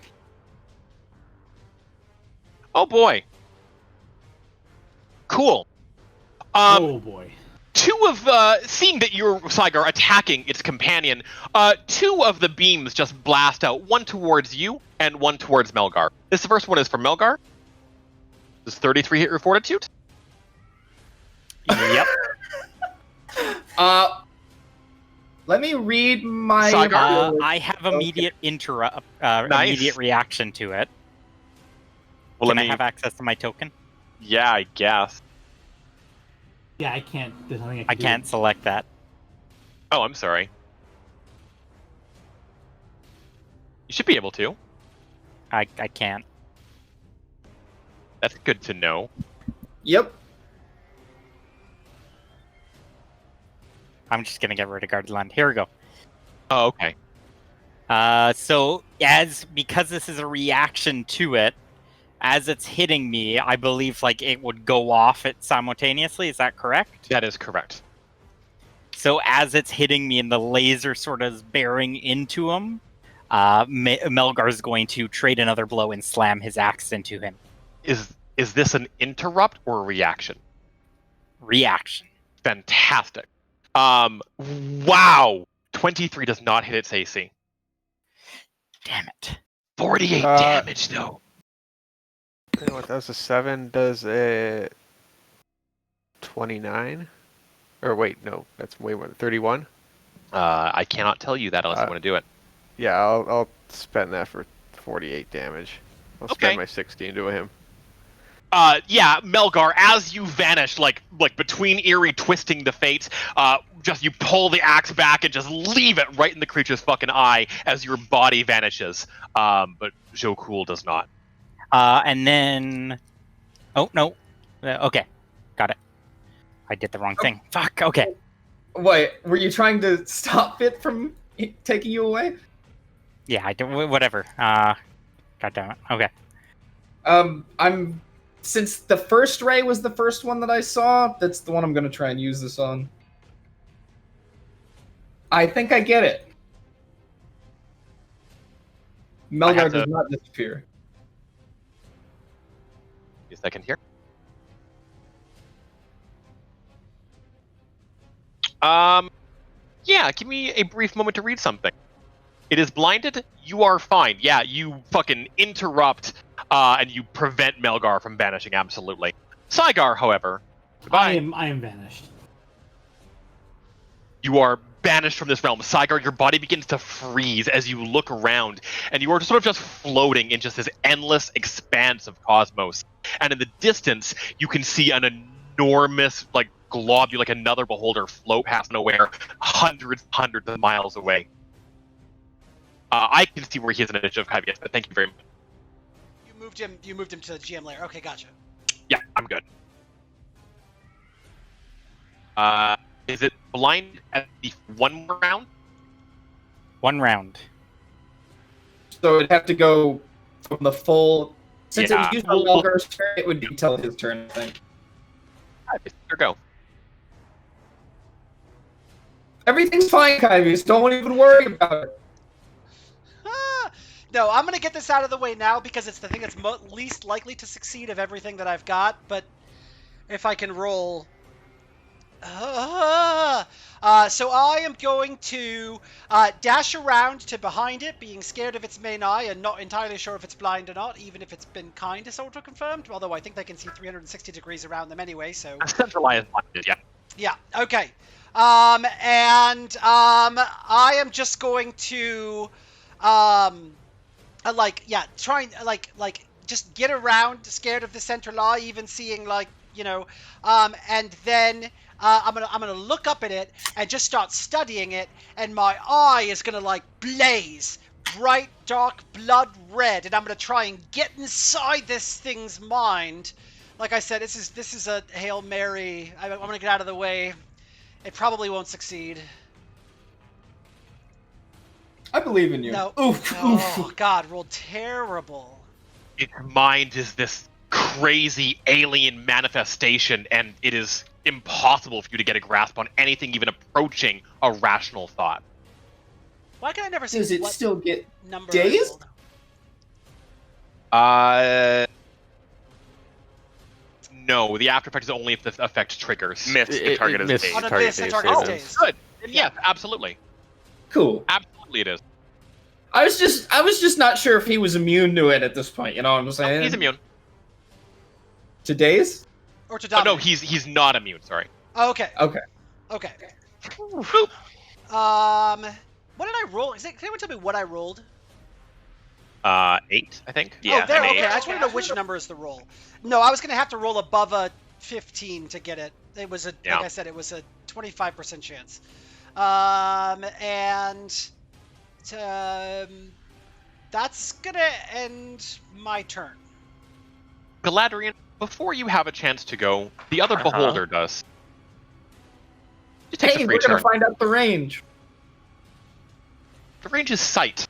Oh boy. Cool. Oh boy. Seeing that you're Saigar attacking its companion, two of the beams just blast out, one towards you and one towards Melgar. The first one is for Melgar. Does 33 hit your fortitude? Yep. Let me read my. Saigar? I have immediate Nice. immediate reaction to it. Well, Can I have access to my token? Yeah, I guess. Yeah, I can't. There's nothing I can't select that. Oh, I'm sorry. You should be able to. I can't. That's good to know. Yep. I'm just gonna get rid of Guardian Land. Here we go. Oh, okay. So because this is a reaction to it, as it's hitting me, I believe like it would go off it simultaneously. Is that correct? That is correct. So as it's hitting me and the laser sort of is bearing into him, Melgar is going to trade another blow and slam his axe into him. Is this an interrupt or a reaction? Reaction. Fantastic. Wow. 23 does not hit its AC. Damn it. 48 damage though. You know what? That was a 7. Does a 29? Or wait, no, that's way more than 31. I cannot tell you that unless you want to do it. Yeah, I'll spend that for 48 damage. I'll spend my 60 into him. Yeah, Melgar, as you vanish, like between eerie twisting the fates, just you pull the axe back and just leave it right in the creature's fucking eye as your body vanishes. But Jokul does not. And then... Oh, no. Okay. Got it. I did the wrong thing. Fuck, okay. Wait, were you trying to stop it from taking you away? Yeah, I do. Whatever. God damn it. Okay. Since the first ray was the first one that I saw, that's the one I'm going to try and use this on. I think I get it. Melgar does not disappear. A second here. Yeah, give me a brief moment to read something. It is blinded. You are fine. Yeah, you fucking interrupt, and you prevent Melgar from vanishing. Absolutely. Saigar, however, goodbye. I am vanished. You are banished from this realm. Saigar, your body begins to freeze as you look around, and you are sort of just floating in just this endless expanse of cosmos. And in the distance, you can see an enormous, like, globule, like another beholder, float past nowhere, hundreds of miles away. I can see where he has an initiative, caveat, but thank you very much. You moved him to the GM layer. Okay, gotcha. Yeah, I'm good. Is it blind at the one more round? One round. So it'd have to go from the full... Since it was used on We'll- Melgar's turn, it would be till his turn, I think. Here go. Everything's fine, Kyvius. Don't even worry about it. No, I'm going to get this out of the way now because it's the thing that's least likely to succeed of everything that I've got, but if I can roll... so I am going to dash around to behind it, being scared of its main eye and not entirely sure if it's blind or not, even if it's been kind of sort of confirmed, although I think they can see 360 degrees around them anyway, so... Centralized blinded, yeah. Yeah, okay. I am just going to... try and, just get around, scared of the central eye, even seeing, and then I'm gonna look up at it and just start studying it, and my eye is gonna, blaze bright, dark, blood red, and I'm gonna try and get inside this thing's mind. Like I said, this is a Hail Mary. I'm gonna get out of the way. It probably won't succeed. I believe in you. No. Oof. Oh, God, rolled terrible. Its mind is this crazy alien manifestation, and it is impossible for you to get a grasp on anything even approaching a rational thought. Why can I never see Does it what still get number dazed? I rolled? No, the after effect is only if the effect triggers. Miss the target is missed dazed. On a target miss, the dazed target is savings. dazed. Good. And yes, absolutely. Cool. Absolutely it is. I was just not sure if he was immune to it at this point. You know what I'm saying? He's immune. To daze? Or to Oh, no, dominate? he's not immune, sorry. Okay. Okay. Okay. Boop. What did I roll? Can anyone tell me what I rolled? 8, I think. Yeah, oh, there. an Okay, 8. I just want to know which number is the roll. No, I was gonna have to roll above a 15 to get it. It was like I said, it was a 25% chance. That's gonna end my turn. Galadriel, before you have a chance to go, the other beholder does. Just takes Hey, a free we're gonna turn. find out the range. The range is sight.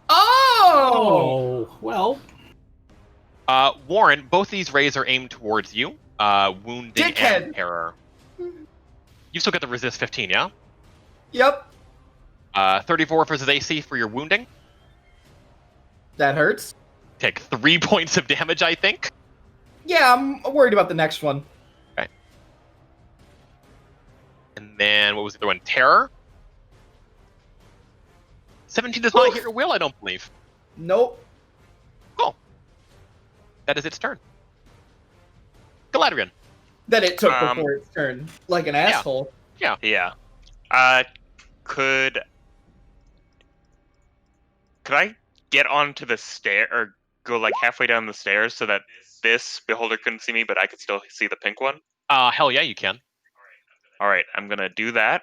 Oh! Oh, well. Warren, both these rays are aimed towards you. Wounding Dickhead. and terror. You still get the resist 15, yeah? Yep. 34 versus AC for your wounding. That hurts. Take 3 points of damage, I think. Yeah, I'm worried about the next one. Okay. And then, what was the other one? Terror? 17 does not hit your will, I don't believe. Nope. Cool. That is its turn. Galadriel. That it took before its turn. Like an asshole. Yeah. Could I get onto the stair or go like halfway down the stairs so that this beholder couldn't see me, but I could still see the pink one? Hell yeah, you can. All right, I'm gonna do that,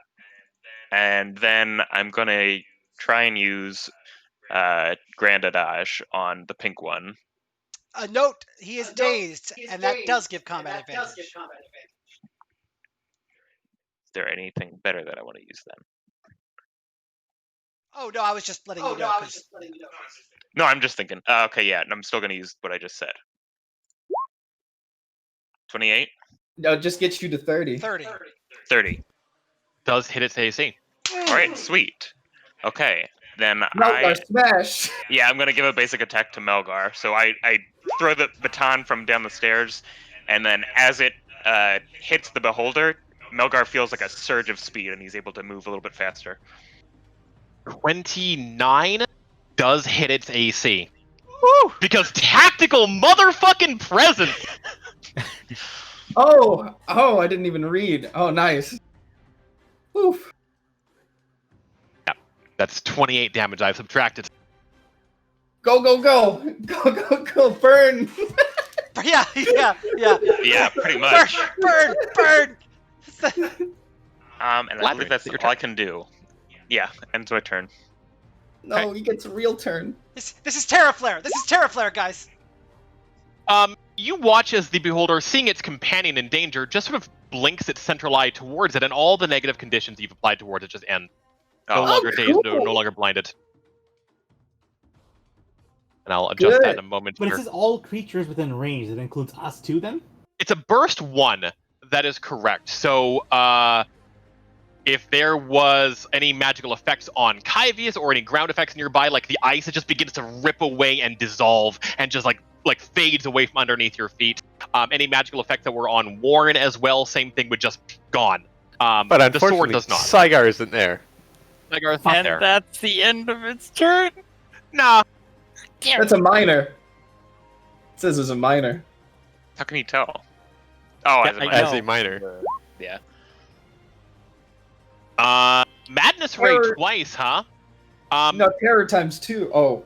and then I'm gonna try and use Grand Adage on the pink one. A note: he is dazed, and that does give combat advantage. Is there anything better that I want to use then? Oh no, I was just letting you know. No, I'm just thinking. Okay, yeah, I'm still gonna use what I just said. 28, No, just gets you to 30. 30. Does hit its AC. All right, sweet. Okay, then Melgar smash! Yeah, I'm gonna give a basic attack to Melgar. So I throw the baton from down the stairs, and then as it hits the beholder, Melgar feels like a surge of speed, and he's able to move a little bit faster. 29 does hit its AC. Woo! Because tactical motherfucking presence! Oh, I didn't even read. Oh, nice. Oof. Yeah, that's 28 damage I've subtracted. Go, go, go! Go, go, go! Burn! Yeah. Yeah, pretty much. Burn! And I believe that's all I can do. Yeah, ends my turn. No, he gets a real turn. This is Terraflare. This is Terraflare, guys. You watch as the beholder, seeing its companion in danger, just sort of blinks its central eye towards it, and all the negative conditions you've applied towards it just end. No longer dazed, no longer blinded. And I'll adjust that in a moment. But here. it says all creatures within range. It includes us too, then? It's a burst 1. That is correct. So, if there was any magical effects on Kyvius or any ground effects nearby, like the ice, it just begins to rip away and dissolve and just like fades away from underneath your feet. Any magical effects that were on Warren as well, same thing, would just be gone. But the unfortunately, sword does not. Saigar isn't there. Saigar is not And there. that's the end of its turn. Nah. That's a minor. It says it's a minor. How can you tell? Oh, Yeah, as a I minor. As a minor. Yeah. Madness Ray Terror. twice, huh? No, terror times 2. Oh,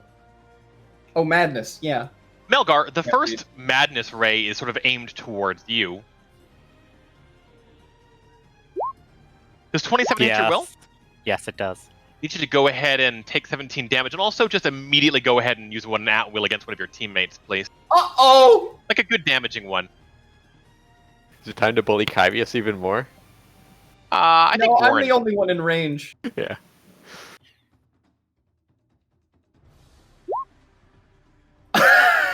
madness. Yeah. Melgar, the Yeah, first dude. Madness Ray is sort of aimed towards you. Does 27 hit your will? Yes, it does. Need you to go ahead and take 17 damage, and also just immediately go ahead and use one at will against one of your teammates, please. Uh-oh! Like a good damaging one. Is it time to bully Kyvius even more? I No, think I'm Warren. the only one in range. Yeah.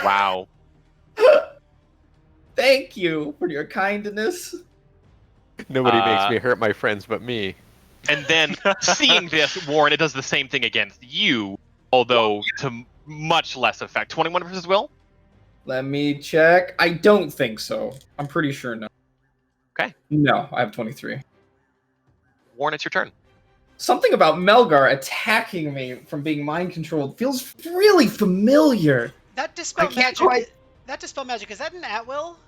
Wow. Thank you for your kindness. Nobody makes me hurt my friends but me. And then seeing this, Warren, it does the same thing against you, although to much less effect. 21 versus will? Let me check. I don't think so. I'm pretty sure no. Okay. No, I have 23. Warren, it's your turn. Something about Melgar attacking me from being mind controlled feels really familiar. That dispel I can't magic. quite- That dispel magic, is that an at-will?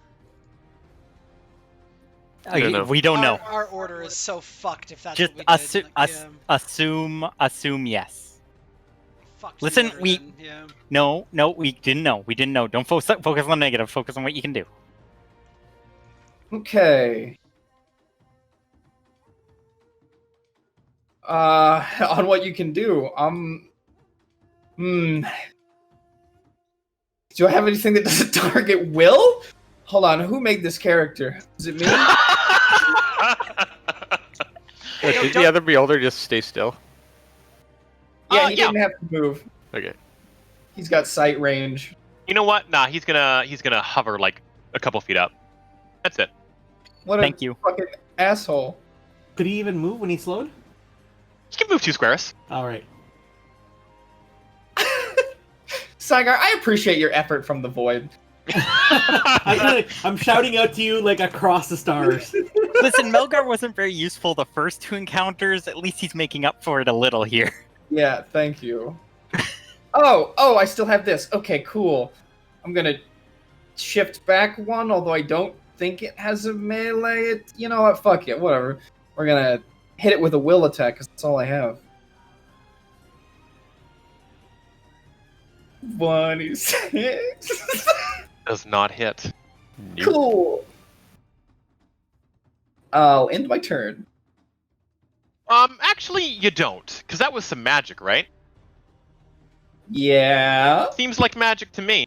don't know. We don't know. Our order is so fucked if that's Just what we did. assume yes. Fucked Listen, the order we- then, yeah. No, we didn't know. We didn't know. Don't focus on the negative. Focus on what you can do. Okay. On what you can do. Do I have anything that doesn't target Will? Hold on, who made this character? Is it me? Did the other beholder just stay still? Yeah, he didn't have to move. Okay. He's got sight range. You know what? Nah, he's gonna hover like a couple feet up. That's it. What Thank a you. fucking asshole. Could he even move when he slowed? He can move 2 squares. All right. Saigar, I appreciate your effort from the void. I'm shouting out to you like across the stars. Listen, Melgar wasn't very useful the first 2 encounters. At least he's making up for it a little here. Yeah, thank you. Oh, I still have this. Okay, cool. I'm gonna shift back 1, although I don't think it has a melee. You know what? Fuck it. Whatever. We're gonna hit it with a will attack, because that's all I have. 26. Does not hit. Cool. I'll end my turn. Actually, you don't, because that was some magic, right? Yeah. Seems like magic to me.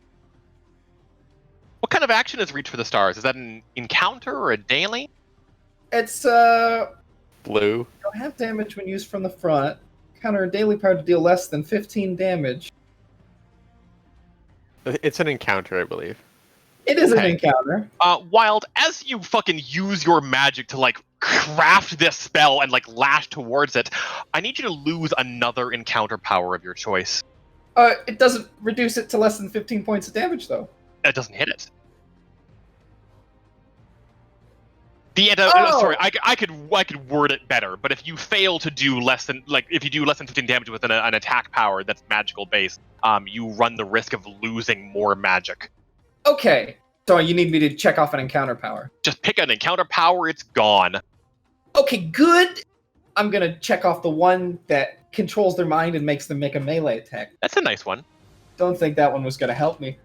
What kind of action is Reach for the Stars? Is that an encounter or a daily? It's, Blue. You'll have damage when used from the front. Counter a daily power to deal less than 15 damage. It's an encounter, I believe. It is an Okay. encounter. Wild, as you fucking use your magic to, like, craft this spell and, like, lash towards it, I need you to lose another encounter power of your choice. It doesn't reduce it to less than 15 points of damage, though. That doesn't hit it. Oh! Sorry, I could word it better, but if you fail to do less than, like, if you do less than 15 damage with an attack power that's magical based, you run the risk of losing more magic. Okay. So you need me to check off an encounter power. Just pick an encounter power, it's gone. Okay, good. I'm gonna check off the one that controls their mind and makes them make a melee attack. That's a nice one. Don't think that one was gonna help me.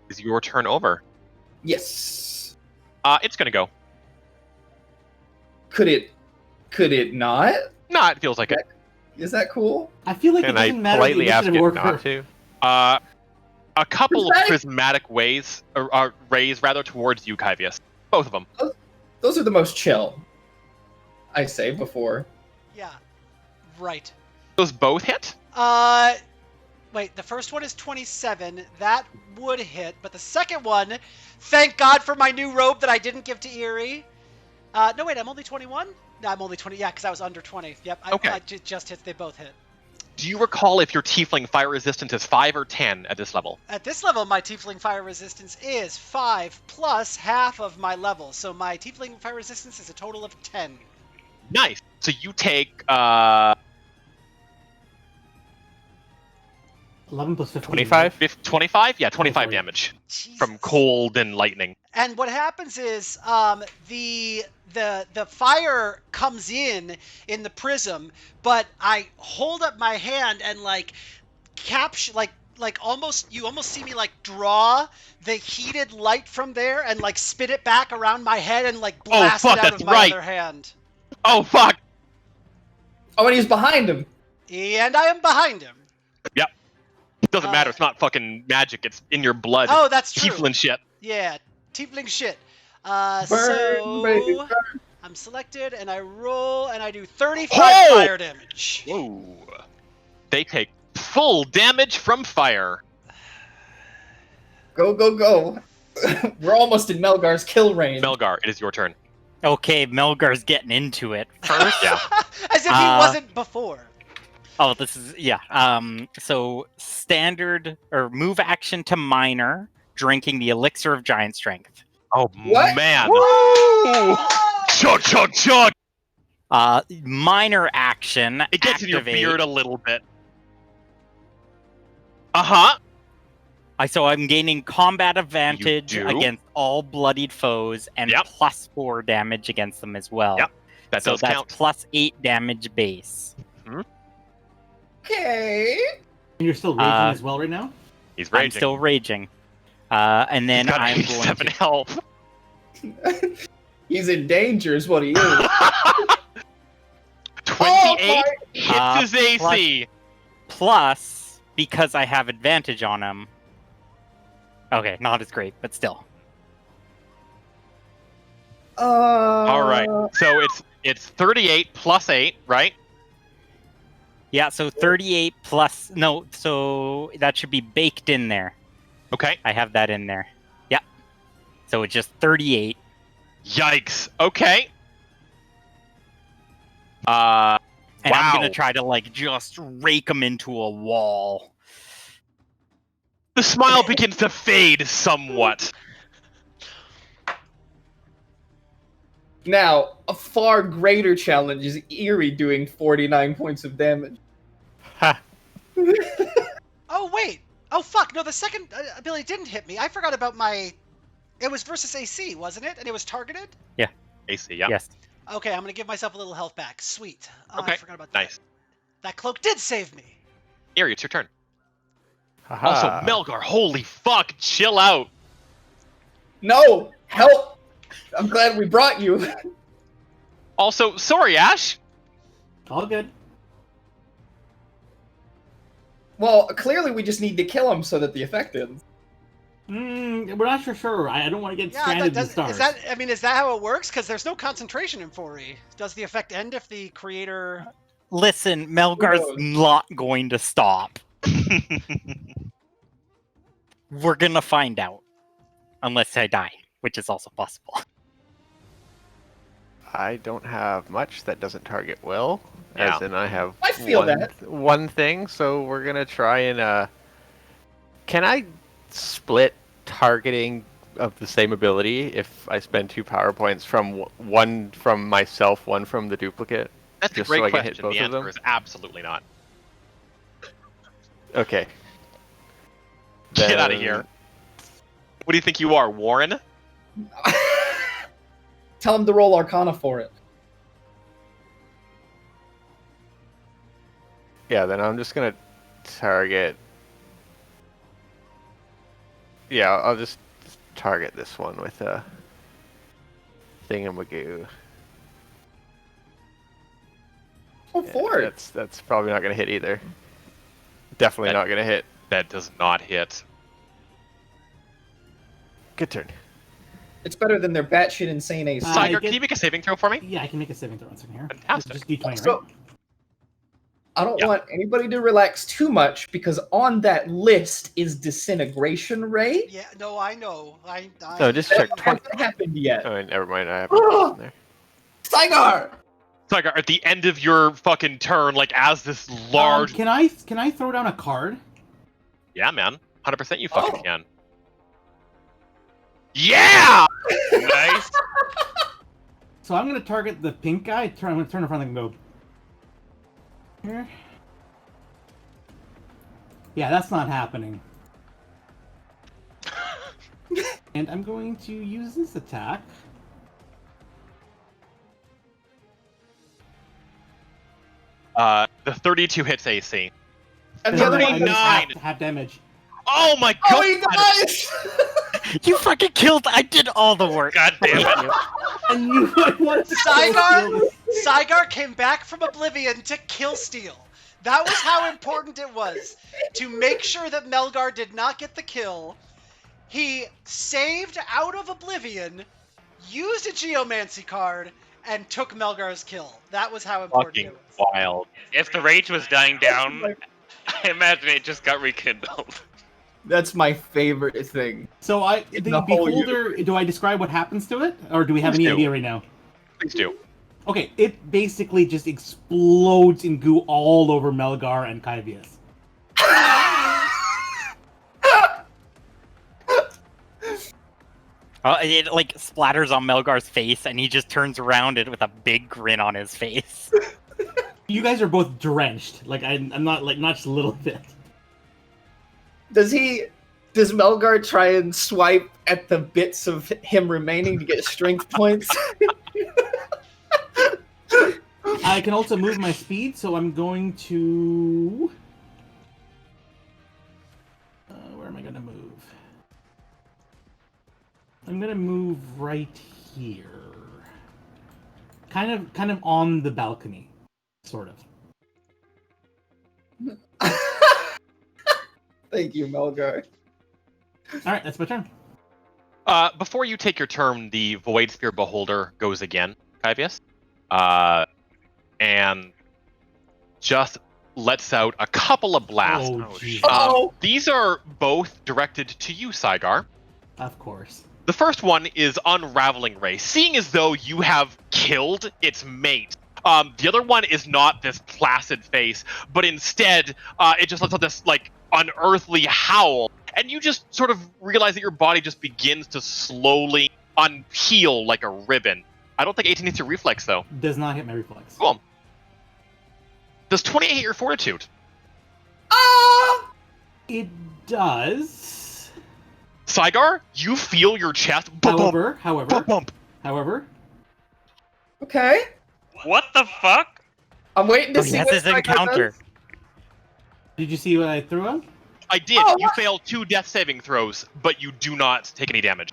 Is your turn over? Yes. It's gonna go. Could it not? Nah, it feels like it. Is that cool? I feel like And it I doesn't matter the politely ask initiative it order. not to. A couple of Prismatic? prismatic ways, or rays rather, towards you, Kyvius. Both of them. Those are the most chill. I say before. Yeah. Right. Those both hit? Wait, the first one is 27. That would hit, but the second one, thank God for my new robe that I didn't give to Eerie. No, wait, I'm only 21? No, I'm only 20. Yeah, because I was under 20. Yep, Okay. Just hits. They both hit. Do you recall if your tiefling fire resistance is 5 or 10 at this level? At this level, my tiefling fire resistance is 5 plus half of my level. So my tiefling fire resistance is a total of 10. Nice. So you take 11 plus 15. 25? 25? Yeah, 25 for it. damage Jesus. from cold and lightning. And what happens is the fire comes in the prism, but I hold up my hand and like capture like almost you almost see me like draw the heated light from there and like spit it back around my head and like blast fuck, it out that's of my right. other hand. Oh, fuck! Oh, and he's behind him. And I am behind him. Yep. Doesn't matter, it's not fucking magic, it's in your blood. Oh, that's true. Tieflin shit. Yeah, tiefling shit. Burn, So baby, burn. I'm selected and I roll and I do 35 Oh! fire damage. Whoa. They take full damage from fire. Go, go, go. We're almost in Melgar's kill range. Melgar, it is your turn. Okay, Melgar's getting into it first. Yeah. As if he wasn't before. Oh, this is so standard or move action to minor, drinking the elixir of giant strength. Oh What? man! Woo! Chug chug chug! Minor action. It gets in your activate. beard a little bit. Uh-huh. So I'm gaining combat advantage do? against all bloodied foes and Yep. +4 damage against them as well. Yep. That so does that's count. +8 damage base. Okay. And you're still raging as well right now? He's raging. I'm still raging. And then He's got I'm going 87 to... health. He's in danger is what he is. 28 hits his AC. Plus, because I have advantage on him. Okay, not as great, but still. All right. So it's 38 plus 8, right? Yeah, so 38 plus... No, so that should be baked in there. Okay. I have that in there. Yeah. So it's just 38. Yikes. Okay. And wow. I'm gonna try to just rake him into a wall. The smile begins to fade somewhat. Now, a far greater challenge is Eerie doing 49 points of damage. Ha! Oh, wait. Oh, fuck. No, the second ability didn't hit me. I forgot about my... It was versus AC, wasn't it? And it was targeted? Yeah. AC, yeah. Yes. Okay, I'm going to give myself a little health back. Sweet. Oh, Okay, I forgot about that. nice. That cloak did save me. Eerie, it's your turn. Haha. Also, Melgar, holy fuck, chill out. No! Help! I'm glad we brought you. Also, sorry, Ash. All good. Well, clearly we just need to kill him so that the effect ends. We're not sure. I don't want to get Yeah, stranded in does, stars. is that how it works? Because there's no concentration in 4E. Does the effect end if the creator... Listen, Melgar's not going to stop. We're gonna find out. Unless I die, which is also possible. I don't have much that doesn't target Will. Yeah. As in I have I feel one thing, so we're gonna try and can I split targeting of the same ability if I spend 2 power points from one from myself, one from the duplicate? That's Just a great so I can question. hit both The of them? answer is absolutely not. Okay. Get out of here. What do you think you are, Warren? Tell him to roll Arcana for it. Yeah, then I'm just gonna target. Yeah, I'll just target this one with a thingamagoo. Oh, for it. That's probably not gonna hit either. Definitely not gonna hit. That does not hit. Good turn. It's better than their batshit insane AC. Tiger, can you make a saving throw for me? Yeah, I can make a saving throw once in here. Fantastic. Just D20, So- right? I don't want anybody to relax too much because on that list is Disintegration Ray. Yeah, no, I know. I So just check That 20. hasn't happened yet. Oh, never mind. I have it there. Saigar! Tiger, at the end of your fucking turn, as this large... Can I throw down a card? Yeah, man. 100% you fucking can. Yeah! Nice. So I'm gonna target the pink guy. I'm gonna turn in front of the go. Here. Yeah, that's not happening. And I'm going to use this attack. The 32 hits AC. And the other one Nine. does half damage. Oh my Oh, god! he dies! You fucking killed! I did all the work. God damn it. And you what? Saigar came back from Oblivion to kill Steel. That was how important it was. To make sure that Melgar did not get the kill, he saved out of Oblivion, used a Geomancy card, and took Melgar's kill. That was how important Fucking it was. wild. If the rage was dying down, I imagine it just got rekindled. That's my favorite thing. So the the whole beholder. Do I describe what happens to it, or do we have Please any do. idea right now? Please do. Okay, it basically just explodes in goo all over Melgar and Kyvius. It like splatters on Melgar's face, and he just turns around and with a big grin on his face. You guys are both drenched. Like I'm not not just a little bit. Does Melgar try and swipe at the bits of him remaining to get strength points? I can also move my speed, so I'm going to. Where am I going to move? I'm going to move right here. Kind of on the balcony, sort of. Thank you, Melgar. All right, that's my turn. Before you take your turn, the Void Spear Beholder goes again, Kyvius. And just lets out a couple of blasts. Oh, jeez. These are both directed to you, Saigar. Of course. The first one is Unraveling Ray. Seeing as though you have killed its mate, the other one is not this placid face, but instead, it just lets out this, like, unearthly howl. And you just sort of realize that your body just begins to slowly unpeel like a ribbon. I don't think 18 hits your reflex, though. Does not hit my reflex. Cool. Does 28 hit your fortitude? It does. Saigar, you feel your chest. However. Okay. What the fuck? I'm waiting to see That's what his Saigar encounter. does. Did you see what I threw him? I did. You fail 2 death saving throws, but you do not take any damage.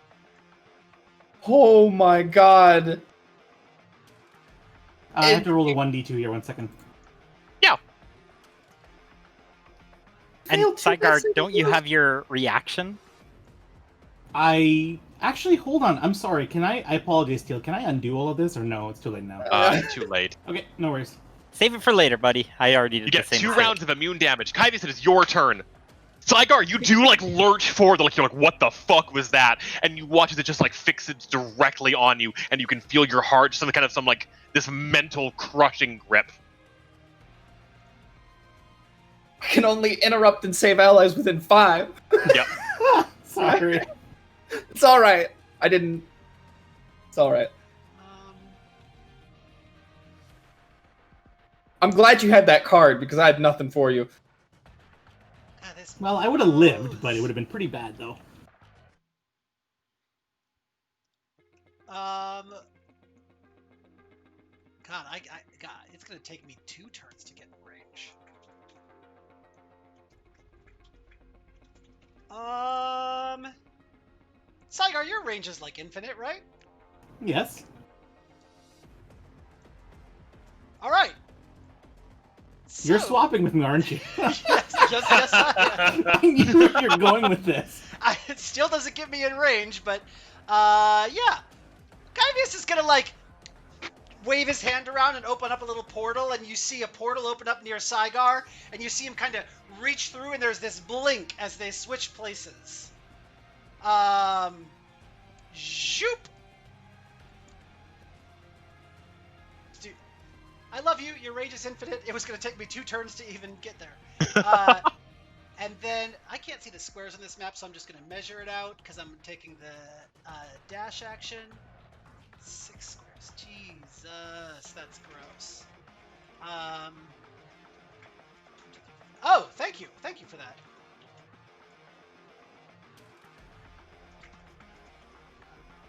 Oh my god. I have to roll a 1d2 here. 1 second. Yeah. And Saigar, don't you have your reaction? I actually hold on. I'm sorry. Can I apologize, Teal. Can I undo all of this or no? It's too late now. Too late. Okay, no worries. Save it for later, buddy. I already did You get the same 2 mistake. rounds of immune damage. Kyvius, it is your turn. Saigar, you do like lurch forward, like you're like, what the fuck was that? And you watch as it just like fixes directly on you, and you can feel your heart, some like this mental crushing grip. I can only interrupt and save allies within 5. Yep. Sorry. It's alright. I didn't. It's alright. I'm glad you had that card because I had nothing for you. Well, I would have lived, but it would have been pretty bad, though. God, God, it's gonna take me 2 turns to get in range. Saigar, your range is like infinite, right? Yes. All right. You're swapping with me, aren't you? yes, I am. I knew where you're going with this. It still doesn't get me in range, but yeah. Kyvius is gonna like wave his hand around and open up a little portal, and you see a portal open up near Saigar, and you see him kind of reach through, and there's this blink as they switch places. Zoop. Dude, I love you. Your range is infinite. It was going to take me 2 turns to even get there. And then I can't see the squares on this map, so I'm just going to measure it out because I'm taking the dash action. 6 squares. Jesus, that's gross. Oh, thank you. Thank you for that.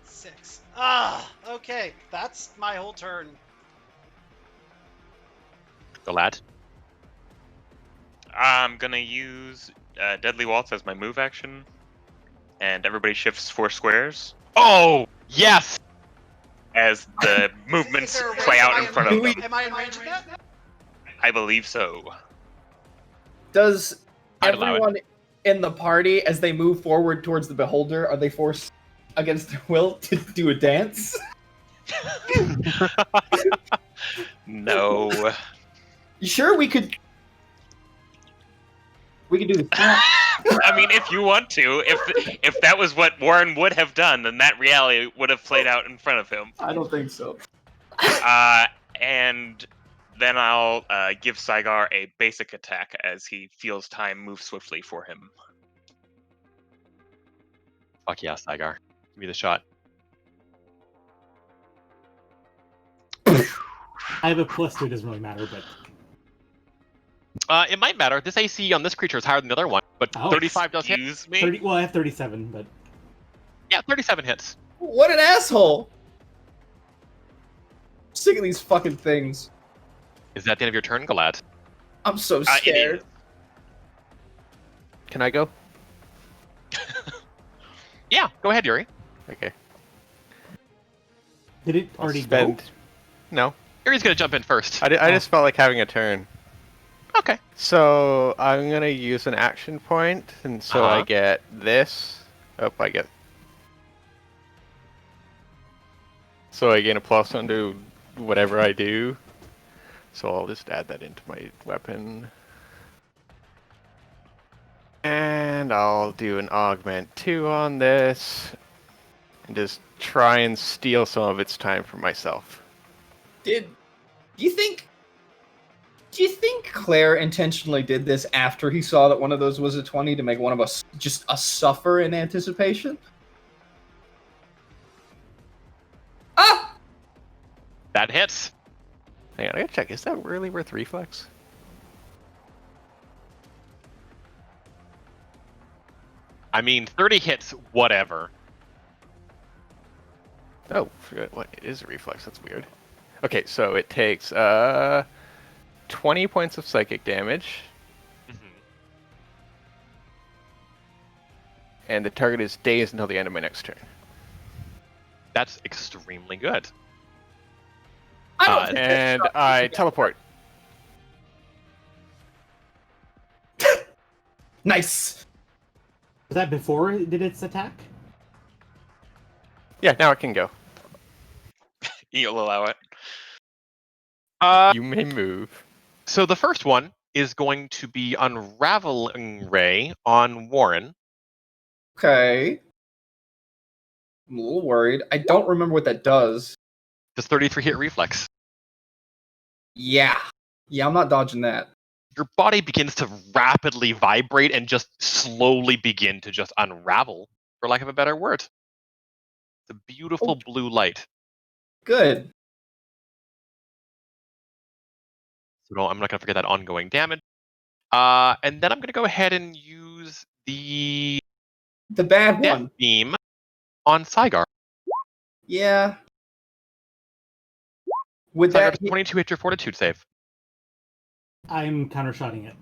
Six. Okay. That's my whole turn. The lad. I'm gonna use Deadly Waltz as my move action, and everybody shifts 4 squares. Oh, yes! As the movements play out in front of them. Am I in range of that? I believe so. Does I'd allow everyone in the party, as they move forward towards the beholder, are they forced against their will to do a dance? No. You sure we could do this? I mean, if you want to, if that was what Warren would have done, then that reality would have played out in front of him. I don't think so. And then I'll give Saigar a basic attack as he feels time move swiftly for him. Fuck yeah, Saigar. Give me the shot. I have a +2. It doesn't really matter, but It might matter. This AC on this creature is higher than the other one, but 35 does hit. Excuse me? 30. Well, I have 37, but Yeah, 37 hits. What an asshole! Sick of these fucking things. Is that the end of your turn, Galad? I'm so It scared. is. Can I go? Yeah, go ahead, Yuri. Okay. did it I'll already spend... go? No. Yuri's gonna jump in first. I just felt like having a turn. Okay. So I'm gonna use an action point, and so I Uh-huh. get this. Oh, I get. So I gain a +1 to whatever I do. So I'll just add that into my weapon. And I'll do an augment 2 on this, and just try and steal some of its time for myself. Do you think Claire intentionally did this after he saw that one of those was a 20 to make one of us just suffer in anticipation? Ah! That hits. Hang on, I gotta check. Is that really worth reflex? I mean, 30 hits, whatever. Oh, forgot what it is a reflex. That's weird. Okay, so it takes 20 points of psychic damage, and the target is dazed until the end of my next turn. That's extremely good. I don't think And that's- I teleport. Nice. Was that before it did its attack? Yeah, now it can go. You'll allow it. You may move. So the first one is going to be Unraveling Ray on Warren. Okay. I'm a little worried. I don't remember what that does. Does 33 hit reflex? Yeah. Yeah, I'm not dodging that. Your body begins to rapidly vibrate and just slowly begin to just unravel, for lack of a better word. It's a beautiful blue light. Good. So no, I'm not going to forget that ongoing damage. And then I'm going to go ahead and use the bad Death one. Beam on Saigar. Yeah. Would Saigar, that does 22 hit your fortitude save? I'm countershotting it.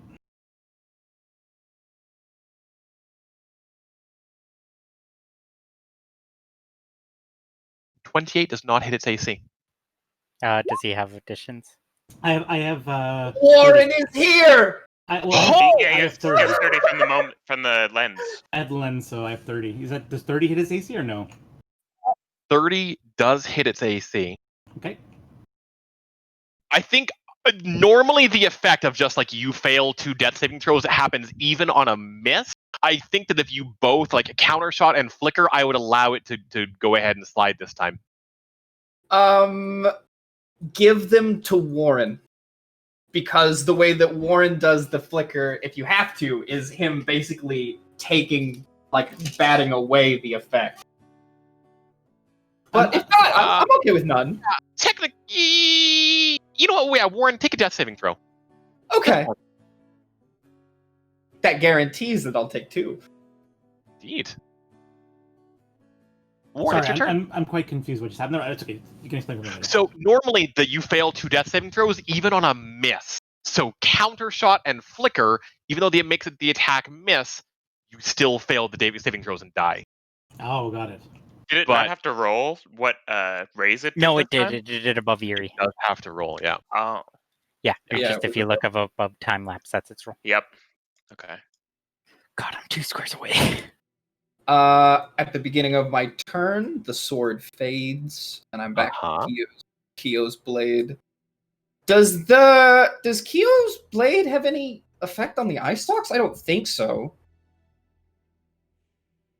$28 does not hit its AC. Does he have additions? I have Warren is here! I He have 30. gets 30 from the lens. I have the lens, so I have 30. Does 30 hit his AC or no? 30 does hit its AC. Okay. I think normally the effect of just like you fail 2 death saving throws happens even on a miss. I think that if you both like counter shot and flicker, I would allow it to go ahead and slide this time. Give them to Warren. Because the way that Warren does the flicker, if you have to, is him basically taking, like, batting away the effect. But if not, I'm okay with none. Technically, you know what? Yeah, Warren, take a death saving throw. Okay. That guarantees that I'll take 2. Indeed. Warren, Sorry, it's your turn. I'm quite confused what just happened. No, it's okay. You can explain what it is. So normally that you fail 2 death saving throws even on a miss. So counter shot and flicker, even though it makes it the attack miss, you still fail the saving throws and die. Oh, got it. Did it But- not have to roll what raise it? No, this it did. time? It did it above Eerie. It does have to roll, yeah. Oh, Yeah, Yeah, just if it you was look above time lapse, that's its roll. yep. Okay. God, I'm 2 squares away. At the beginning of my turn, the sword fades, and I'm back to Kyo's blade. Does Kyo's blade have any effect on the eye stalks? I don't think so.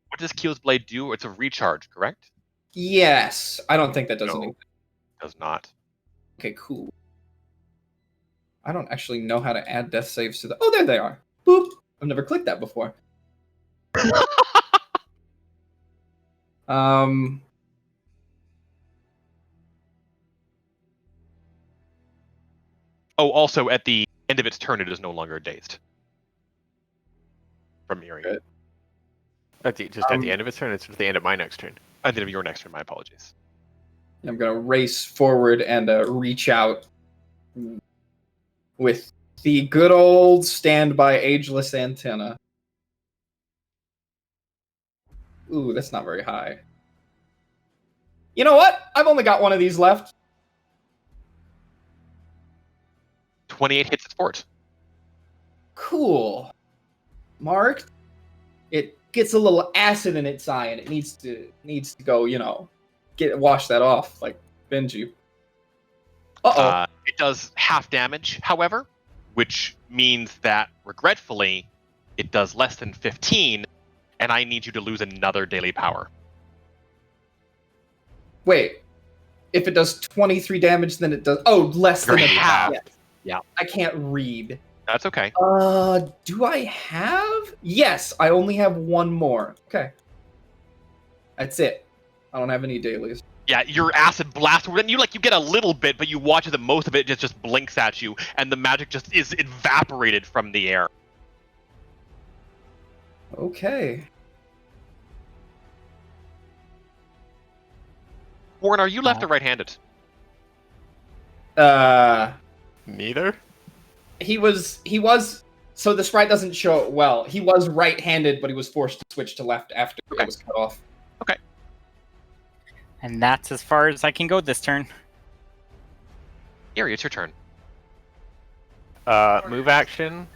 What does Keel's blade do? It's a recharge, correct? Yes, I don't think that does No. anything. Does not. Okay, cool. I don't actually know how to add death saves to the... Oh, there they are. Boop. I've never clicked that before. Oh, also at the end of its turn, it is no longer dazed. From Eerie. Good. At the end of its turn, it's at the end of my next turn. At the end of your next turn, my apologies. I'm going to race forward and reach out with the good old standby ageless antenna. Ooh, that's not very high. You know what? I've only got one of these left. 28 hits its fort. Cool. Marked. It gets a little acid in its eye, and it needs to go, wash that off, like Benji. It does half damage, however, which means that, regretfully, it does less than 15, and I need you to lose another daily power. Wait. If it does 23 damage, then it does... Oh, less than half. Yeah. I can't read. That's okay. Do I have? Yes, I only have one more. Okay. That's it. I don't have any dailies. Yeah, your acid blast, then you get a little bit, but you watch as most of it just blinks at you, and the magic just is evaporated from the air. Okay. Warren, are you left or right-handed? Neither. He was. So the sprite doesn't show it well. He was right-handed, but he was forced to switch to left after it was cut off. Okay. And that's as far as I can go this turn. Eerie, it's your turn. Move action.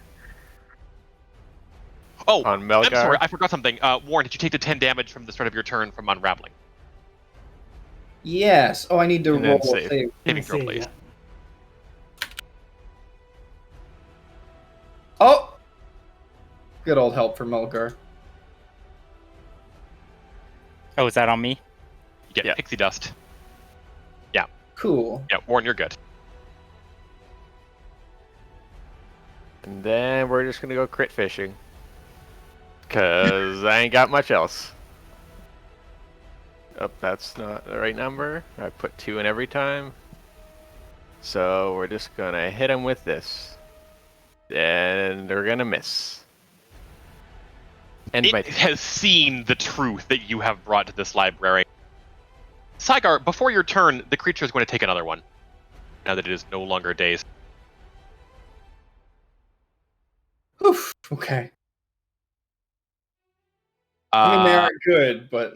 Oh, on Melgar. I'm sorry, I forgot something. Warren, did you take the 10 damage from the start of your turn from unraveling? Yes. Oh, I need to And then roll a save. save. Saving throw, please. Yeah. Oh! Good old help from Melgar. Oh, is that on me? You get pixie dust. Cool. Yeah, Warren, you're good. And then we're just gonna go crit fishing. Cause I ain't got much else. Oh, that's not the right number. I put 2 in every time. So we're just gonna hit him with this. And they're gonna miss. And It has seen the truth that you have brought to this library. Saigar, before your turn, the creature is going to take another one. Now that it is no longer dazed. Oof. Okay. I mean, they aren't good, but...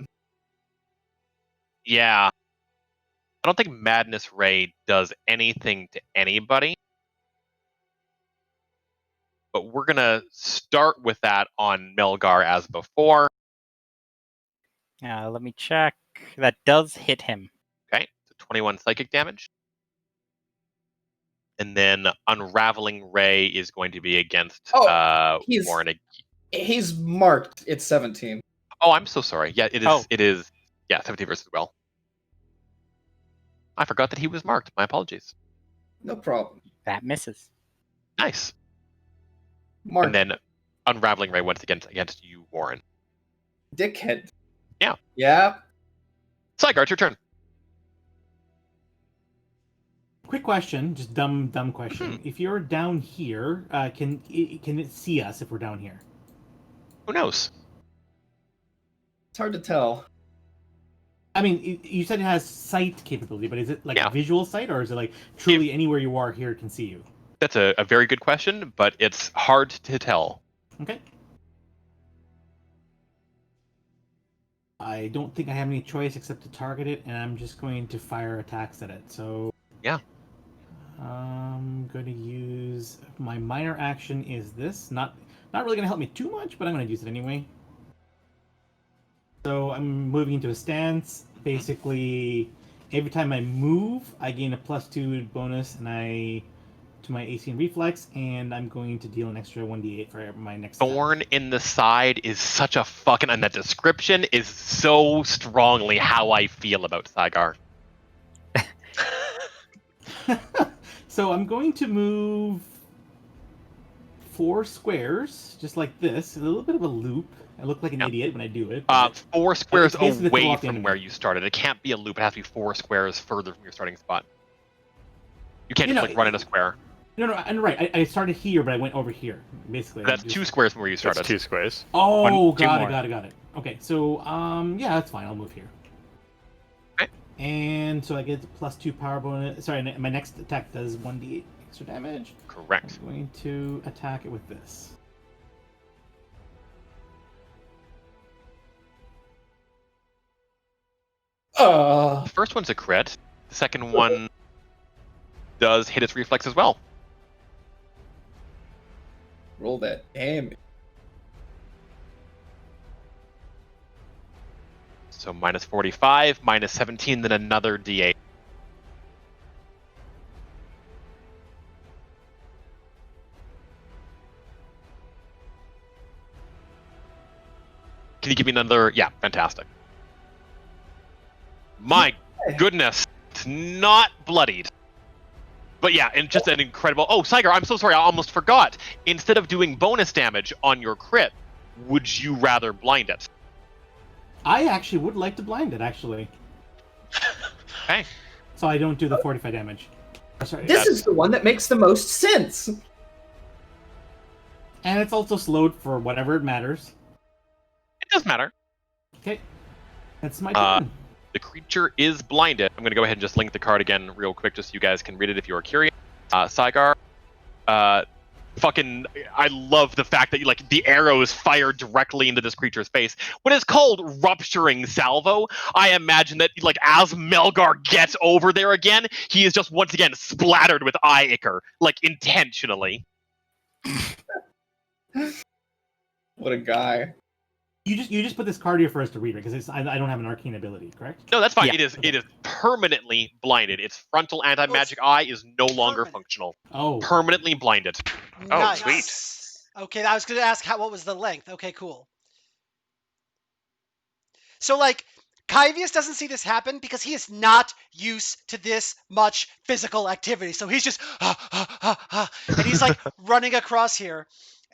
Yeah. I don't think Madness Ray does anything to anybody. But we're going to start with that on Melgar as before. Let me check. That does hit him. Okay, so 21 psychic damage. And then Unraveling Ray is going to be against Warren. He's marked. It's 17. Oh, I'm so sorry. Yeah, it is. Oh. It is. Yeah, 17 versus Will. I forgot that he was marked. My apologies. No problem. That misses. Nice. Mark. And then Unraveling Ray once again against you, Warren. Dickhead. Yeah. Yeah. Saigar, it's your turn. Quick question, just dumb question. If you're down here, can it see us if we're down here? Who knows? It's hard to tell. I mean, you said it has sight capability, but is it like Yeah. visual sight, or is it like truly anywhere you are here can see you? That's a very good question, but it's hard to tell. Okay. I don't think I have any choice except to target it, and I'm just going to fire attacks at it. So yeah, I'm going to use my minor action. Is this not really going to help me too much, but I'm going to use it anyway. So I'm moving into a stance. Basically, every time I move, I gain a +2 bonus, and to my AC and reflex, and I'm going to deal an extra 1d8 for my next Thorn in the side is such a fucking, and that description is so strongly how I feel about Saigar. So I'm going to move 4 squares, just like this. A little bit of a loop. I look like an idiot when I do it. 4 squares basically to throw away off the from enemy. where you started. It can't be a loop. It has to be 4 squares further from your starting spot. You can't just run in a square. No, and right. I started here, but I went over here. Basically, That's 2 squares from where you started. That's 2 squares. Oh, got it. Okay, so yeah, that's fine. I'll move here. Okay. And so I get +2 power bonus. Sorry, my next attack does 1d8 extra damage. Correct. I'm going to attack it with this. The first one's a crit. The second one does hit its reflex as well. Roll that damage. So minus 45, minus 17, then another d8. Can you give me another? Yeah, fantastic. My goodness, it's not bloodied. But yeah, and just an incredible... Oh, Saigar, I'm so sorry, I almost forgot. Instead of doing bonus damage on your crit, would you rather blind it? I actually would like to blind it, actually. Okay. So I don't do the 45 damage. Sorry, this is the one that makes the most sense. And it's also slowed for whatever it matters. It does matter. Okay. That's my turn. The creature is blinded. I'm going to go ahead and just link the card again real quick just so you guys can read it if you are curious. Saigar, fucking, I love the fact that the arrows fire directly into this creature's face. What is called rupturing salvo, I imagine that as Melgar gets over there again, he is just once again splattered with eye ichor, intentionally. What a guy. You just put this card here for us to read it because I don't have an arcane ability, correct? No, that's fine. Yeah. It is permanently blinded. Its frontal anti-magic eye is no longer functional. Oh. Permanently blinded. Nice. Sweet. Okay, I was going to ask what was the length. Okay, cool. So, Kyvius doesn't see this happen because he is not used to this much physical activity. So he's just, and he's running across here.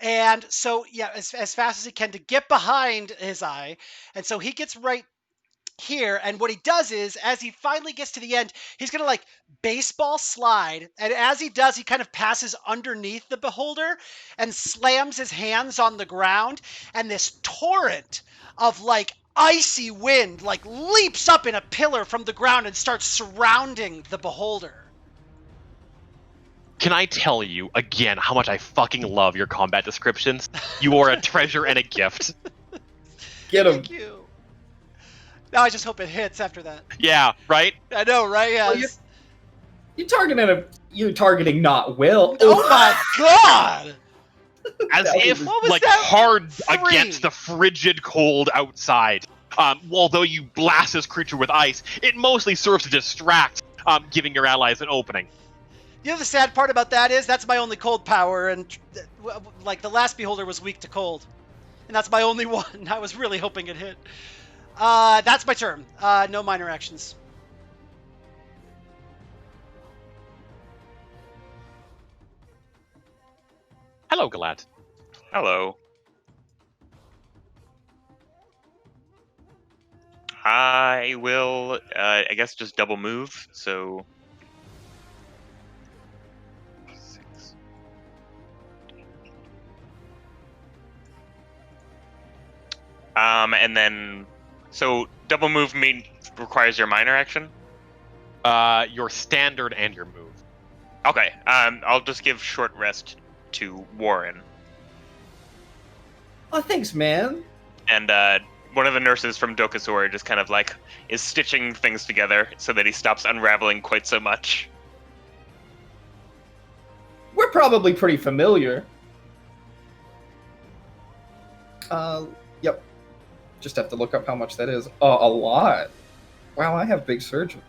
And so, yeah, as fast as he can to get behind his eye. And so he gets right here. And what he does is, as he finally gets to the end, he's going to baseball slide. And as he does, he kind of passes underneath the beholder and slams his hands on the ground. And this torrent of icy wind leaps up in a pillar from the ground and starts surrounding the beholder. Can I tell you again how much I fucking love your combat descriptions? You are a treasure and a gift. Get him. Thank you. Now I just hope it hits after that. Yeah, right? I know, right? Yeah. Well, you're targeting not Will. Oh my god! As if hard against the frigid cold outside. Although you blast this creature with ice, it mostly serves to distract, giving your allies an opening. You know the sad part about that is that's my only cold power, and the last beholder was weak to cold, and that's my only one. I was really hoping it hit. That's my turn. No minor actions. Hello, Galad. Hello. I will, I guess, just double move. So. 6. And then, so double move requires your minor action. Your standard and your move. Okay. I'll just give short rest to Warren. Oh, thanks, man. And one of the nurses from Dokasor just kind of is stitching things together so that he stops unraveling quite so much. We're probably pretty familiar. Yep. Just have to look up how much that is. A lot. Wow, I have big surgery.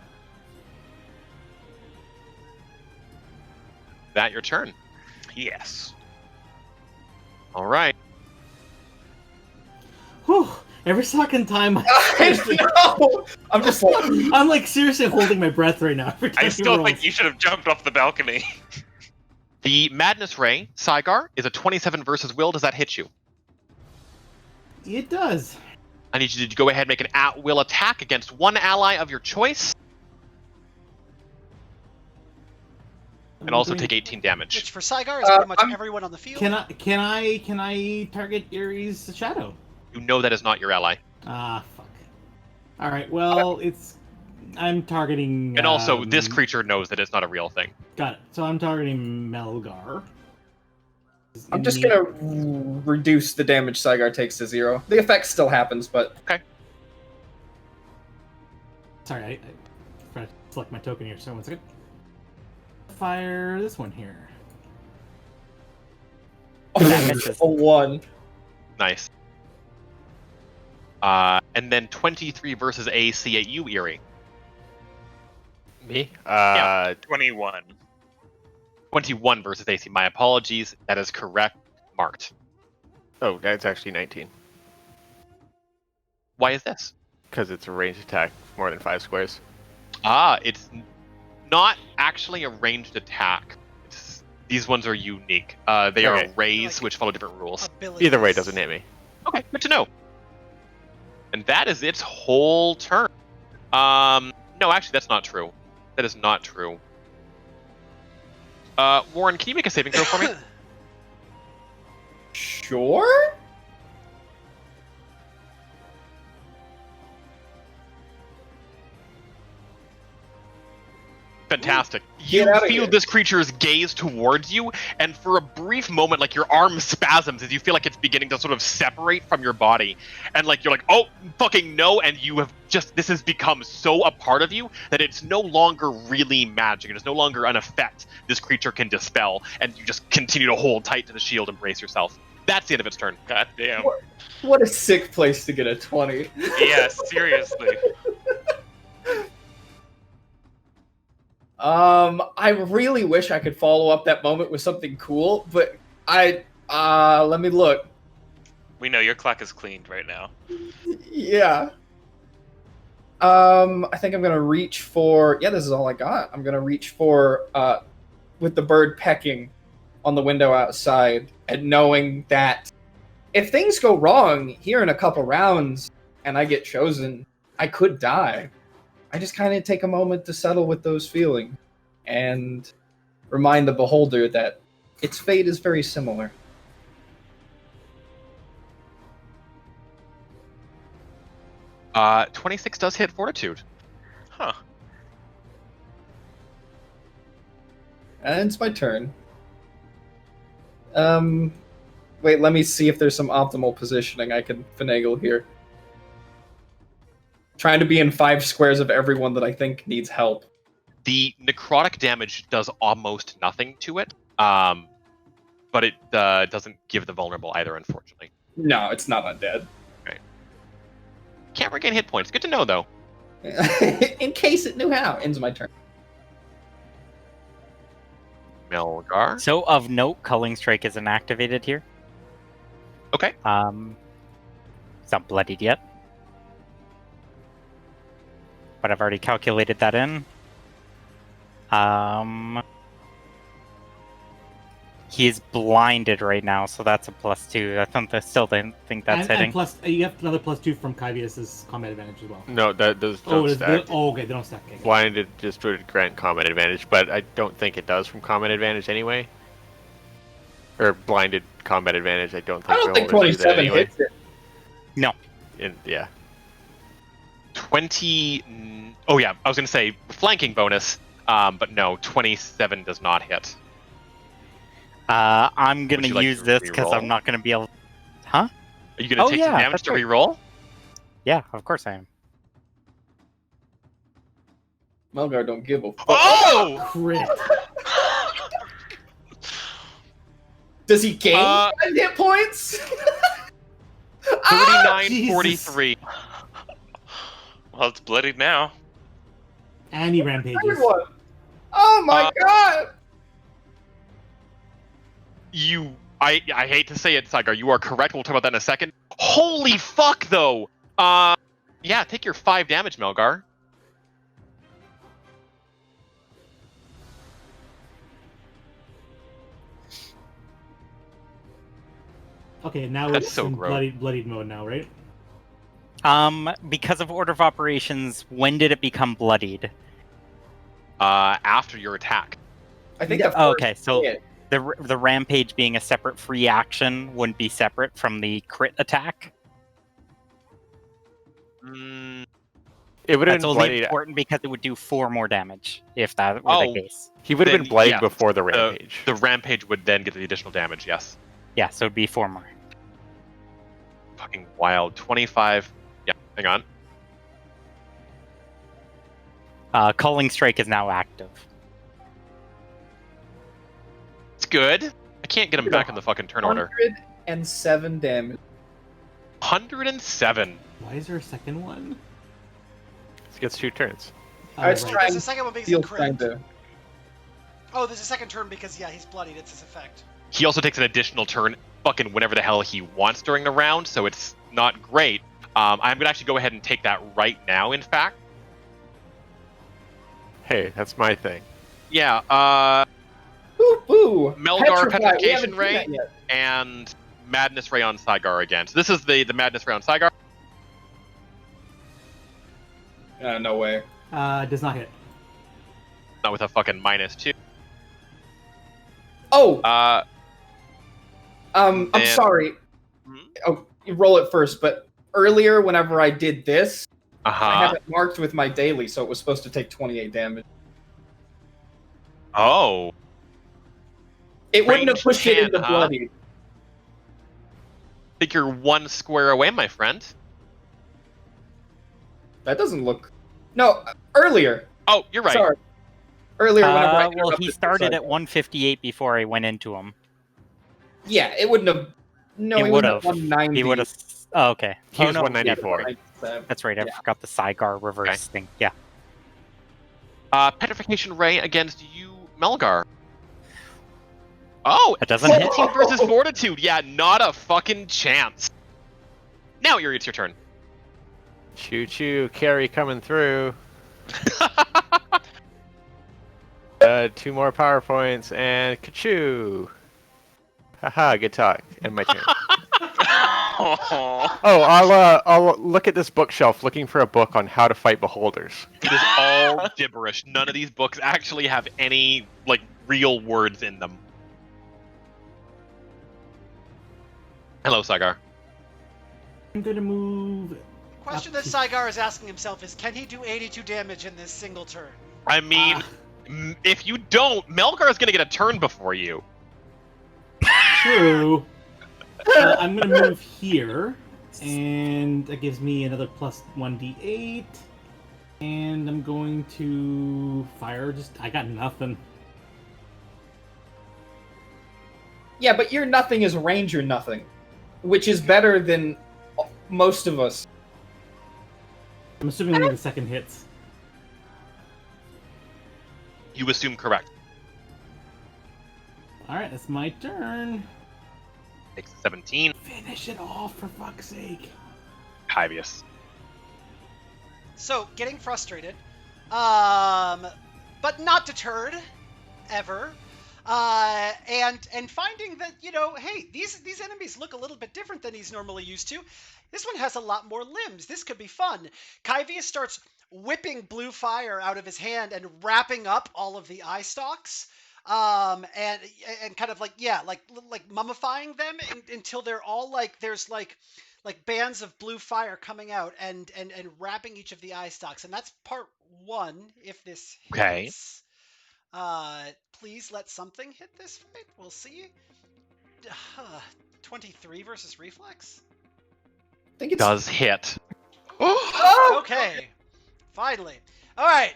That your turn. Yes. All right. Whew. Every second time I know. I'm just like, I'm like seriously holding my breath right now. Every time I he still rolls. think you should have jumped off the balcony. The Madness Ray, Saigar, is a 27 versus will. Does that hit you? It does. I need you to go ahead and make an at-will attack against one ally of your choice, and also take 18 Which damage. for Saigar is pretty much everyone on the field. Can I target Ares' shadow? You know that is not your ally. Ah, fuck. All right. Well, I'm targeting. And also, this creature knows that it's not a real thing. Got it. So I'm targeting Melgar. I'm just gonna reduce the damage Saigar takes to 0. The effect still happens, but okay. Sorry, I forgot to select my token here. So 1 second. Fire this one here. That misses. a 1. Nice. And then 23 versus AC at you, Eerie. Me? Yeah. 21. 21 versus AC. My apologies. That is correct. Marked. Oh, that's actually 19. Why is this? Because it's a ranged attack more than 5 squares. It's not actually a ranged attack. These ones are unique. They are rays, which follow different rules. Abilities. Either way, it doesn't hit me. Okay, good to know. And that is its whole turn. No, actually, that's not true. That is not true. Warren, can you make a saving throw for me? Sure? Fantastic. Get You outta feel here. this creature's gaze towards you, and for a brief moment, like your arm spasms as you feel like it's beginning to sort of separate from your body. And like you're like, oh, fucking no, and you have just, this has become so a part of you that it's no longer really magic. It is no longer an effect this creature can dispel, and you just continue to hold tight to the shield and brace yourself. That's the end of its turn. God damn. What a sick place to get a 20. Yeah, seriously. I really wish I could follow up that moment with something cool, but let me look. We know your clock is cleaned right now. Yeah. I think I'm gonna reach for, this is all I got. I'm gonna reach for, with the bird pecking on the window outside, and knowing that if things go wrong here in a couple rounds and I get chosen, I could die. I just kind of take a moment to settle with those feelings and remind the beholder that its fate is very similar. Uh, 26 does hit Fortitude. Huh. And it's my turn. Wait, let me see if there's some optimal positioning I can finagle here. Trying to be in 5 squares of everyone that I think needs help. The necrotic damage does almost nothing to it, but it doesn't give the vulnerable either, unfortunately. No, it's not undead. Right. Can't regain hit points. Good to know, though. In case it knew how. Ends my turn. Melgar. So of note, Culling Strike isn't activated here. Okay. It's not bloodied yet. But I've already calculated that in. He's blinded right now, so that's a +2. I still didn't think that's hitting. And plus, you have another +2 from Kyvius' combat advantage as well. No, those don't stack. Okay, they don't stack. Okay. Blinded just would grant combat advantage, but I don't think it does from combat advantage anyway. Or blinded combat advantage, I don't think. I don't think beholders do that 27 hits it. No. Yeah. 20. Oh yeah, I was gonna say flanking bonus, but no, 27 does not hit. I'm gonna Would you like use to this because reroll? I'm not gonna be able. Huh? Are you gonna take some damage that's to right. reroll? Yeah, of course I am. Melgar don't give a fuck. Oh! Crit. Does he gain 5 hit points? 39, Jesus. 43. Well, it's bloodied now. And he rampages. Everyone. Oh my god! I hate to say it, Saigar, you are correct. We'll talk about that in a second. Holy fuck, though! Yeah, take your 5 damage, Melgar. Okay, now That's it's so in gross. bloodied mode now, right? Because of order of operations, when did it become bloodied? After your attack. I think the first okay, so hit. the rampage being a separate free action wouldn't be separate from the crit attack. It would have That's been only bloodied. important because it would do 4 more damage if that were the case. He would have Then, been bloodied yes, before the rampage. The rampage would then get the additional damage, yes. Yeah, so it'd be 4 more. Fucking wild. 25. Yeah, hang on. Culling Strike is now active. It's good. I can't get him back in the fucking turn order. 107 damage. 107. Why is there a second one? He gets 2 turns. I was right. trying There's a second one because Steel's he crit. trying to. Oh, there's a second turn because yeah, he's bloodied. It's his effect. He also takes an additional turn fucking whenever the hell he wants during the round, so it's not great. I'm going to actually go ahead and take that right now, in fact. Hey, that's my thing. Yeah, Boo boo. Melgar Petrify, we Petrification haven't seen Ray that yet. and Madness Ray on Saigar again. So this is the Madness Ray on Saigar. No way. Does not hit. Not with a fucking -2. Oh, I'm then- sorry. Oh, you roll it first, but earlier, whenever I did this, I have it marked with my daily, so it was supposed to take 28 damage. Oh. It wouldn't have Ranged pushed it can, into huh? bloody. I think you're 1 square away, my friend. That doesn't look. No, earlier. Oh, you're right. Sorry. Earlier, whenever I Well, he started at 158 before I went into him. Yeah, it wouldn't have. No, He it would would have. have 190. He would have. Oh, okay. He Oh, was no, 194. Yeah, that's right. I forgot the Saigar reverse thing. Yeah. Petrification Ray against you, Melgar. Oh, It doesn't hit. 17 versus Fortitude. Yeah, not a fucking chance. Now, Yuri, it's your turn. Choo choo, carry coming through. 2 more power points and ka-choo. Haha, good talk. And my turn. Oh, I'll look at this bookshelf looking for a book on how to fight beholders. It is all gibberish. None of these books actually have any, like, real words in them. Hello, Saigar. I'm gonna move. Question that Saigar is asking himself is, can he do 82 damage in this single turn? I mean, if you don't, Melgar is going to get a turn before you. True. I'm gonna move here, and that gives me another plus 1d8. And I'm going to fire. I got nothing. Yeah, but your nothing is ranger nothing, which is better than most of us. I'm assuming only the second hits. You assume correct. Alright, that's my turn. Takes 17. Finish it off, for fuck's sake. Hyvius. So, getting frustrated, but not deterred, ever, and finding that, you know, hey, these enemies look a little bit different than he's normally used to. This one has a lot more limbs. This could be fun. Kyvius starts whipping blue fire out of his hand and wrapping up all of the eye stalks, and kind of like mummifying them until they're all like there's like bands of blue fire coming out and wrapping each of the eye stalks. And that's part 1. If this hits, please let something hit this fight. We'll see. 23 versus reflex. I think it does hit. Okay, finally. All right.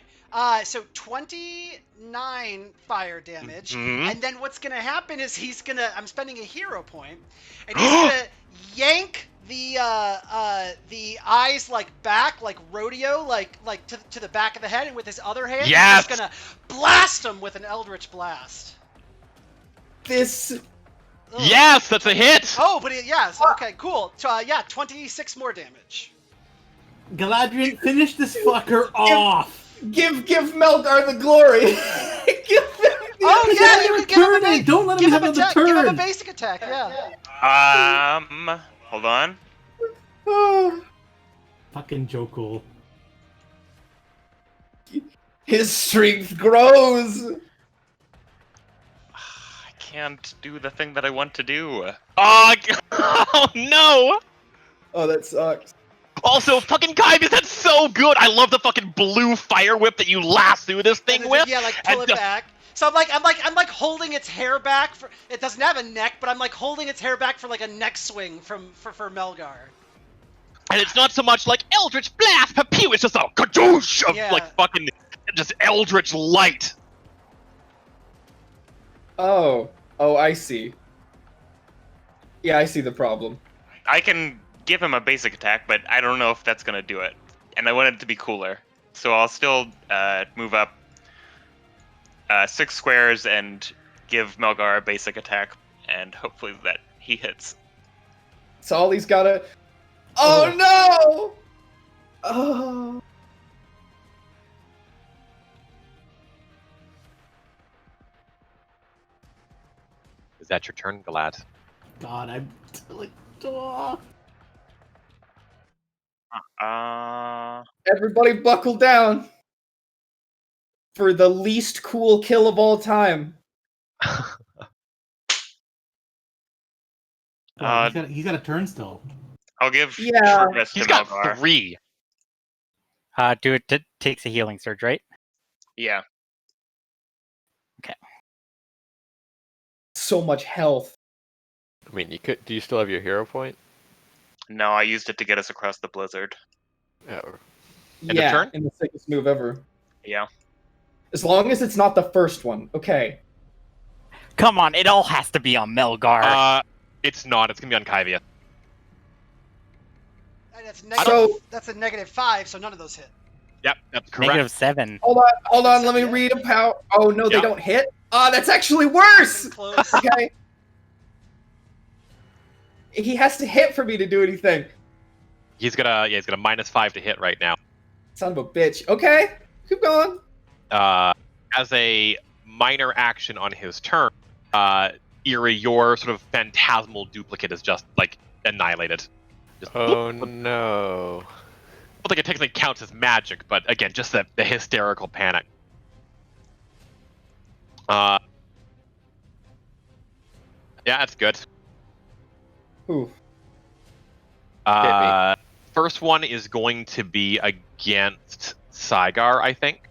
So 29 fire damage, and then what's gonna happen is I'm spending a hero point, and he's gonna yank the eyes back, like rodeo, like to the back of the head, and with his other hand, yes! he's gonna blast him with an Eldritch Blast. This. Yes, that's a hit. Oh, but yes. Okay, cool. So 26 more damage. Galadriel, finish this fucker off. Give Melgar the glory. Give him the Oh yeah, you can give him a turn it. Don't let him have the Give him a turn. basic attack. Yeah. Hold on. Oh, Fucking Joe Cool. his strength grows. I can't do the thing that I want to do. Oh no! Oh, that sucks. Also, fucking Kaivis, that's so good! I love the fucking blue fire whip that you lasso this thing And with! yeah, like pull it back. So I'm like holding its hair back for. It doesn't have a neck, but I'm like holding its hair back for like a neck swing for Melgar. And it's not so much like Eldritch Blast, pew, it's just a kadoosh of like fucking just Eldritch light. Oh, I see. Yeah, I see the problem. I can give him a basic attack, but I don't know if that's gonna do it. And I want it to be cooler. So I'll still move up 6 squares and give Melgar a basic attack, and hopefully that he hits. So all he's gotta... Oh no! Oh... Is that your turn, Galad? God, I'm like... Everybody buckle down for the least cool kill of all time. He's got a turn still. I'll give Yeah. Turgus to He's got Melgar. 3. Do it takes a healing surge, right? Yeah. Okay. So much health. I mean, you could. Do you still have your hero point? No, I used it to get us across the blizzard. Oh. End of turn? In the sickest move ever. Yeah. As long as it's not the first one. Okay. Come on, it all has to be on Melgar. It's not. It's gonna be on Kyvia. And that's negative. That's a -5, so none of those hit. Yep, that's correct. -7. Hold on, let me read a power. Oh no, they don't hit? That's actually worse! Close. Okay. He has to hit for me to do anything. He's gonna -5 to hit right now. Son of a bitch. Okay, keep going. As a minor action on his turn, Eerie, your sort of phantasmal duplicate is just like annihilated. Just, Oh no. I don't think it technically counts as magic, but again, just the hysterical panic. Yeah, that's good. Ooh. First one is going to be against Saigar, I think.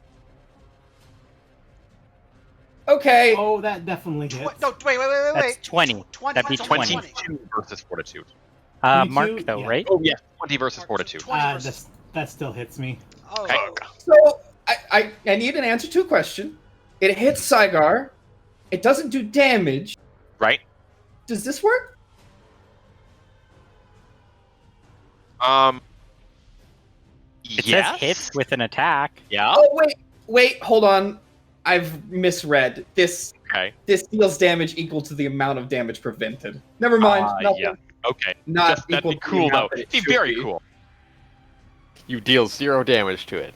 Okay. Oh, that definitely hits. No, wait. That's 20. That'd be 20. 22 versus Fortitude. 22, Mark, though, yeah. right? Oh, yeah, 20 versus Fortitude. 20 versus... That still hits me. Oh. Okay. So, I need an answer to a question. It hits Saigar. It doesn't do damage. Right? Does this work? It yes. says hits with an attack. Yeah. Oh, wait, hold on. I've misread. This deals damage equal to the amount of damage prevented. Never mind. Nothing. Yeah. Okay. Not that'd equal be to the cool, though. amount that it It'd be should very be. cool. You deal 0 damage to it.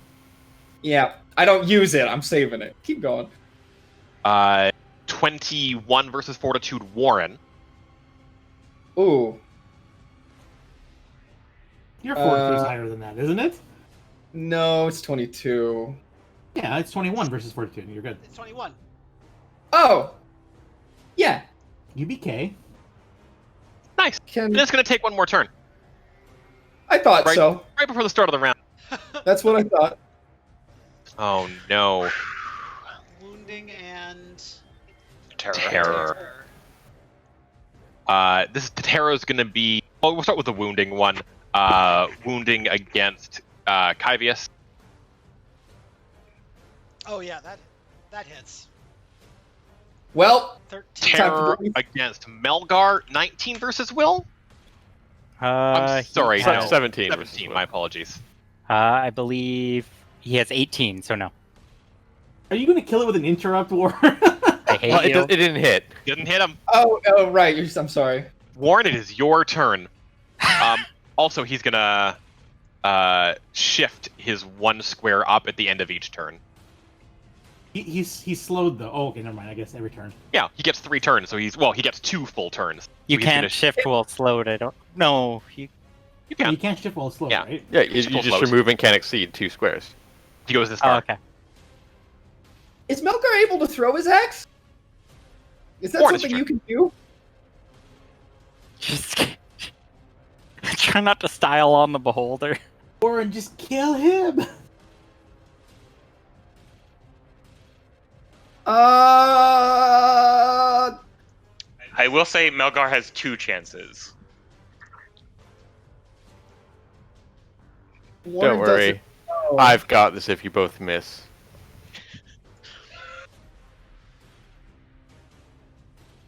Yeah, I don't use it. I'm saving it. Keep going. 21 versus Fortitude Warren. Ooh. Your fortitude's higher than that, isn't it? No, it's 22. Yeah, it's 21 versus fortitude. You're good. It's 21. Oh. Yeah. UBK. Nice. And it's going to take one more turn. I thought so. Right before the start of the round. That's what I thought. Oh, no. Wounding and... Terror. This terror is going to be... Oh, we'll start with the wounding one. Wounding against Kyvius. Oh yeah, that hits. Well, 13. Terror against Melgar. 19 versus Will? I'm sorry. no. No. 17. 17, my apologies. I believe he has 18, so no. Are you going to kill it with an interrupt, War? I hate Well, you. it didn't hit. Didn't hit him. Oh, right. I'm sorry. Warren, it is your turn. Also, he's gonna shift his 1 square up at the end of each turn. He's slowed though. Oh, okay, never mind. I guess every turn. Yeah, he gets 3 turns, so he gets 2 full turns. You So he can't finished- shift while slowed. I don't. No. You Yeah, can. you can't shift while it's slow, Yeah. right? Yeah, you Triple just float. remove and can't exceed 2 squares. He goes this Oh, far. okay. Is Melgar able to throw his axe? Is that Or his something turn. you can do? Just try not to style on the beholder. Or and just kill him. Uh, I will say Melgar has 2 chances. Don't worry. I've got this if you both miss.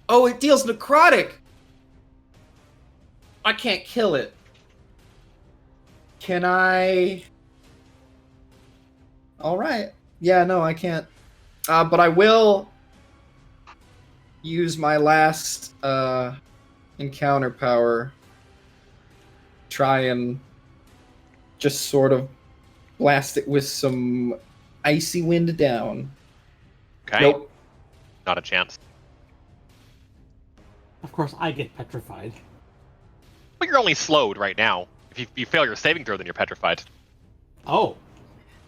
Oh, it deals necrotic. I can't kill it. Can I? All right. Yeah, no, I can't. But I will use my last encounter power. Try and just sort of blast it with some icy wind down. Okay. Nope. Not a chance. Of course, I get petrified. But you're only slowed right now. If you fail your saving throw, then you're petrified. Oh,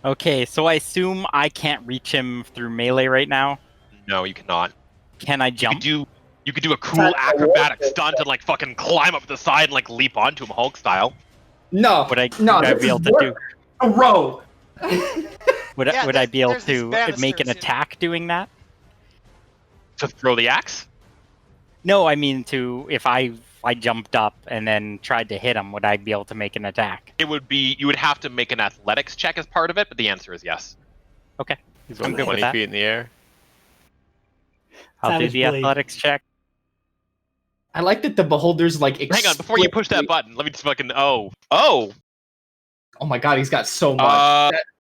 Okay, so I assume I can't reach him through melee right now. No, you cannot. Can I jump? You could do a cool acrobatic stunt and like fucking climb up the side and like leap onto him Hulk style. No. Would I, no, would I this be is able to do? a row. Would, Yeah, would I be able there's these to make an banisters, you know. attack doing that? To throw the axe? No, I mean if I jumped up and then tried to hit him, would I be able to make an attack? It would be you would have to make an athletics check as part of it, but the answer is yes. Okay, He's I'm only good with 20 that. feet in the air. I'll do Savage the Blade. athletics check. I like that the beholder's like. Hang on, before you push that button, let me just fucking oh. Oh my god, he's got so much.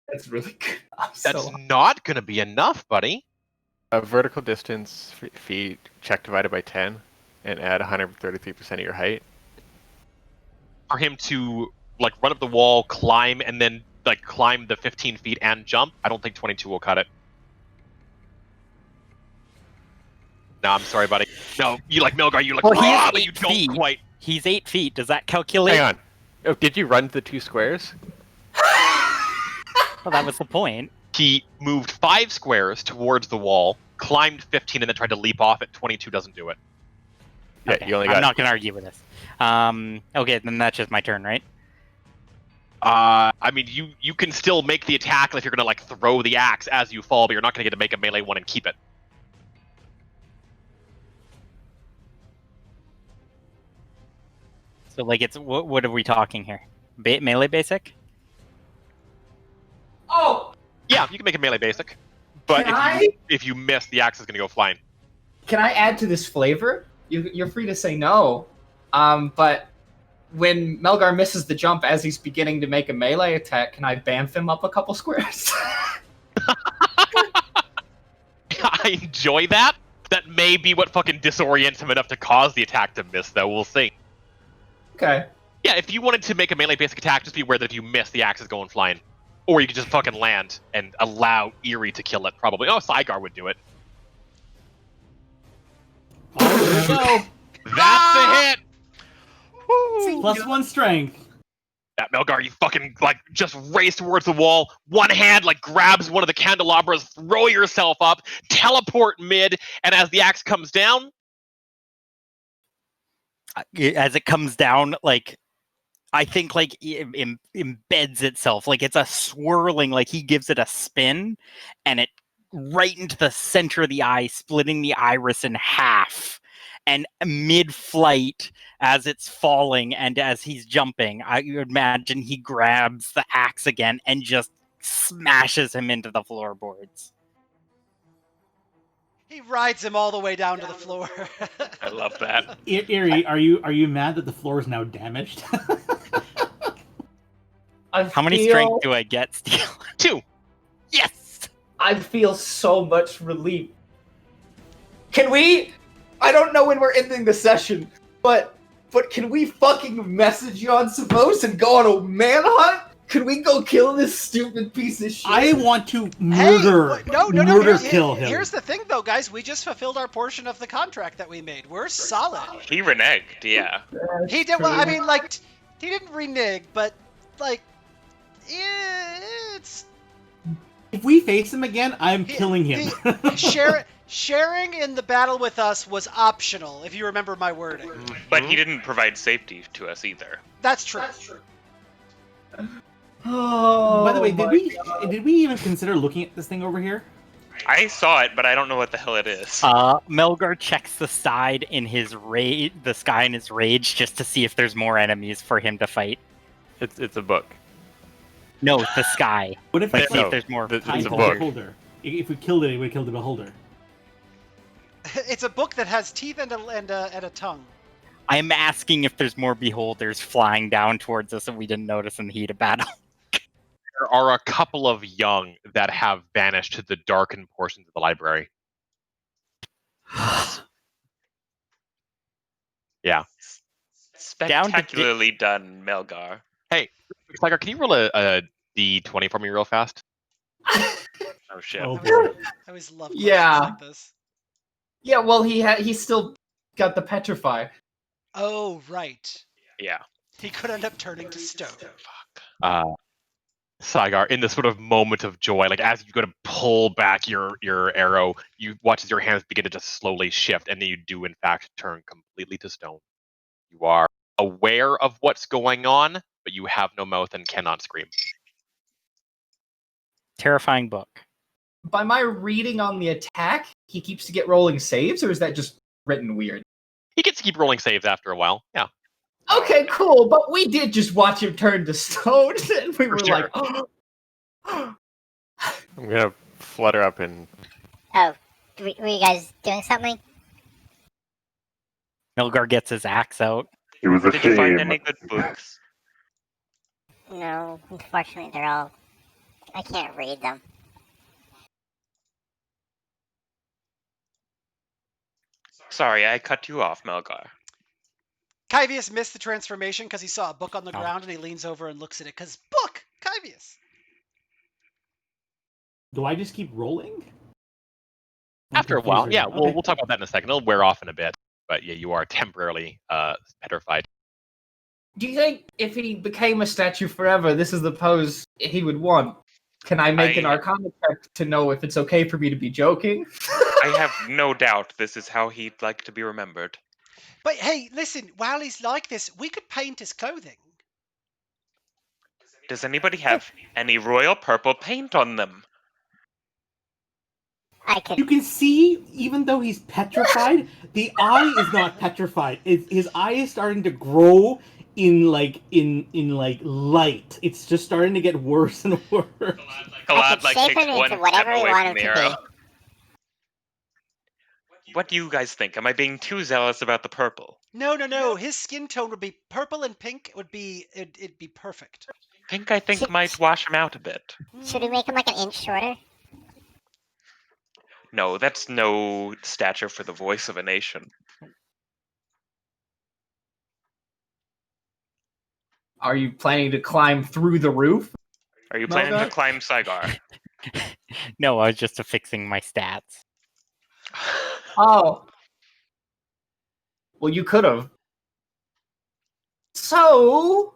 That's really good. That's not gonna be enough, buddy. A vertical distance feet check divided by 10 and add 133% of your height. For him to like run up the wall, climb, and then like climb the 15 feet and jump, I don't think 22 will cut it. No, I'm sorry, buddy. No, you like Melgar, you like Well, he is "Rah," but you 8 don't feet. quite. He's 8 feet. Does that calculate? Hang on. Oh, did you run the 2 squares? Well, that was the point. He moved 5 squares towards the wall, climbed 15, and then tried to leap off it. 22 doesn't do it. Yeah, Okay, you only I'm got. not going to argue with this. Okay, then that's just my turn, right? I mean, you can still make the attack if you're gonna like throw the axe as you fall, but you're not gonna get to make a melee one and keep it. So, like, it's what are we talking here? Melee basic? Oh, Yeah, you can make a melee basic, but Can if you miss, the axe is gonna go flying. can I add to this flavor? You're free to say no. But when Melgar misses the jump as he's beginning to make a melee attack, can I bamf him up a couple squares? I enjoy that. That may be what fucking disorients him enough to cause the attack to miss, though. We'll see. Okay. Yeah, if you wanted to make a melee basic attack, just be aware that if you miss, the axe is going flying. Or you could just fucking land and allow Eerie to kill it, probably. Oh, Saigar would do it. oh, here we go. That's a hit! +1 strength. That Melgar, you fucking, like, just race towards the wall. One hand, like, grabs one of the candelabras, throw yourself up, teleport mid, and as the axe comes down... As it comes down, like, I think, like, it embeds itself. Like, it's a swirling, like, he gives it a spin, and it right into the center of the eye, splitting the iris in half. And mid-flight, as it's falling and as he's jumping, I would imagine he grabs the axe again and just smashes him into the floorboards. He rides him all the way down to the floor. I love that. Eerie, are you mad that the floor is now damaged? How many strength do I get, Steel? 2. Yes! I feel so much relief. Can we? I don't know when we're ending the session, but But can we fucking message you on Savos and go on a manhunt? Could we go kill this stupid piece of shit? I want to murder, kill him. Here's the thing, though, guys. We just fulfilled our portion of the contract that we made. We're solid. He reneged, yeah. He did. Well, I mean, like, he didn't renege, but like, it's. If we face him again, I'm killing him. Sharing in the battle with us was optional, if you remember my wording. But he didn't provide safety to us either. That's true. Oh, by the way, did we even consider looking at this thing over here? I saw it, but I don't know what the hell it is. Melgar checks the side in his the sky in his rage, just to see if there's more enemies for him to fight. It's a book. No, the sky. What if see if there's more? It's a book. Beholder. If we killed it, we would kill the beholder. It's a book that has teeth and a tongue. I'm asking if there's more beholders flying down towards us and we didn't notice in the heat of battle. There are a couple of young that have vanished to the darkened portions of the library. Yeah. Spectacularly done, Melgar. Hey, Tiger, can you roll a D20 for me real fast? Oh shit. Oh, I always love questions like this. Yeah, well, he's still got the petrify. Oh, right. Yeah. He could end up turning to stone. Fuck. Saigar, in this sort of moment of joy, like as you go to pull back your arrow, you watch as your hands begin to just slowly shift, and then you do in fact turn completely to stone. You are aware of what's going on, but you have no mouth and cannot scream. Terrifying book. By my reading on the attack, he keeps to get rolling saves, or is that just written weird? He gets to keep rolling saves after a while, yeah. Okay, cool, but we did just watch him turn to stone, and we were like, I'm gonna flutter up and... Oh, were you guys doing something? Melgar gets his axe out. It was a Did shame. you find any good books? No, unfortunately, they're all. I can't read them. Sorry, I cut you off, Melgar. Kyvius missed the transformation because he saw a book on the ground and he leans over and looks at it because book! Kyvius! Do I just keep rolling? After a while, yeah, we'll talk about that in a second. It'll wear off in a bit, but yeah, you are temporarily petrified. do you think if he became a statue forever, this is the pose he would want? Can I make an Arcana check to know if it's okay for me to be joking? I have no doubt this is how he'd like to be remembered. But hey, listen, while he's like this, we could paint his clothing. Does anybody have any royal purple paint on them? You can see, even though he's petrified, the eye is not petrified. His eye is starting to grow in light. It's just starting to get worse and worse. Kalad like shape takes him one into whatever step we away want from him the to arrow. What do you guys think? Am I being too zealous about the purple? No. His skin tone would be purple and pink. It'd be perfect. Pink, I think, might wash him out a bit. Should we make him like an inch shorter? No, that's no stature for the voice of a nation. Are you planning to climb through the roof? Are you planning to Melgar? climb Saigar? No, I was just affixing my stats. Oh. Well, you could have. So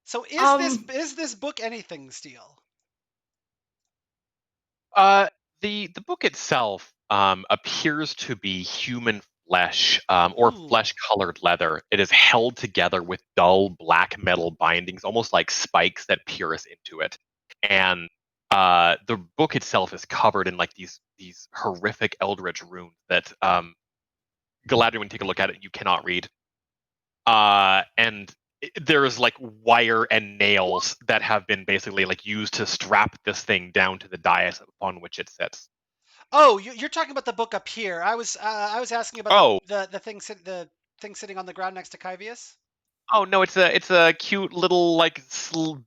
Is this book anything, Steel? The book itself appears to be human flesh or flesh-colored leather. It is held together with dull black metal bindings, almost like spikes that pierce into it. And the book itself is covered in like these horrific eldritch runes that Galadriel, when you take a look at it, you cannot read. And there's like wire and nails that have been basically like used to strap this thing down to the dais upon which it sits. Oh, you're talking about the book up here. I was asking about the thing sitting on the ground next to Kyvius. Oh no, it's a cute little like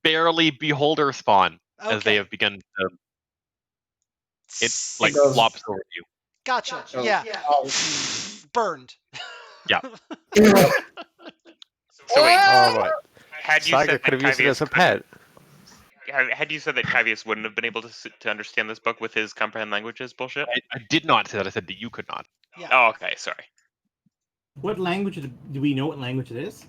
barely beholder spawn as they have begun to. It like flops over you. Gotcha. Yeah. Burned. Yeah. So wait, Oh, what? had you Saga said could that have used it as a pet. had you said that Kyvius wouldn't have been able to understand this book with his comprehend languages bullshit? I did not say that. I said that you could not. Yeah. Oh, okay, sorry. What language do we know? What language it is?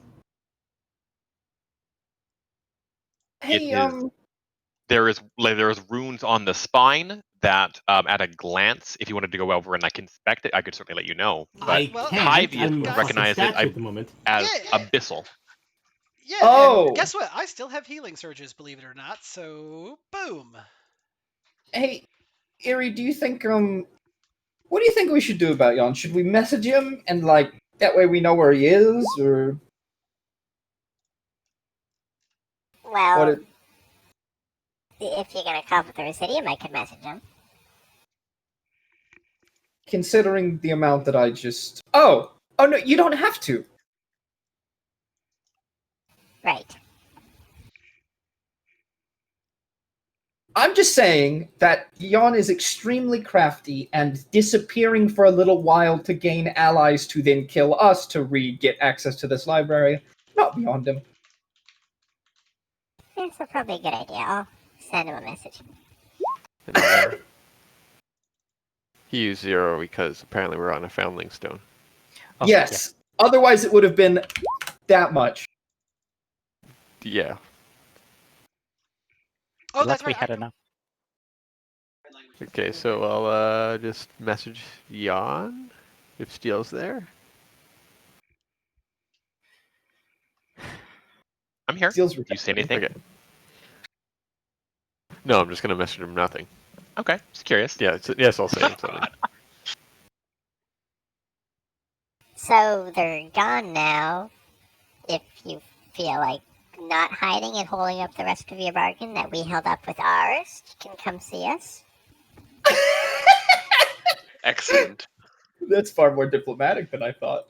Hey, There is runes on the spine that, at a glance, if you wanted to go over and like inspect it, I could certainly let you know. But I Well, can't. Kyvius I'm a would fucking recognize it statue at the moment. as Yeah. abyssal. Yeah, Oh. and guess what? I still have healing surges, believe it or not. So, boom. Hey, Erie, do you think what do you think we should do about Jan? Should we message him and like that way we know where he is, or Well, if you're gonna come with the Residium, I could message him. considering the amount that I just oh no, you don't have to. Right. I'm just saying that Jan is extremely crafty, and disappearing for a little while to gain allies to then kill us to get access to this library, not beyond him. That's probably a good idea. I'll send him a message. He used 0 because apparently we're on a Foundling stone. Oh, Yes. Otherwise, it would have been that much. Yeah. Oh, Unless that's we right. had enough. Okay, so I'll just message Jan if Steel's there. I'm here. Steel's Do you say anything? Okay. No, I'm just gonna message him nothing. Okay, just curious. Yeah, yes, I'll say something. So they're gone now. If you feel like not hiding and holding up the rest of your bargain that we held up with ours, you can come see us. Excellent. That's far more diplomatic than I thought.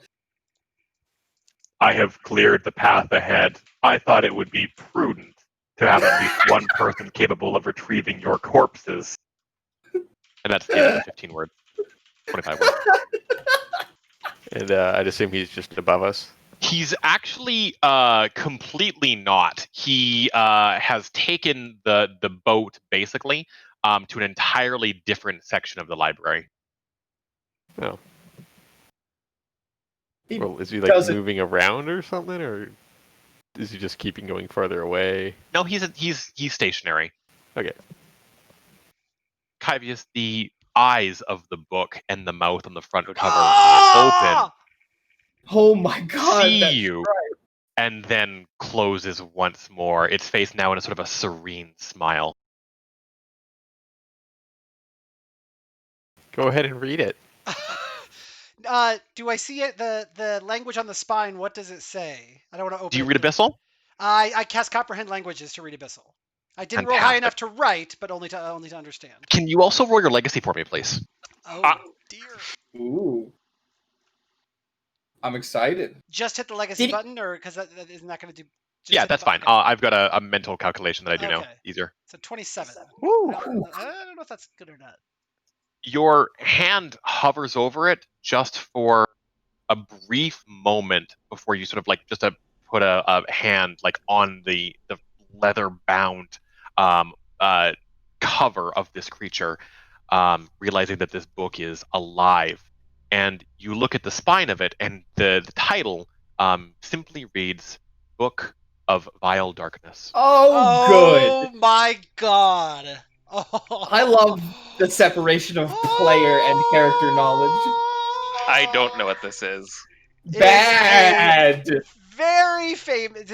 I have cleared the path ahead. I thought it would be prudent to have at least one person capable of retrieving your corpses. And that's the end of the 15 words. 25 words. And I'd assume he's just above us. He's actually completely not. He has taken the boat basically to an entirely different section of the library. Oh. He Well, is he like doesn't- moving around or something, or is he just keeping going farther away? No, he's stationary. Okay. Kyvius, the eyes of the book and the mouth on the front cover Ah! open, Oh my god! see that's you, right. and then closes once more. Its face now in a sort of a serene smile. Go ahead and read it. Do I see it? The language on the spine. What does it say? I don't want to open. Do you read Abyssal? I cast comprehend languages to read Abyssal. I didn't roll high enough to write, but only to understand. Can you also roll your legacy for me, please? Oh dear. Ooh. I'm excited. Just hit the legacy button, or because that isn't that going to do? Yeah, that's fine. Okay. I've got a mental calculation that I do know. Okay. Easier. So 27. Woo. I don't know if that's good or not. Your hand hovers over it just for a brief moment before you sort of like just put a hand like on the leather bound cover of this creature, realizing that this book is alive. And you look at the spine of it, and the title simply reads "Book of Vile Darkness." Oh, Oh good. my god. Oh. I love the separation of player and character knowledge. I don't know what this is. Bad. Very famous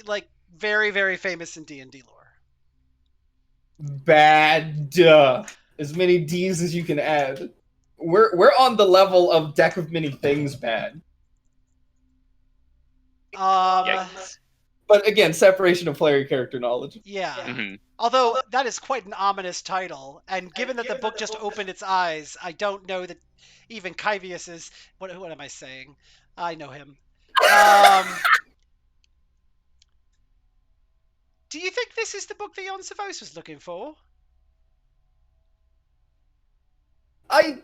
like very very famous in D&D lore. Bad. As many D's as you can add. We're on the level of deck of many things bad. Yikes. But again, separation of player character knowledge. Yeah. Mhm. Although that is quite an ominous title, and given that the book just opened its eyes, I don't know that even Kyvius is. What am I saying? I know him. Do you think this is the book that Jon Savos was looking for? I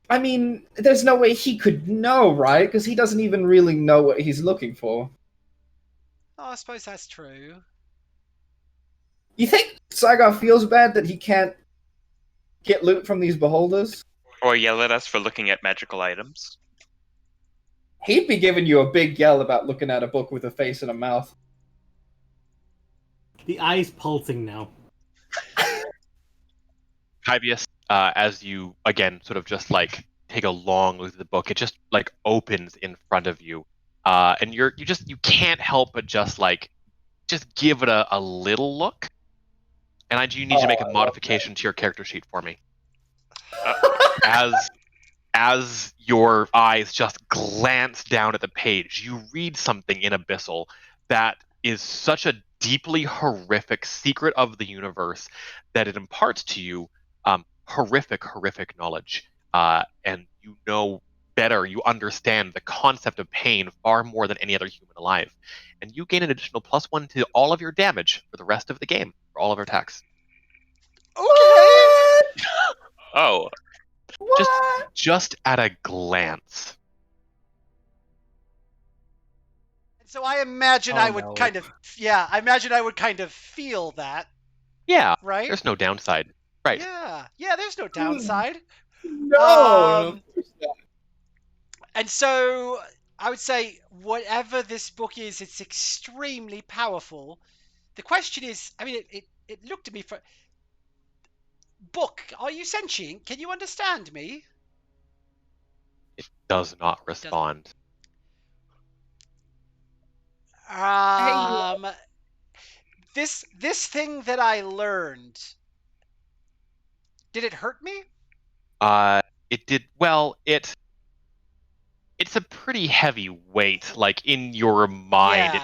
I mean, there's no way he could know, right? Because he doesn't even really know what he's looking for. Oh, I suppose that's true. You think Saigar feels bad that he can't get loot from these beholders? Or yell at us for looking at magical items. He'd be giving you a big yell about looking at a book with a face and a mouth. The eye's pulsing now. Hybius, as you again sort of just like take a long look at the book, it just like opens in front of you, and you can't help but just give it a little look. And you need to make a modification to your character sheet for me. As your eyes just glance down at the page, you read something in Abyssal that is such a deeply horrific secret of the universe that it imparts to you horrific knowledge. And you know better, you understand the concept of pain far more than any other human alive. And you gain an additional +1 to all of your damage for the rest of the game, for all of your attacks. Okay. Oh. Just at a glance. So I imagine I would kind of feel that. Yeah. Right? There's no downside. Right. Yeah, there's no downside. No. And so I would say whatever this book is, it's extremely powerful. The question is, I mean, it looked at me for... Book, are you sentient? Can you understand me? It does not respond. This thing that I learned, did it hurt me? It did. Well, it's a pretty heavy weight. Like in your mind, It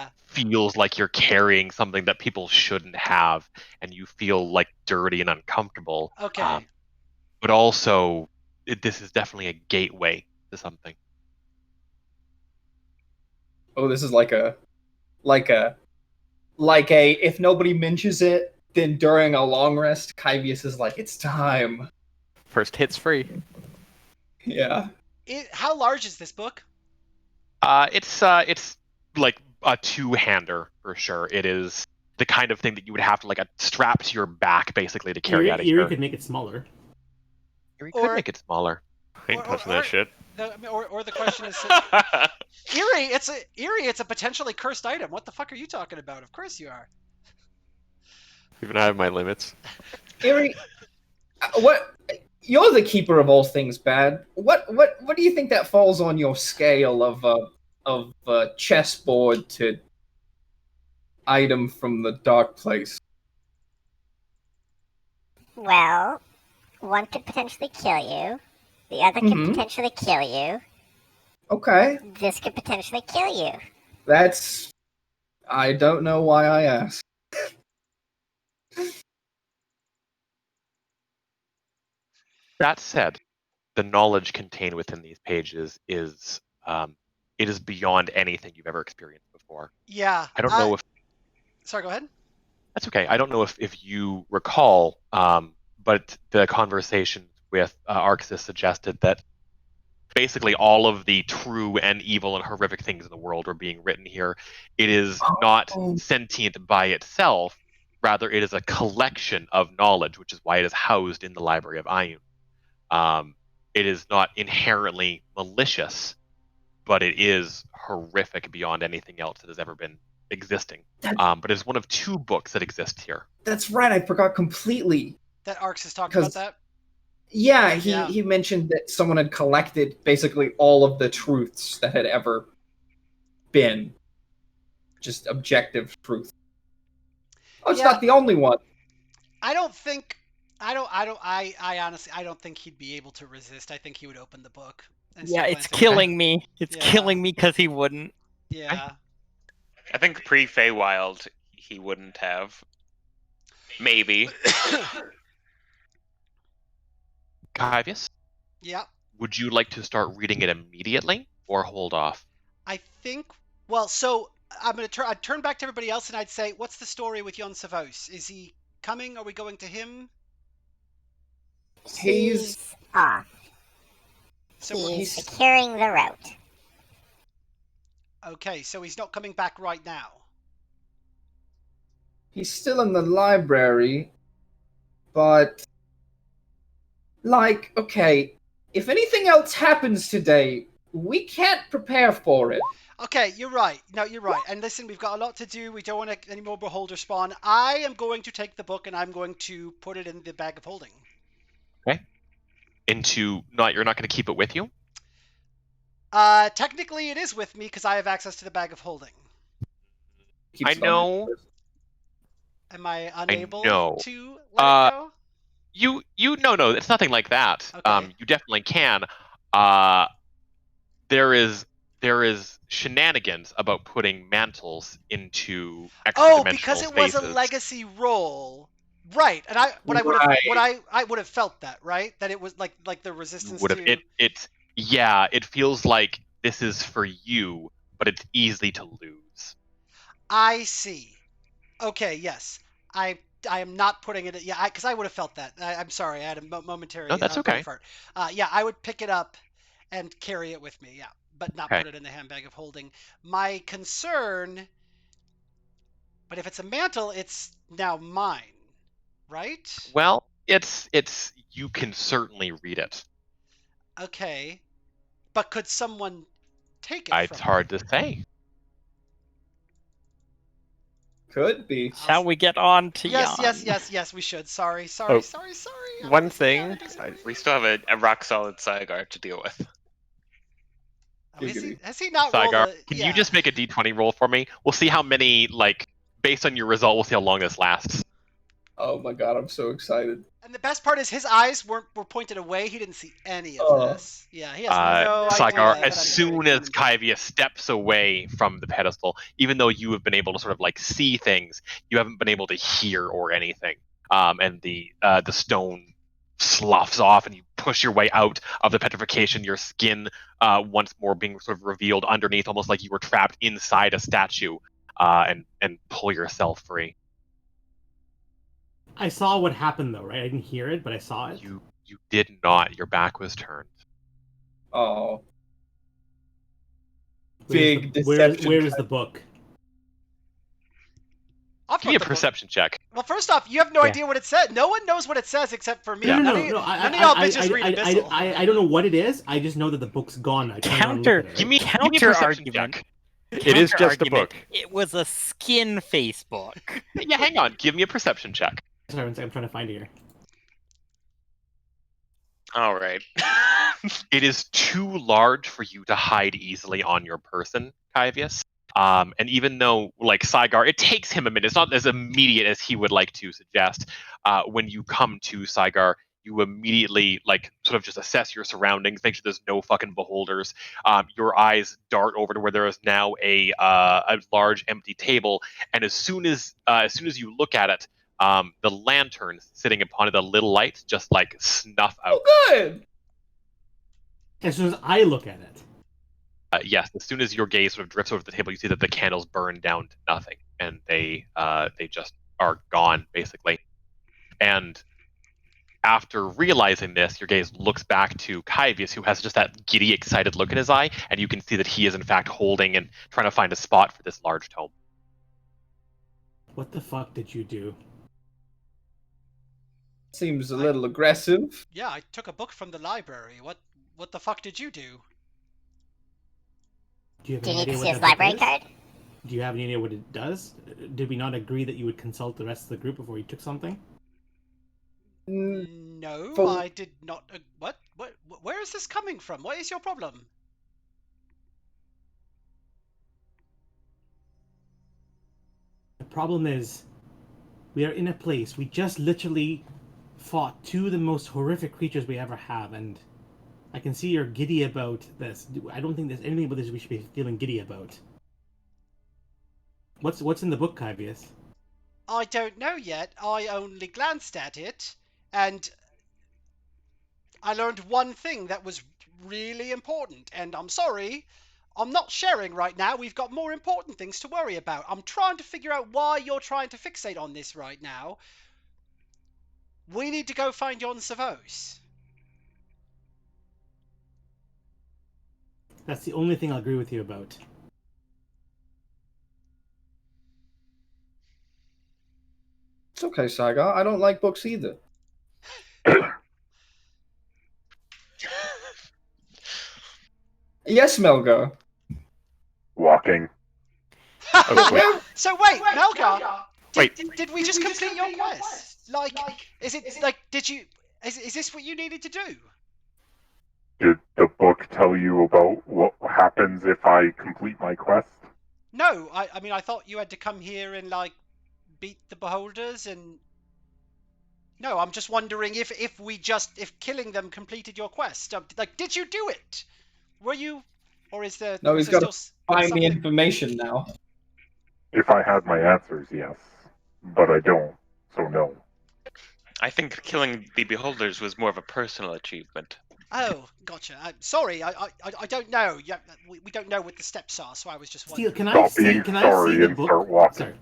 feels like you're carrying something that people shouldn't have, and you feel like dirty and uncomfortable. Okay. But also, this is definitely a gateway to something. Oh, this is like a if nobody mentions it, then during a long rest, Kyvius is like, it's time. First hit's free. Yeah. How large is this book? It's like a two-hander for sure. It is the kind of thing that you would have to strap to your back basically to carry out of here. Eerie could make it smaller. Eerie could make it smaller. I ain't touching that shit. Or the question is, Eerie, it's a potentially cursed item. What the fuck are you talking about? Of course you are. Even I have my limits. Eerie, what? You're the keeper of all things bad. What do you think that falls on your scale of chessboard to item from the dark place? Well, one could potentially kill you. The other could potentially kill you. Okay. This could potentially kill you. I don't know why I asked. That said, the knowledge contained within these pages is it is beyond anything you've ever experienced before. Yeah. I don't know if... Sorry, go ahead. That's okay. I don't know if you recall, but the conversation with Arxis suggested that basically all of the true and evil and horrific things in the world are being written here. It is not sentient by itself. Rather, it is a collection of knowledge, which is why it is housed in the Library of Ioun. It is not inherently malicious, but it is horrific beyond anything else that has ever been existing. But it's one of two books that exist here. That's right. I forgot completely. That Arxis talked about that? Yeah, he mentioned that someone had collected basically all of the truths that had ever been. Just objective truth. Oh, it's not the only one. I honestly, I don't think he'd be able to resist. I think he would open the book. Yeah, it's killing me. It's killing me because he wouldn't. Yeah. I think pre-Feywild, he wouldn't have. Maybe. Kyvius? Yeah. Would you like to start reading it immediately or hold off? I think... Well, so I'd turn back to everybody else and I'd say, what's the story with Jon Savos? Is he coming? Are we going to him? He's off. He's securing the route. Okay, so he's not coming back right now. He's still in the library, but like, okay, if anything else happens today, we can't prepare for it. Okay, you're right. No, you're right. And listen, we've got a lot to do. We don't want any more beholder spawn. I am going to take the book and I'm going to put it in the bag of holding. Okay. You're not going to keep it with you? Technically it is with me because I have access to the bag of holding. I know. Am I unable to let it go? No, it's nothing like that. Okay. You definitely can. There is shenanigans about putting mantles into extra dimensional because it spaces. was a legacy roll. Right. And I would have felt that, right? That it was like the resistance to it feels like this is for you, but it's easy to lose. I see. Okay, yes. I am not putting it. Yeah, because I would have felt that. I'm sorry. I had a momentary. No, that's okay. brain fart. Yeah, I would pick it up and carry it with me. Yeah, but not put it in the handbag of holding. My concern. But if it's a mantle, it's now mine, right? Well, it's you can certainly read it. Okay, but could someone take it? It's hard to say. Could be. Shall we get on to Jan? Yes, we should. Sorry. One thing. We still have a rock solid Saigar to deal with. Has he not Saigar, rolled can you just make a d20 roll for me? We'll see how many, based on your result, we'll see how long this lasts. Oh my god, I'm so excited. And the best part is his eyes were pointed away. He didn't see any of this. Yeah, he has no Saigar, idea. as soon as Kaivia steps away from the pedestal, even though you have been able to sort of see things, you haven't been able to hear or anything. And the stone sloughs off, and you push your way out of the petrification. Your skin once more being sort of revealed underneath, almost like you were trapped inside a statue, and pull yourself free. I saw what happened though, right? I didn't hear it, but I saw it. You did not. Your back was turned. Oh. Big deception. Where is the book? Give me a perception check. Well, first off, you have no idea what it says. No one knows what it says except for me. No. None of y'all bitches read Abyssal. I don't know what it is. I just know that the book's gone. Give me a perception check. It is just a book. It was a skin face book. Yeah, hang on. Give me a perception check. Sorry, I'm trying to find it here. All right. It is too large for you to hide easily on your person, Kaivius. And even though, Saigar, it takes him a minute. It's not as immediate as he would like to suggest. When you come to Saigar, you immediately, sort of just assess your surroundings, make sure there's no fucking beholders. Your eyes dart over to where there is now a large empty table, and as soon as you look at it, the lantern sitting upon it, the little lights just snuff out. Oh, good. As soon as I look at it. Yes, as soon as your gaze sort of drifts over to the table, you see that the candles burn down to nothing, and they just are gone basically. And after realizing this, your gaze looks back to Kaivius, who has just that giddy, excited look in his eye, and you can see that he is in fact holding and trying to find a spot for this large tome. What the fuck did you do? Seems a little aggressive. Yeah, I took a book from the library. What the fuck did you do? Do you need to see his library card? Do you have any idea what it does? Did we not agree that you would consult the rest of the group before you took something? No, I did not. What? Where is this coming from? What is your problem? The problem is, we are in a place, we just literally fought two of the most horrific creatures we ever have, and I can see you're giddy about this. I don't think there's anything about this we should be feeling giddy about. What's in the book, Kaivius? I don't know yet. I only glanced at it, and I learned one thing that was really important, and I'm sorry, I'm not sharing right now. We've got more important things to worry about. I'm trying to figure out why you're trying to fixate on this right now. We need to go find Jon Savos. That's the only thing I'll agree with you about. It's okay, Saga. I don't like books either. Yes, Melga. Walking. Oh, wait. So wait, Melgar, did we just complete your quest? Like, is it like did you? Is this what you needed to do? Did the book tell you about what happens if I complete my quest? No, I mean I thought you had to come here and like beat the beholders and. No, I'm just wondering if killing them completed your quest. Like, did you do it? Were you, or is there? No, was he's there got to still find something? the information now. If I had my answers, yes. But I don't, so no. I think killing the beholders was more of a personal achievement. Oh, gotcha. Sorry, I don't know. Yeah, we don't know what the steps are, so I was just Steel, wondering. can I Stop being see sorry the and book? start walking.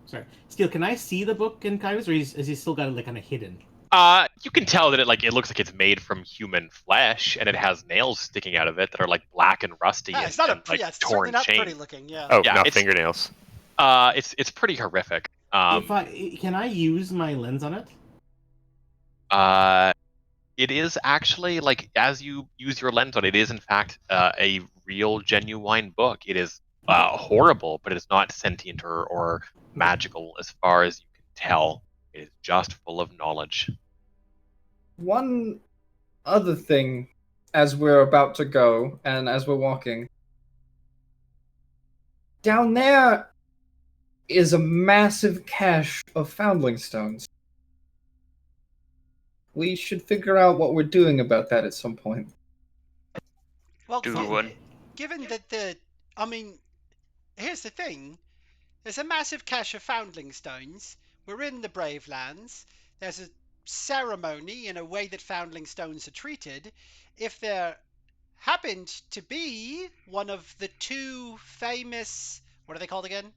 Sorry. Steel, can I see the book in Kairos, or is he still got it like kind of hidden? You can tell that it looks like it's made from human flesh, and it has nails sticking out of it that are like black and rusty It's and, not like it's torn certainly not chain. pretty looking. Yeah. Oh, Yeah, not it's- fingernails. It's pretty horrific. Can I use my lens on it? It is actually like as you use your lens on it is in fact a real genuine book. It is horrible, but it is not sentient or magical as far as you can tell. It is just full of knowledge. One other thing, as we're about to go, and as we're walking, down there is a massive cache of Foundling stones. We should figure out what we're doing about that at some point. Well, Do one. given that I mean, here's the thing. There's a massive cache of Foundling stones. We're in the Brave Lands. There's a ceremony in a way that Foundling stones are treated. If there happened to be one of the two famous, what are they called again?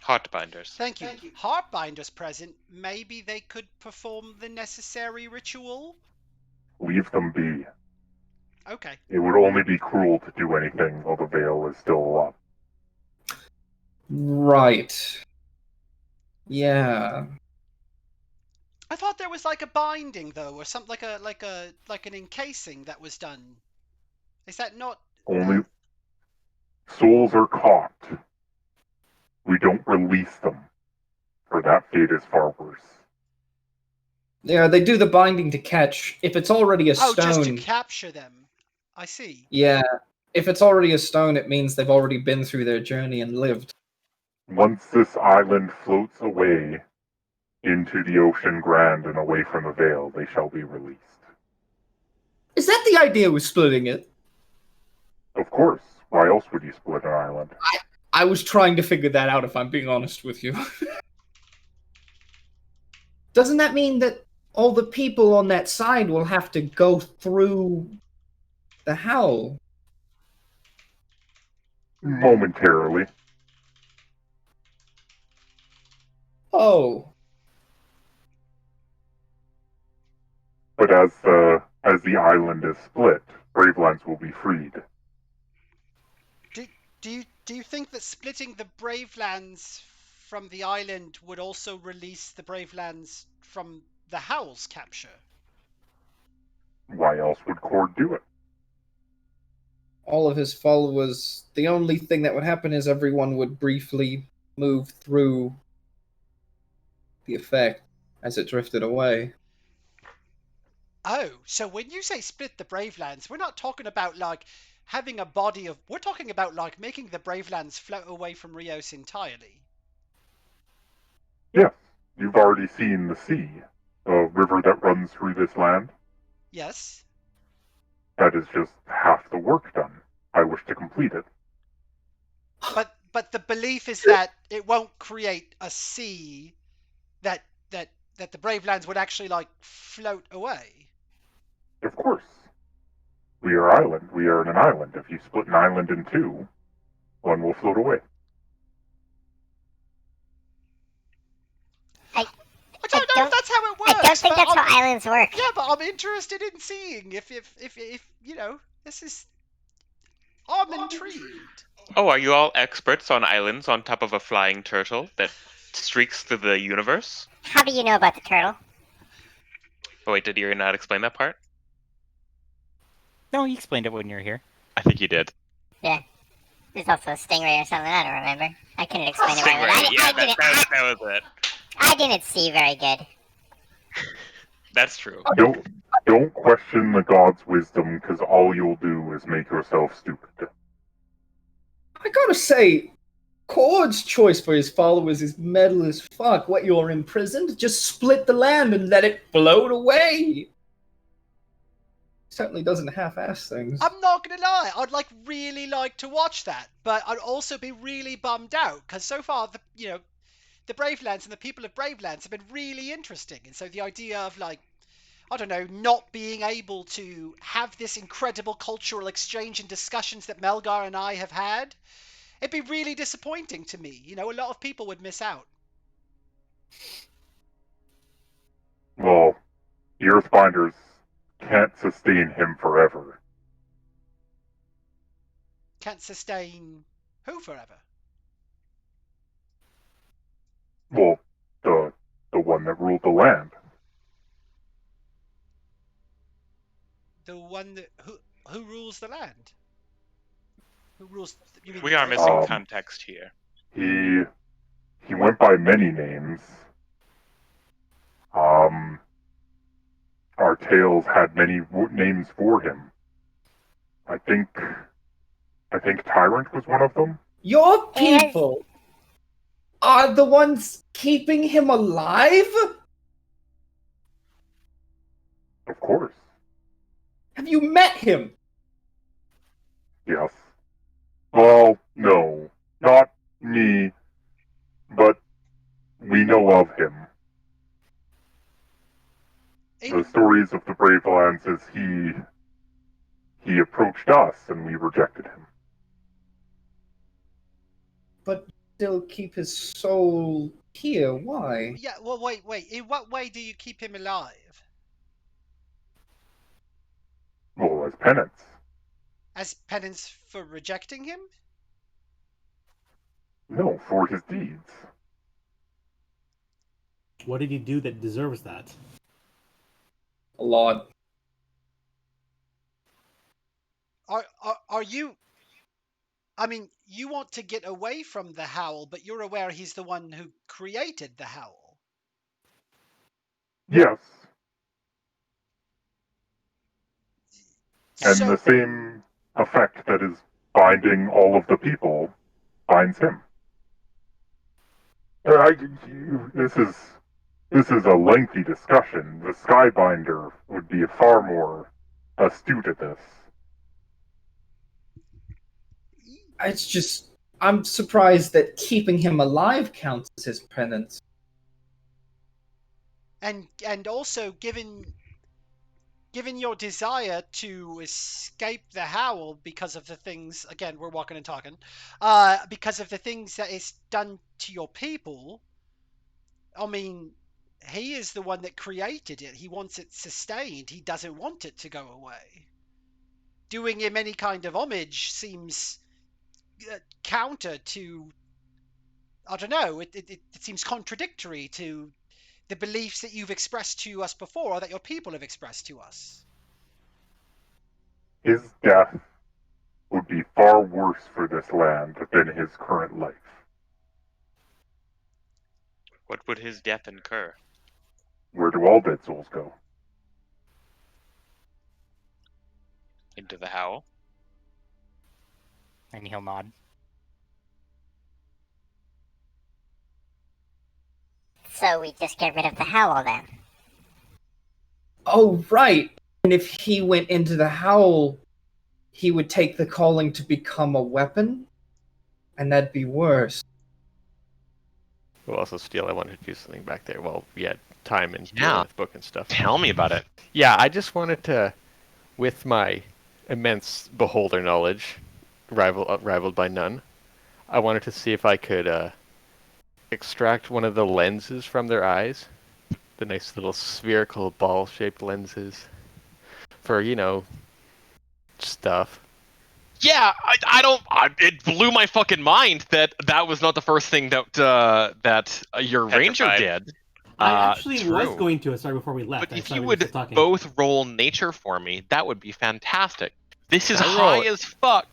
Heartbinders. Thank you. Heartbinders present, maybe they could perform the necessary ritual? Leave them be. Okay. It would only be cruel to do anything while the veil is still up. Right. Yeah. I thought there was like a binding though, or something like an encasing that was done. Is that not? Only souls are caught. We don't release them, for that fate is far worse. Yeah, they do the binding to catch. If it's already a stone... just to capture them. I see. Yeah. If it's already a stone, it means they've already been through their journey and lived. Once this island floats away into the ocean grand and away from the veil, they shall be released. Is that the idea with splitting it? Of course. Why else would you split an island? I was trying to figure that out, if I'm being honest with you. Doesn't that mean that all the people on that side will have to go through the howl? Momentarily. Oh. But as the island is split, Bravelands will be freed. Do you think that splitting the Bravelands from the island would also release the Bravelands from the Howl's capture? Why else would Cord do it? All of his followers, the only thing that would happen is everyone would briefly move through the effect as it drifted away. Oh, so when you say split the Bravelands, we're not talking about like having a body of... We're talking about like making the Bravelands float away from Rios entirely. Yes, you've already seen the sea, the river that runs through this land. Yes. That is just half the work done. I wish to complete it. But the belief is that it won't create a sea that the Bravelands would actually like float away. Of course. We are island. We are in an island. If you split an island in two, one will float away. I don't know if that's how it works. I don't think that's how islands work. Yeah, but I'm interested in seeing if you know, this is... I'm intrigued. Oh, are you all experts on islands on top of a flying turtle that streaks through the universe? How do you know about the turtle? Oh, wait, did you not explain that part? No, you explained it when you were here. I think you did. Yeah. There's also a stingray or something. I don't remember. I couldn't explain it very well. Stingray, yeah, that was it. I didn't see very good. That's true. Don't question the god's wisdom, because all you'll do is make yourself stupid. I gotta say, Cord's choice for his followers is metal as fuck. What, you're imprisoned? Just split the land and let it float away. Certainly doesn't half-ass things. I'm not gonna lie, I'd really like to watch that, but I'd also be really bummed out because so far the Bravelands and the people of Bravelands have been really interesting, and so the idea of I don't know, not being able to have this incredible cultural exchange and discussions that Melgar and I have had, it'd be really disappointing to me. A lot of people would miss out. Well, the Earthbinders can't sustain him forever. Can't sustain who forever? Well, the one that ruled the land. The one that who rules the land? Who rules? You mean We are missing context here. He went by many names. Our tales had many names for him. I think Tyrant was one of them. Your people are the ones keeping him alive? Of course. Have you met him? Yes. Well, no. Not me. But we know of him. The stories of the Bravelands is he approached us and we rejected him. But still keep his soul here. Why? Yeah, well, wait. In what way do you keep him alive? Well, as penance. As penance for rejecting him? No, for his deeds. What did he do that deserves that? A lot. Are you... I mean, you want to get away from the Howl, but you're aware he's the one who created the Howl. Yes. And So, the same effect that is binding all of the people binds him. This is a lengthy discussion. The Skybinder would be far more astute at this. It's just, I'm surprised that keeping him alive counts as his penance. and also given your desire to escape the Howl because of the things, again, we're walking and talking, because of the things that is done to your people, I mean, he is the one that created it. He wants it sustained. He doesn't want it to go away. Doing him any kind of homage seems counter to, I don't know, it seems contradictory to the beliefs that you've expressed to us before, or that your people have expressed to us. His death would be far worse for this land than his current life. What would his death incur? Where do all dead souls go? Into the Howl? And he'll nod. So we just get rid of the Howl then. Oh, right. And if he went into the Howl, he would take the calling to become a weapon? And that'd be worse. Well, also, Steel, I wanted to do something back there. Well, we had time and Yeah. with book and stuff. Tell me about it. Yeah, I just wanted to, with my immense beholder knowledge, rivaled by none, I wanted to see if I could extract one of the lenses from their eyes. The nice little spherical ball-shaped lenses. For, stuff. Yeah, I don't. It blew my fucking mind that was not the first thing that your ranger Petrified. did. I actually was True. going to. Sorry, before we left, But I if saw you we were still would talking. both roll nature for me, that would be fantastic. This is Can I high roll- as fuck.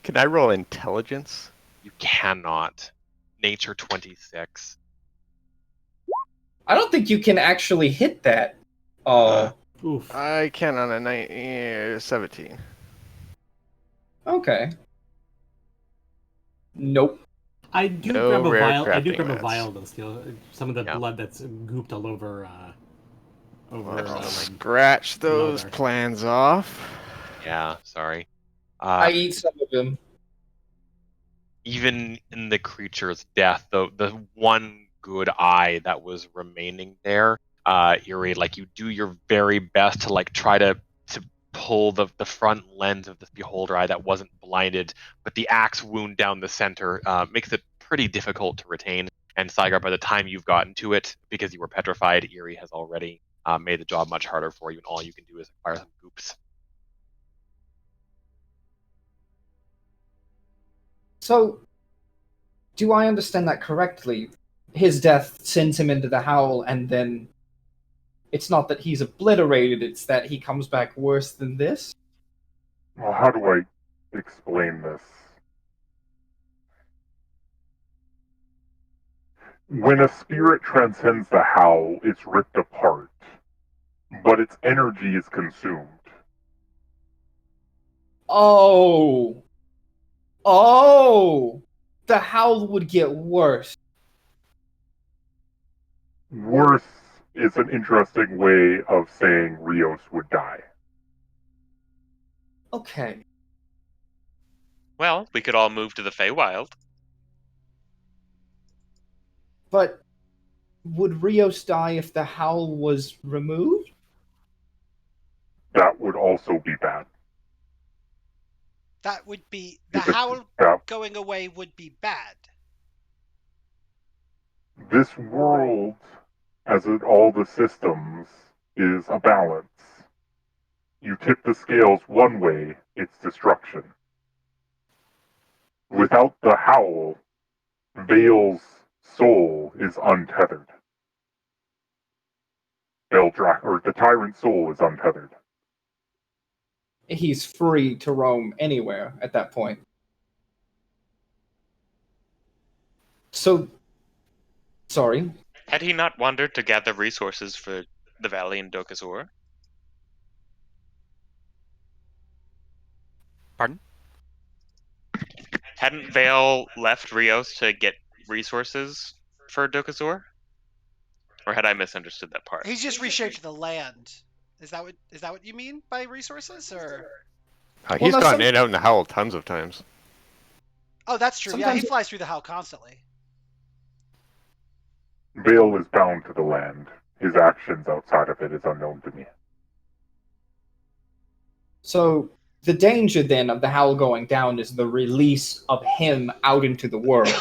Can I roll intelligence? You cannot. Nature 26. I don't think you can actually hit that. Oof. I can on a 17. Okay. Nope. I do No grab a rare vial. I do crafting grab a mats. vial though. Still, some of the Yeah. blood that's gooped all over. Over. I'll scratch those Melgar. plans off. Yeah, sorry. I eat some of them. Even in the creature's death, the one good eye that was remaining there, Eerie, like you do your very best to like try to pull the front lens of this beholder eye that wasn't blinded, but the axe wound down the center makes it pretty difficult to retain. And Saigar, by the time you've gotten to it, because you were petrified, Eerie has already made the job much harder for you, and all you can do is acquire some goops. So, do I understand that correctly? His death sends him into the howl, and then it's not that he's obliterated, it's that he comes back worse than this? Well, how do I explain this? When a spirit transcends the howl, it's ripped apart, but its energy is consumed. Oh! Oh! The howl would get worse. Worse is an interesting way of saying Rios would die. Okay. Well, we could all move to the Feywild. But would Rios die if the howl was removed? That would also be bad. That would be the Because howl that- going away would be bad. This world, as in all the systems, is a balance. You tip the scales one way, it's destruction. Without the howl, Vale's soul is untethered. The tyrant's soul is untethered. He's free to roam anywhere at that point. So, sorry. Had he not wandered to gather resources for the valley in Dokazor? Pardon? Hadn't Vale left Rios to get resources for Dokazor? Or had I misunderstood that part? He's just reshaped the land. Is that what you mean by resources, or? He's gotten it out in the howl tons of times. Oh, that's true. Yeah, he flies through the howl constantly. Vale is bound to the land. His actions outside of it is unknown to me. So, the danger then of the howl going down is the release of him out into the world.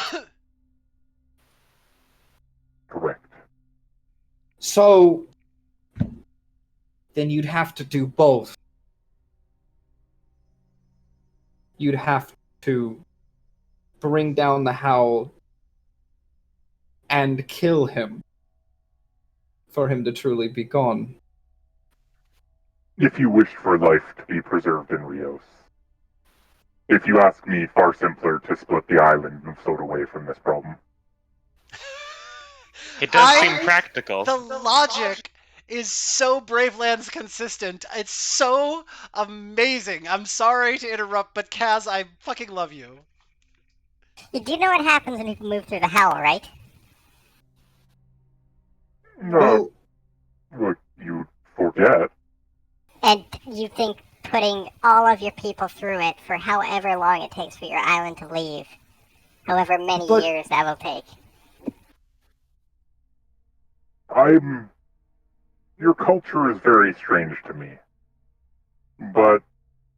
Correct. So, then you'd have to do both. You'd have to bring down the howl and kill him for him to truly be gone. If you wished for life to be preserved in Rios. If you ask me, far simpler to split the island and float away from this problem. It does seem practical. The logic is so Bravelands consistent. It's so amazing. I'm sorry to interrupt, but Kaz, I fucking love you. You do know what happens when you move through the howl, right? No. Look, you forget. And you think putting all of your people through it for however long it takes for your island to leave, however many years that will take. Your culture is very strange to me. But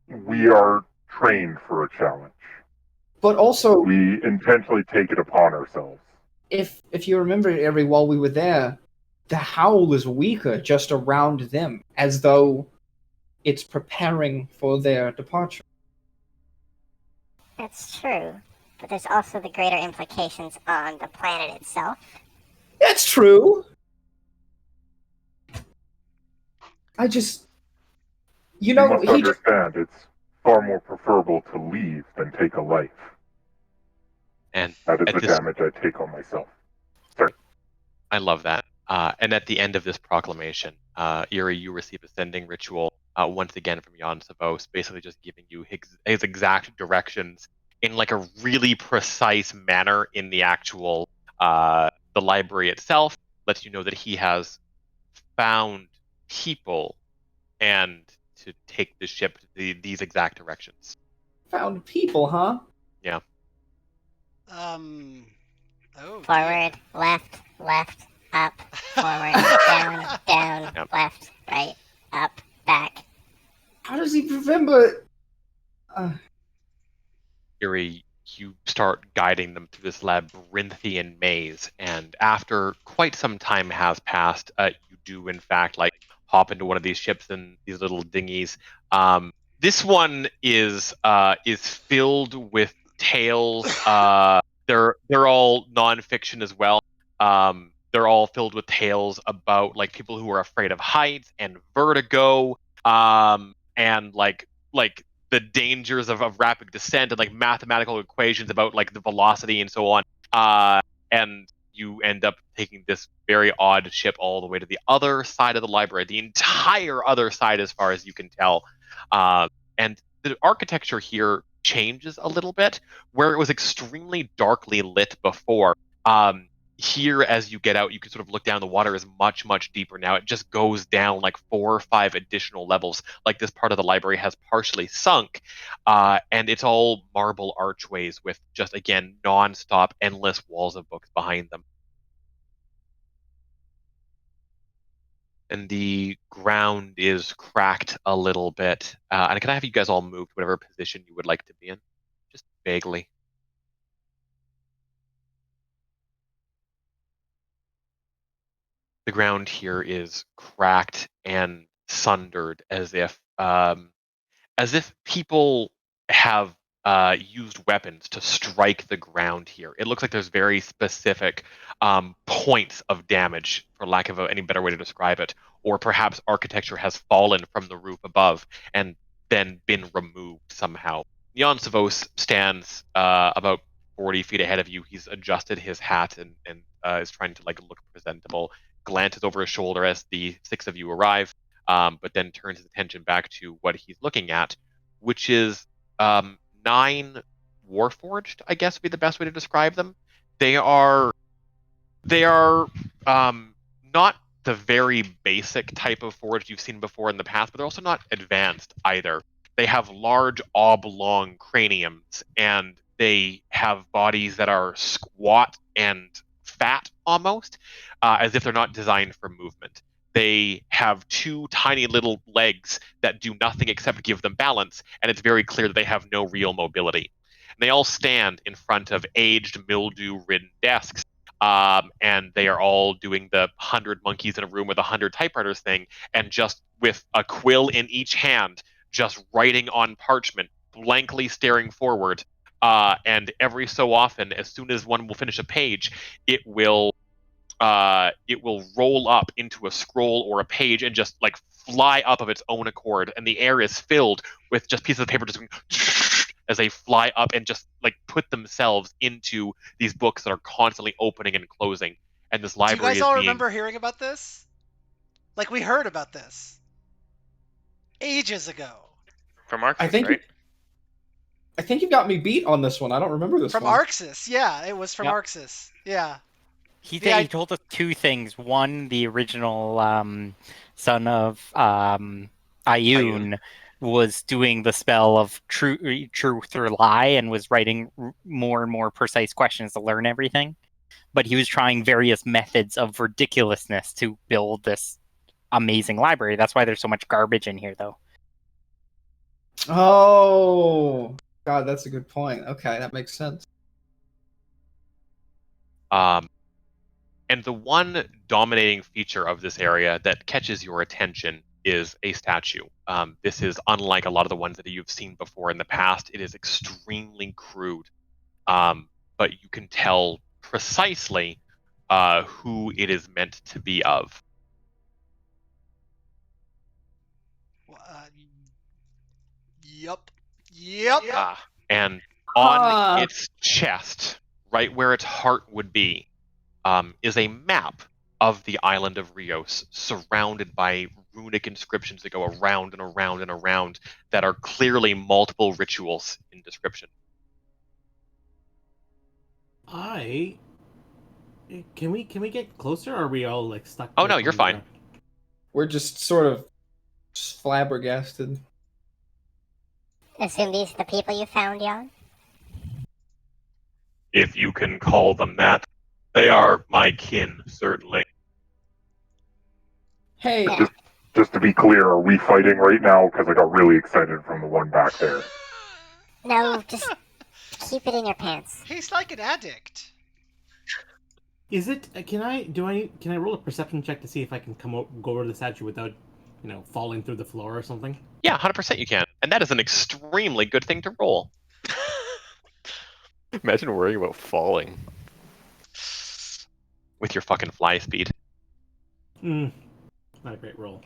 we are trained for a challenge. But also, we intentionally take it upon ourselves. If you remember, while we were there, the howl is weaker just around them, as though it's preparing for their departure. That's true, but there's also the greater implications on the planet itself. That's true. You You must understand, it's far more preferable to leave than take a life. And that is the damage I take on myself. Sorry. I love that. And at the end of this proclamation, Erie, you receive a sending ritual once again from Jan Savos, basically just giving you his exact directions in like a really precise manner in the actual the library itself. Lets you know that he has found people and to take the ship these exact directions. Found people, huh? Yeah. Oh, forward, dear. Left, up, forward, down, Yep. left, right, up, back. How does he remember? Erie, you start guiding them through this labyrinthian maze, and after quite some time has passed, you do in fact like hop into one of these ships and these little dinghies. This one is filled with tales. They're all nonfiction as well. They're all filled with tales about like people who are afraid of heights and vertigo, and like the dangers of rapid descent and like mathematical equations about like the velocity and so on. And you end up taking this very odd ship all the way to the other side of the library, the entire other side as far as you can tell. And the architecture here changes a little bit, where it was extremely darkly lit before. Here, as you get out, you can sort of look down. The water is much, much deeper now. It just goes down like 4 or 5 additional levels. Like this part of the library has partially sunk, and it's all marble archways with just, again, non-stop, endless walls of books behind them. And the ground is cracked a little bit. And can I have you guys all move to whatever position you would like to be in? Just vaguely. The ground here is cracked and sundered as if people have used weapons to strike the ground here. It looks like there's very specific points of damage, for lack of any better way to describe it, or perhaps architecture has fallen from the roof above and then been removed somehow. Jan Savos stands about 40 feet ahead of you. He's adjusted his hat and is trying to like look presentable. Glances over his shoulder as the 6 of you arrive, but then turns his attention back to what he's looking at, which is 9 Warforged, I guess would be the best way to describe them. They are not the very basic type of forged you've seen before in the past, but they're also not advanced either. They have large oblong craniums, and they have bodies that are squat and fat almost, as if they're not designed for movement. They have 2 tiny little legs that do nothing except give them balance, and it's very clear that they have no real mobility. And they all stand in front of aged, mildew-ridden desks, and they are all doing the 100 monkeys in a room with 100 typewriters thing, and just with a quill in each hand, just writing on parchment, blankly staring forward. And every so often, as soon as one will finish a page, it will roll up into a scroll or a page and just like fly up of its own accord, and the air is filled with just pieces of paper just going as they fly up and just like put themselves into these books that are constantly opening and closing. And this library Do you guys is all being... remember hearing about this? Like, we heard about this ages ago. From Arxis, right? I think you got me beat on this one. I don't remember this from one. From Arxis, yeah. It was from Arxis. Yeah. He told us 2 things. One, the original son of Ioun was doing the spell of truth or lie and was writing more and more precise questions to learn everything. But he was trying various methods of ridiculousness to build this amazing library. That's why there's so much garbage in here, though. Oh, God, that's a good point. Okay, that makes sense. And the one dominating feature of this area that catches your attention is a statue. This is unlike a lot of the ones that you've seen before in the past. It is extremely crude, but you can tell precisely who it is meant to be of. Yep. And on its chest, right where its heart would be, is a map of the island of Rios, surrounded by runic inscriptions that go around and around and around that are clearly multiple rituals in description. Can we get closer, or are we all like stuck? Oh no, you're fine. We're just sort of flabbergasted. Assume these are the people you found, Jan? If you can call them that. They are my kin, certainly. Hey, Just to be clear, are we fighting right now? Because I got really excited from the one back there. No, just keep it in your pants. He's like an addict. Is it? Can I roll a perception check to see if I can go over to the statue without, falling through the floor or something? Yeah, 100% you can, and that is an extremely good thing to roll. Imagine worrying about falling with your fucking fly speed. Not a great roll.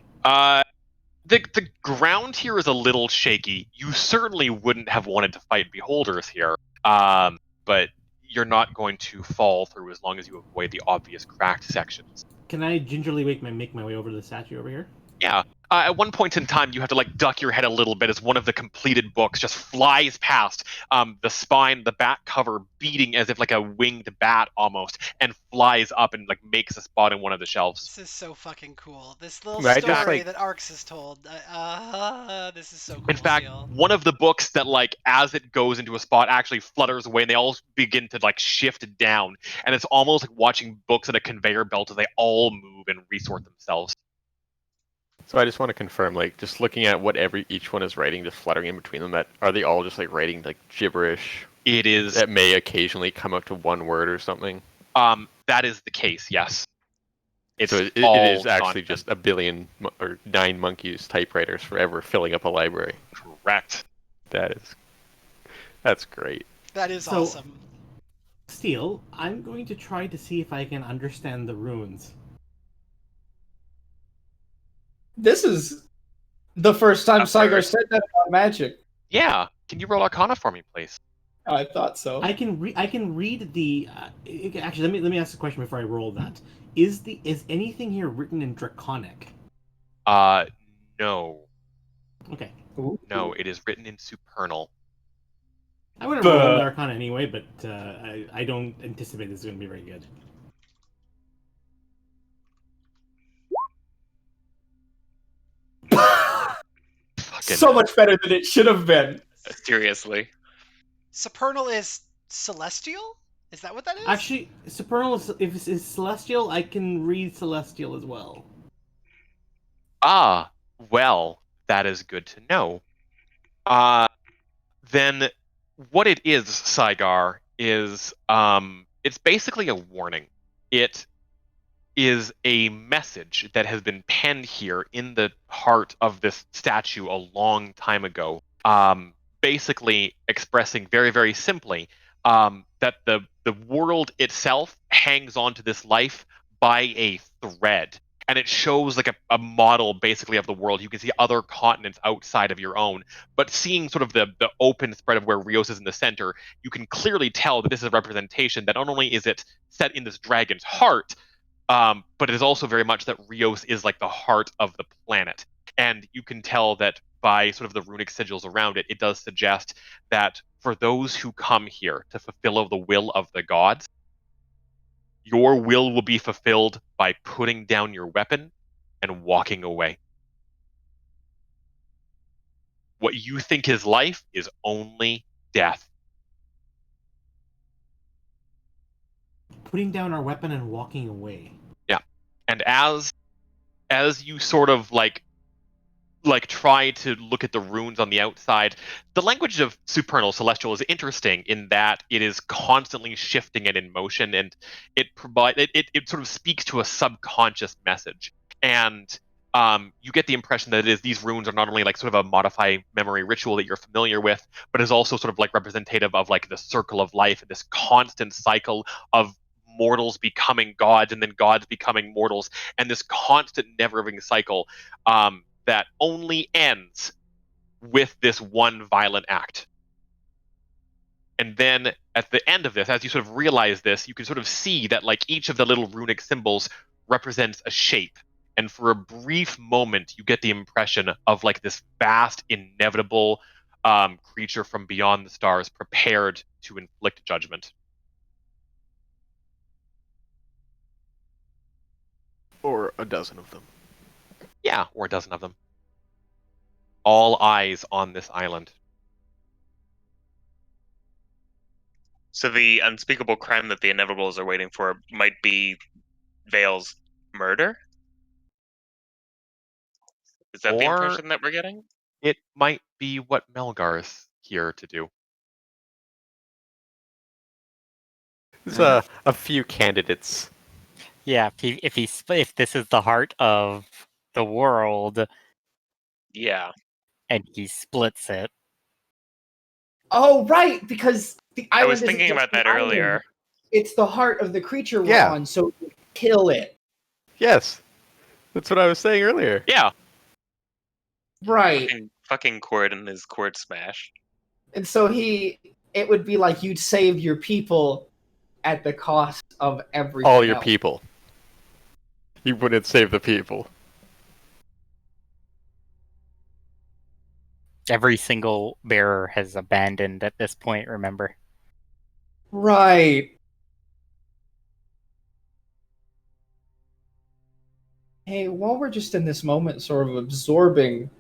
The ground here is a little shaky. You certainly wouldn't have wanted to fight beholders here, but you're not going to fall through as long as you avoid the obvious cracked sections. Can I gingerly make my way over to the statue over here? Yeah. At one point in time, you have to duck your head a little bit as one of the completed books just flies past, the spine, the back cover beating as if like a winged bat almost, and flies up and makes a spot in one of the shelves. This is so fucking cool. This little Right, story that Arx has told. This is so cool. In fact, one of the books that as it goes into a spot actually flutters away, and they all begin to shift down, and it's almost like watching books at a conveyor belt as they all move and resort themselves. So I just want to confirm, just looking at what each one is writing, just fluttering in between them, that are they all just writing gibberish? It is. That may occasionally come up to one word or something. That is the case. Yes. So it is actually just a billion or 9 monkeys typewriters forever filling up a library. Correct. That's great. That is awesome. Steel, I'm going to try to see if I can understand the runes. This is the first time Saigar said that about magic. Yeah. Can you roll Arcana for me, please? I thought so. I can read the. Actually, let me ask a question before I roll that. Is anything here written in Draconic? No. Okay. No, it is written in Supernal. I would have rolled Arcana anyway, but I don't anticipate this is going to be very good. So much better than it should have been. Seriously. Supernal is celestial? Is that what that is? Actually, Supernal is celestial. I can read celestial as well. Ah, well, that is good to know. Then what it is, Saigar, is it's basically a warning. It is a message that has been penned here in the heart of this statue a long time ago, basically expressing very, very simply that the world itself hangs on to this life by a thread. And it shows a model basically of the world. You can see other continents outside of your own, but seeing sort of the open spread of where Rios is in the center, you can clearly tell that this is a representation that not only is it set in this dragon's heart, but it is also very much that Rios is the heart of the planet. And you can tell that by sort of the runic sigils around it, it does suggest that for those who come here to fulfill the will of the gods, your will be fulfilled by putting down your weapon and walking away. What you think is life is only death. Putting down our weapon and walking away. Yeah. And as you sort of try to look at the runes on the outside, the language of Supernal Celestial is interesting in that it is constantly shifting and in motion, and it sort of speaks to a subconscious message. And you get the impression that it is these runes are not only like sort of a modify memory ritual that you're familiar with, but is also sort of like representative of like the circle of life, this constant cycle of mortals becoming gods and then gods becoming mortals, and this constant never-ending cycle that only ends with this one violent act. And then at the end of this, as you sort of realize this, you can sort of see that like each of the little runic symbols represents a shape. And for a brief moment, you get the impression of like this vast, inevitable creature from beyond the stars prepared to inflict judgment. Or a dozen of them. Yeah, or a dozen of them. All eyes on this island. So the unspeakable crime that the Inevitables are waiting for might be Vale's murder? Is that the impression that we're getting? It might be what Melgar's here to do. There's a few candidates. Yeah, if this is the heart of the world, yeah, and he splits it. Oh, right, because the island. I was thinking about that earlier. It's the heart of the creature we're on, so kill it. Yes, that's what I was saying earlier. Yeah. Right. Fucking Cord and his Cord smash. And so it would be like you'd save your people at the cost of everything. All your else. people. You wouldn't save the people. Every single bearer has abandoned at this point, remember? Right. Hey, while we're just in this moment sort of absorbing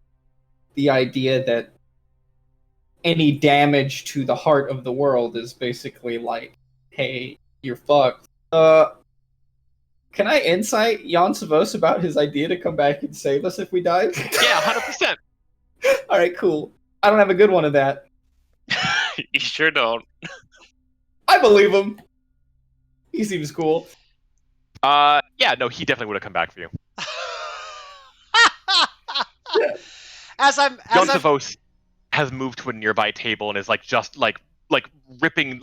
the idea that any damage to the heart of the world is basically like, hey, you're fucked. Can I insight Jan Savos about his idea to come back and save us if we die? Yeah, 100%. Alright, cool. I don't have a good one of that. You sure don't. I believe him. He seems cool. Yeah, no, he definitely would have come back for you. Jan Savos has moved to a nearby table and is like just like ripping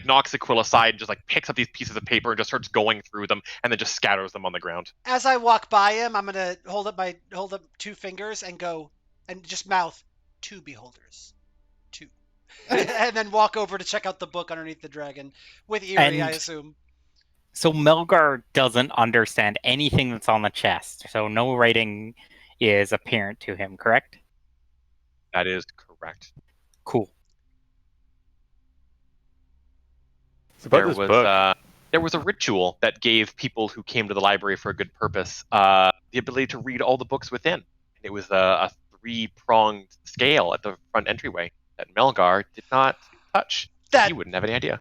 knocks Aquila aside and just like picks up these pieces of paper and just starts going through them and then just scatters them on the ground. As I walk by him, I'm gonna hold up 2 fingers and go and just mouth 2 beholders. 2. And then walk over to check out the book underneath the dragon with Eerie, I assume. So Melgar doesn't understand anything that's on the chest, so no writing is apparent to him, correct? That is correct. Cool. There was a ritual that gave people who came to the library for a good purpose the ability to read all the books within. It was a 3-pronged scale at the front entryway that Melgar did not touch. He wouldn't have any idea.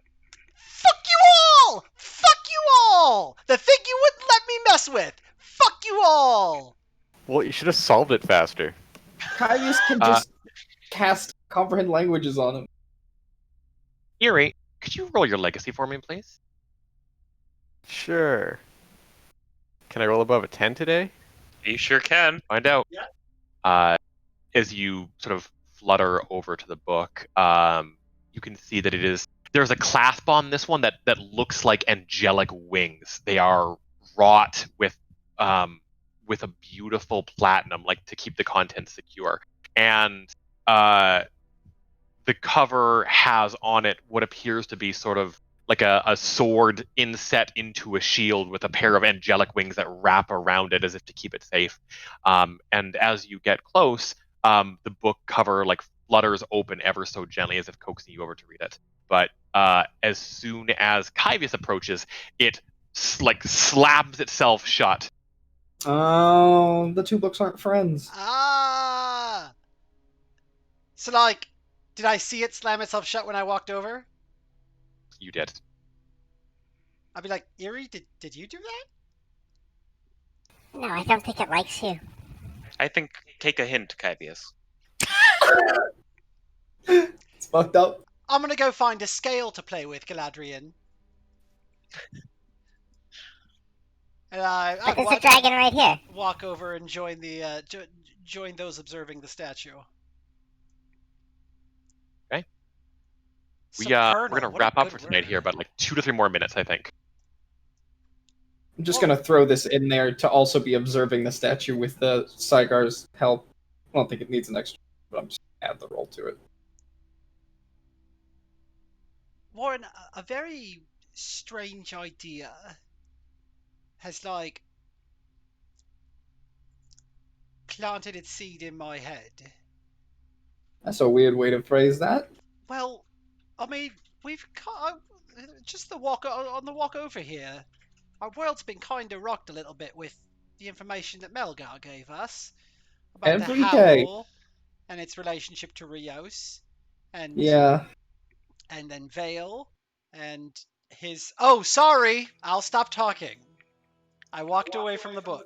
Fuck you all! Fuck you all! The thing you wouldn't let me mess with! Fuck you all! Well, you should have solved it faster. Kyrius can just cast comprehend languages on him. Eerie, could you roll your legacy for me, please? Sure. Can I roll above a 10 today? You sure can. Find out. Yeah. As you sort of flutter over to the book, you can see that there's a clasp on this one that looks like angelic wings. They are wrought with a beautiful platinum, like to keep the contents secure. And the cover has on it what appears to be sort of like a sword inset into a shield with a pair of angelic wings that wrap around it as if to keep it safe. And as you get close, the book cover like flutters open ever so gently as if coaxing you over to read it. But as soon as Kyvius approaches, it like slams itself shut. Oh, the 2 books aren't friends. Ah! So like, did I see it slam itself shut when I walked over? You did. I'd be like, Eerie, did you do that? No, I don't think it likes you. I think take a hint, Kyvius. It's fucked up. I'm gonna go find a scale to play with, Galadriel. And But there's a dragon right here. Walk over and join the join those observing the statue. Okay. We're Supernal, gonna what a wrap up good for tonight word. here, but like 2 to 3 more minutes, I think. I'm just gonna throw this in there to also be observing the statue with the Saigar's help. I don't think it needs an extra, but I'm just gonna add the roll to it. Warren, a very strange idea has like planted its seed in my head. That's a weird way to phrase that. Well, I mean, we've just the walk on the walk over here. Our world's been kind of rocked a little bit with the information that Melgar gave us about the Every day. Howl and its relationship to Rios, and Yeah. and then Vale and his. Oh, sorry, I'll stop talking. I walked away from the book.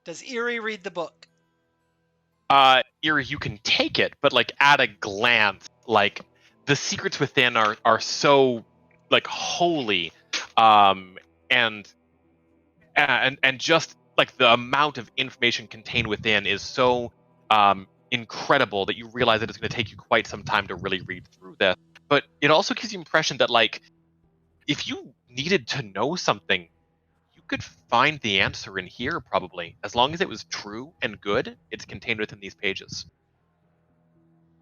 Does Eerie read the book? Eerie, you can take it, but like at a glance, like the secrets within are so like holy, and just like the amount of information contained within is so incredible that you realize that it's going to take you quite some time to really read through this. But it also gives you the impression that like if you needed to know something, you could find the answer in here probably. As long as it was true and good, it's contained within these pages.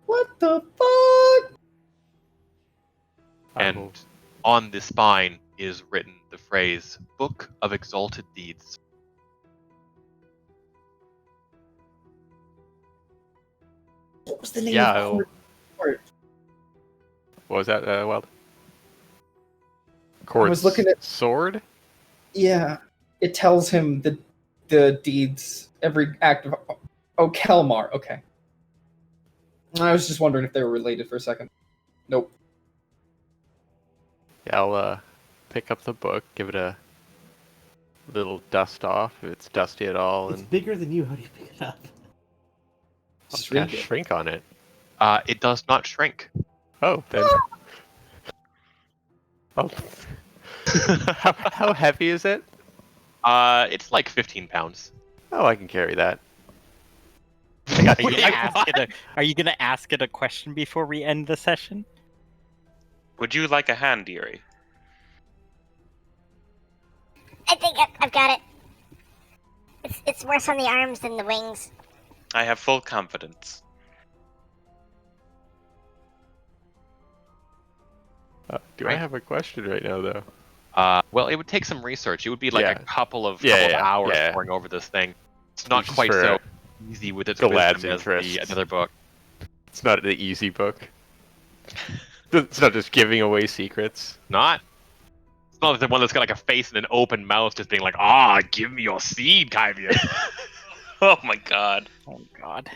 What the fuck? And on the spine is written the phrase, Book of Exalted Deeds. What was the name of the court? What was that, Wild? Court's I was looking at sword? Yeah. It tells him the deeds, every act of... Oh, Kelmar, okay. I was just wondering if they were related for a second. Nope. Yeah, I'll pick up the book, give it a little dust off if it's dusty at all. It's and bigger than you. How do you pick it up? I'll shrink on it. It does not shrink. Oh, then. Oh. How heavy is it? It's like 15 pounds. Oh, I can carry that. Are you gonna ask it a question before we end the session? Would you like a hand, Eerie? I think I've got it. It's worse on the arms than the wings. I have full confidence. Do I have a question right now, though? Well, it would take some research. It would be like a couple of hours poring over this thing. It's not quite so easy with its wisdom as another book. It's not the easy book. It's not just giving away secrets. Not. It's not the one that's got like a face and an open mouth, just being like, give me your seed, Kyvia. Oh my god. Oh god.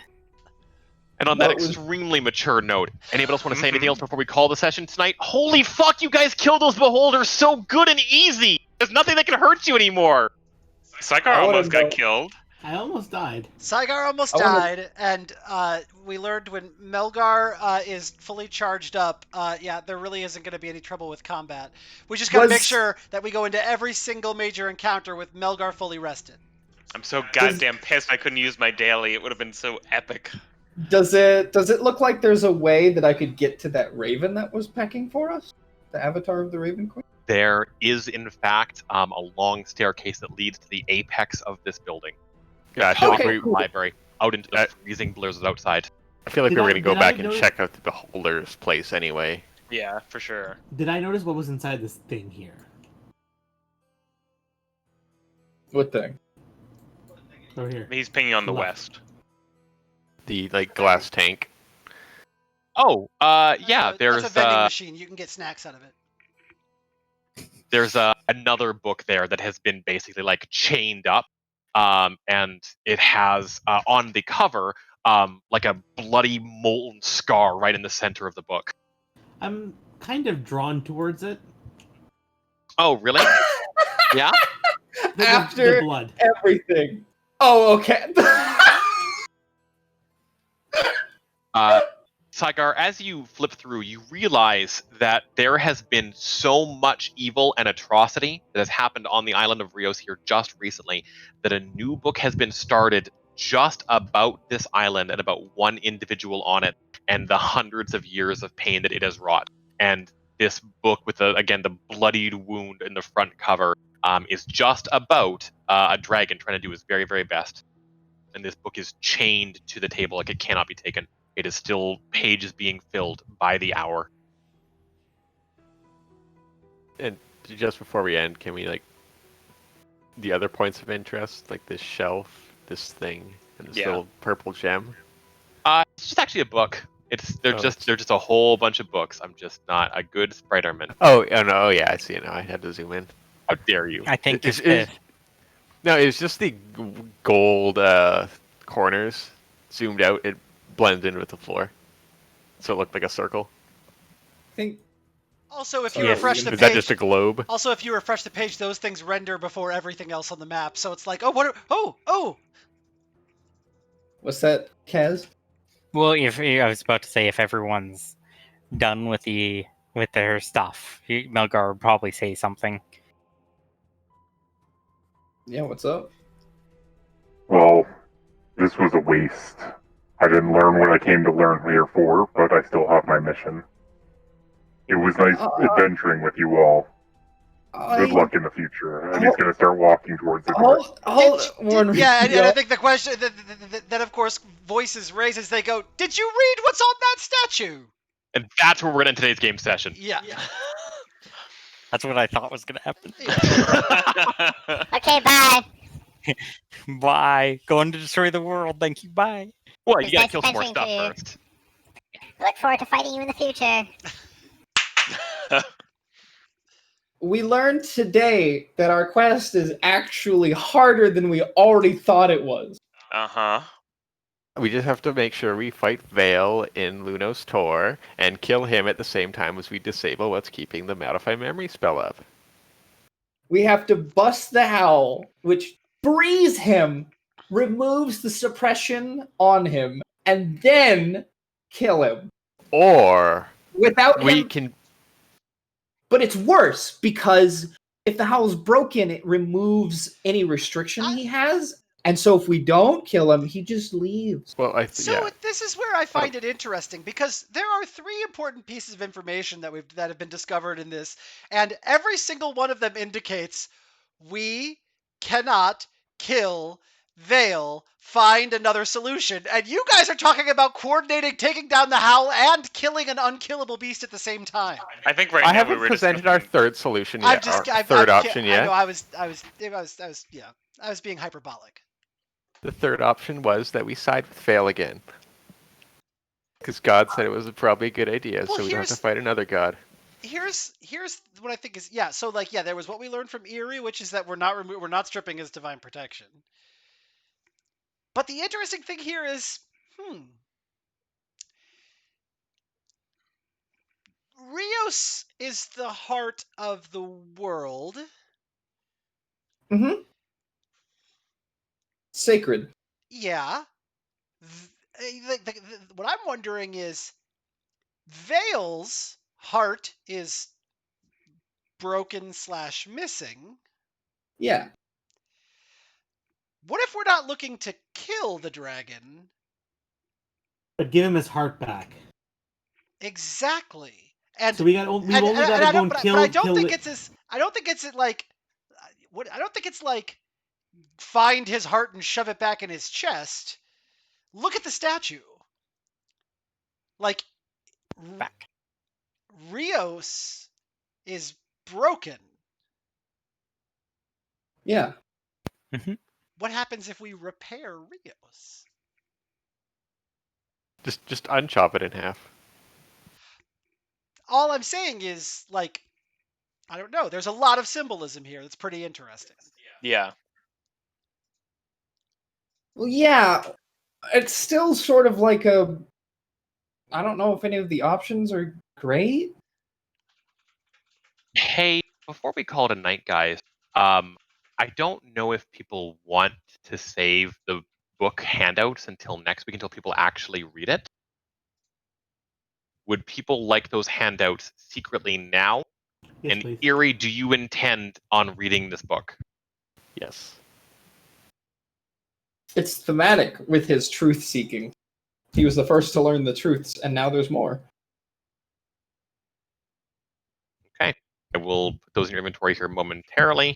And on that extremely mature note, anybody else want to say anything else before we call the session tonight? Holy fuck, you guys killed those beholders so good and easy! There's nothing that can hurt you anymore! Saigar almost got killed. I almost died. Saigar almost died, and we learned when Melgar is fully charged up, there really isn't going to be any trouble with combat. We just got to make sure that we go into every single major encounter with Melgar fully rested. I'm so goddamn pissed I couldn't use my daily. It would have been so epic. Does it look like there's a way that I could get to that raven that was pecking for us? The avatar of the Raven Queen? There is, in fact, a long staircase that leads to the apex of this building. Yeah, I feel like we library out into the freezing blizzards outside. I feel like we were going to go back and check out the beholder's place anyway. Yeah, for sure. Did I notice what was inside this thing here? What thing? Over here. He's pinging on the west. The glass tank. Oh, yeah. There's that's a vending machine. You can get snacks out of it. There's another book there that has been basically like chained up, and it has on the cover like a bloody molten scar right in the center of the book. I'm kind of drawn towards it. Oh, really? Yeah. After the blood. Saigar, as you flip through, you realize that there has been so much evil and atrocity that has happened on the island of Rios here just recently that a new book has been started just about this island and about one individual on it and the hundreds of years of pain that it has wrought. And this book, with the bloodied wound in the front cover, is just about a dragon trying to do his very, very best. And this book is chained to the table like it cannot be taken. It is still pages being filled by the hour. And just before we end, can we the other points of interest, like this shelf, this thing, and this little purple gem? It's just actually a book. They're just a whole bunch of books. I'm just not a good Spider-Man. Oh no! Oh yeah, I see it now. I had to zoom in. How dare you? I think No, it was just the gold corners zoomed out. It blends in with the floor, so it looked like a circle. I think. Also, if you refresh the page, is that just a globe? Also, if you refresh the page, those things render before everything else on the map. So it's like, oh. What's that, Kaz? Well, I was about to say, if everyone's done with their stuff, Melgar would probably say something. Yeah, what's up? Well, this was a waste. I didn't learn what I came to learn here for, but I still have my mission. It was nice adventuring with you all. Good luck in the future. And he's going to start walking towards the door. And I think the question that of course voices raise as they go, did you read what's on that statue? And that's where we're going to end today's game session. Yeah. That's what I thought was going to happen. Okay, bye. Bye. Going to destroy the world. Thank you. Bye. Well, you got to kill some more stuff first. Look forward to fighting you in the future. We learned today that our quest is actually harder than we already thought it was. Uh-huh. We just have to make sure we fight Vale in Lunos Tor and kill him at the same time as we disable what's keeping the Modify Memory spell up. We have to bust the Howl, which frees him, removes the suppression on him, and then kill him. Or without we him... can... But it's worse, because if the Howl's broken, it removes any restriction he has. And so if we don't kill him, he just leaves. Well, this is where I find it interesting, because there are 3 important pieces of information that have been discovered in this, and every single one of them indicates we cannot kill Vale, find another solution. And you guys are talking about coordinating, taking down the Howl, and killing an unkillable beast at the same time. I think I haven't presented our third solution yet. Third option yet. I know I was being hyperbolic. The third option was that we side with Vale again. Because God said it was probably a good idea, so we don't have to fight another god. Here's what I think is there was what we learned from Eerie, which is that we're not stripping his divine protection. But the interesting thing here is, Rios is the heart of the world. Mm-hmm. Sacred. Yeah. What I'm wondering is, Vale's heart is broken/missing. Yeah. What if we're not looking to kill the dragon, but give him his heart back? Exactly. And so we've only got to go and kill. But I don't think it's like find his heart and shove it back in his chest. Look at the statue. Like, back. Rios is broken. Yeah. Mm-hmm. What happens if we repair Rios? Just unchop it in half. All I'm saying is, like, I don't know. There's a lot of symbolism here that's pretty interesting. Yeah. Well, yeah. It's still sort of like a... I don't know if any of the options are great. Hey, before we call it a night, guys, I don't know if people want to save the book handouts until next week, until people actually read it. would people like those handouts secretly now? Yes, And please. Erie, do you intend on reading this book? Yes. It's thematic with his truth seeking. He was the first to learn the truths, and now there's more. Okay. I will put those in your inventory here momentarily.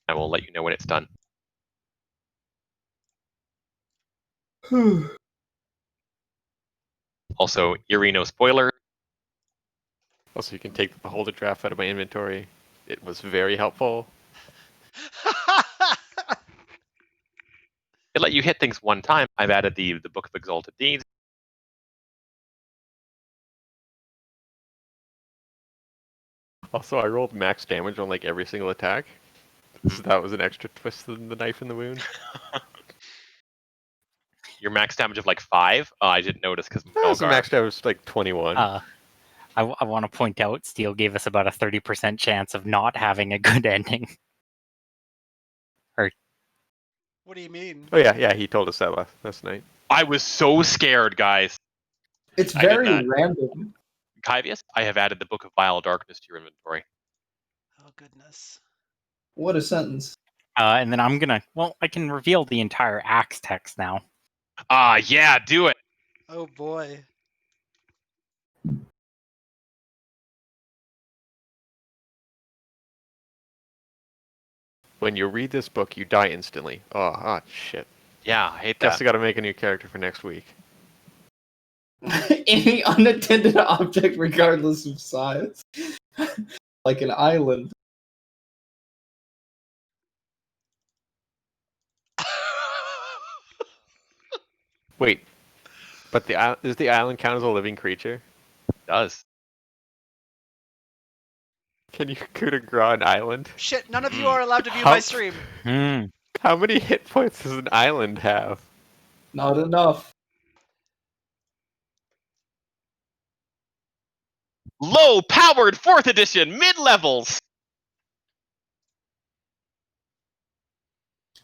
I will let you know when it's done. Also, Erie, no spoiler. Also, you can take the beholder draft out of my inventory. It was very helpful. It let you hit things one time. I've added the Book of Exalted Deeds. Also, I rolled max damage on like every single attack. So that was an extra twist in the knife in the wound. Your max damage of like 5? I didn't notice because That's a Melgar. max damage like 21. I want to point out, Steel gave us about a 30% chance of not having a good ending. What do you mean? Oh yeah, he told us that last night. I was so scared, guys. It's I did very not. random. Kyvius, I have added the Book of Vile Darkness to your inventory. Oh goodness. What a sentence. And then I'm gonna, I can reveal the entire Axe text now. Yeah, do it. Oh boy. When you read this book, you die instantly. Oh shit. Yeah, I hate Guess that. I gotta make a new character for next week. Any unattended object, regardless of size. Like an island. Wait, but does the island count as a living creature? It does. Can you coup de grace an island? Shit, none of you are allowed to view my stream. How many hit points does an island have? Not enough. Low-powered 4th edition mid-levels.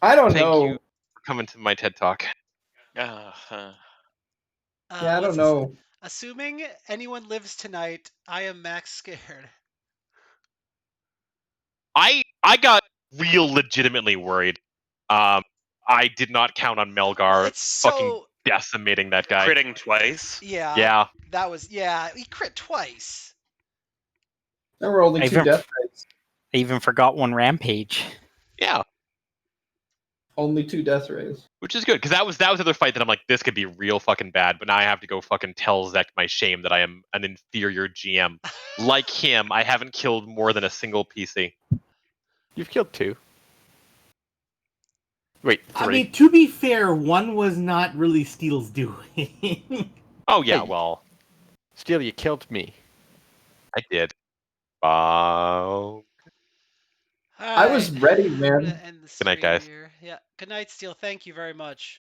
I don't Thank know. you for coming to my TED Talk. Yeah, I don't know. Assuming anyone lives tonight, I am max scared. I got real legitimately worried. I did not count on Melgar It's fucking so decimating that guy. Critting twice. Yeah. That was he crit twice. There were only 2 death rates. I even forgot one rampage. Yeah. Only 2 death rays. Which is good, because that was the other fight that I'm like, this could be real fucking bad, but now I have to go fucking tell Zek my shame that I am an inferior GM. Like him, I haven't killed more than a single PC. You've killed 2. Wait, 3. I mean, to be fair, one was not really Steel's doing. Oh yeah, Hey. well, Steel, you killed me. I did. I was ready, I'm gonna man. end the Good night, stream guys. here. Yeah. Good night, Steel. Thank you very much.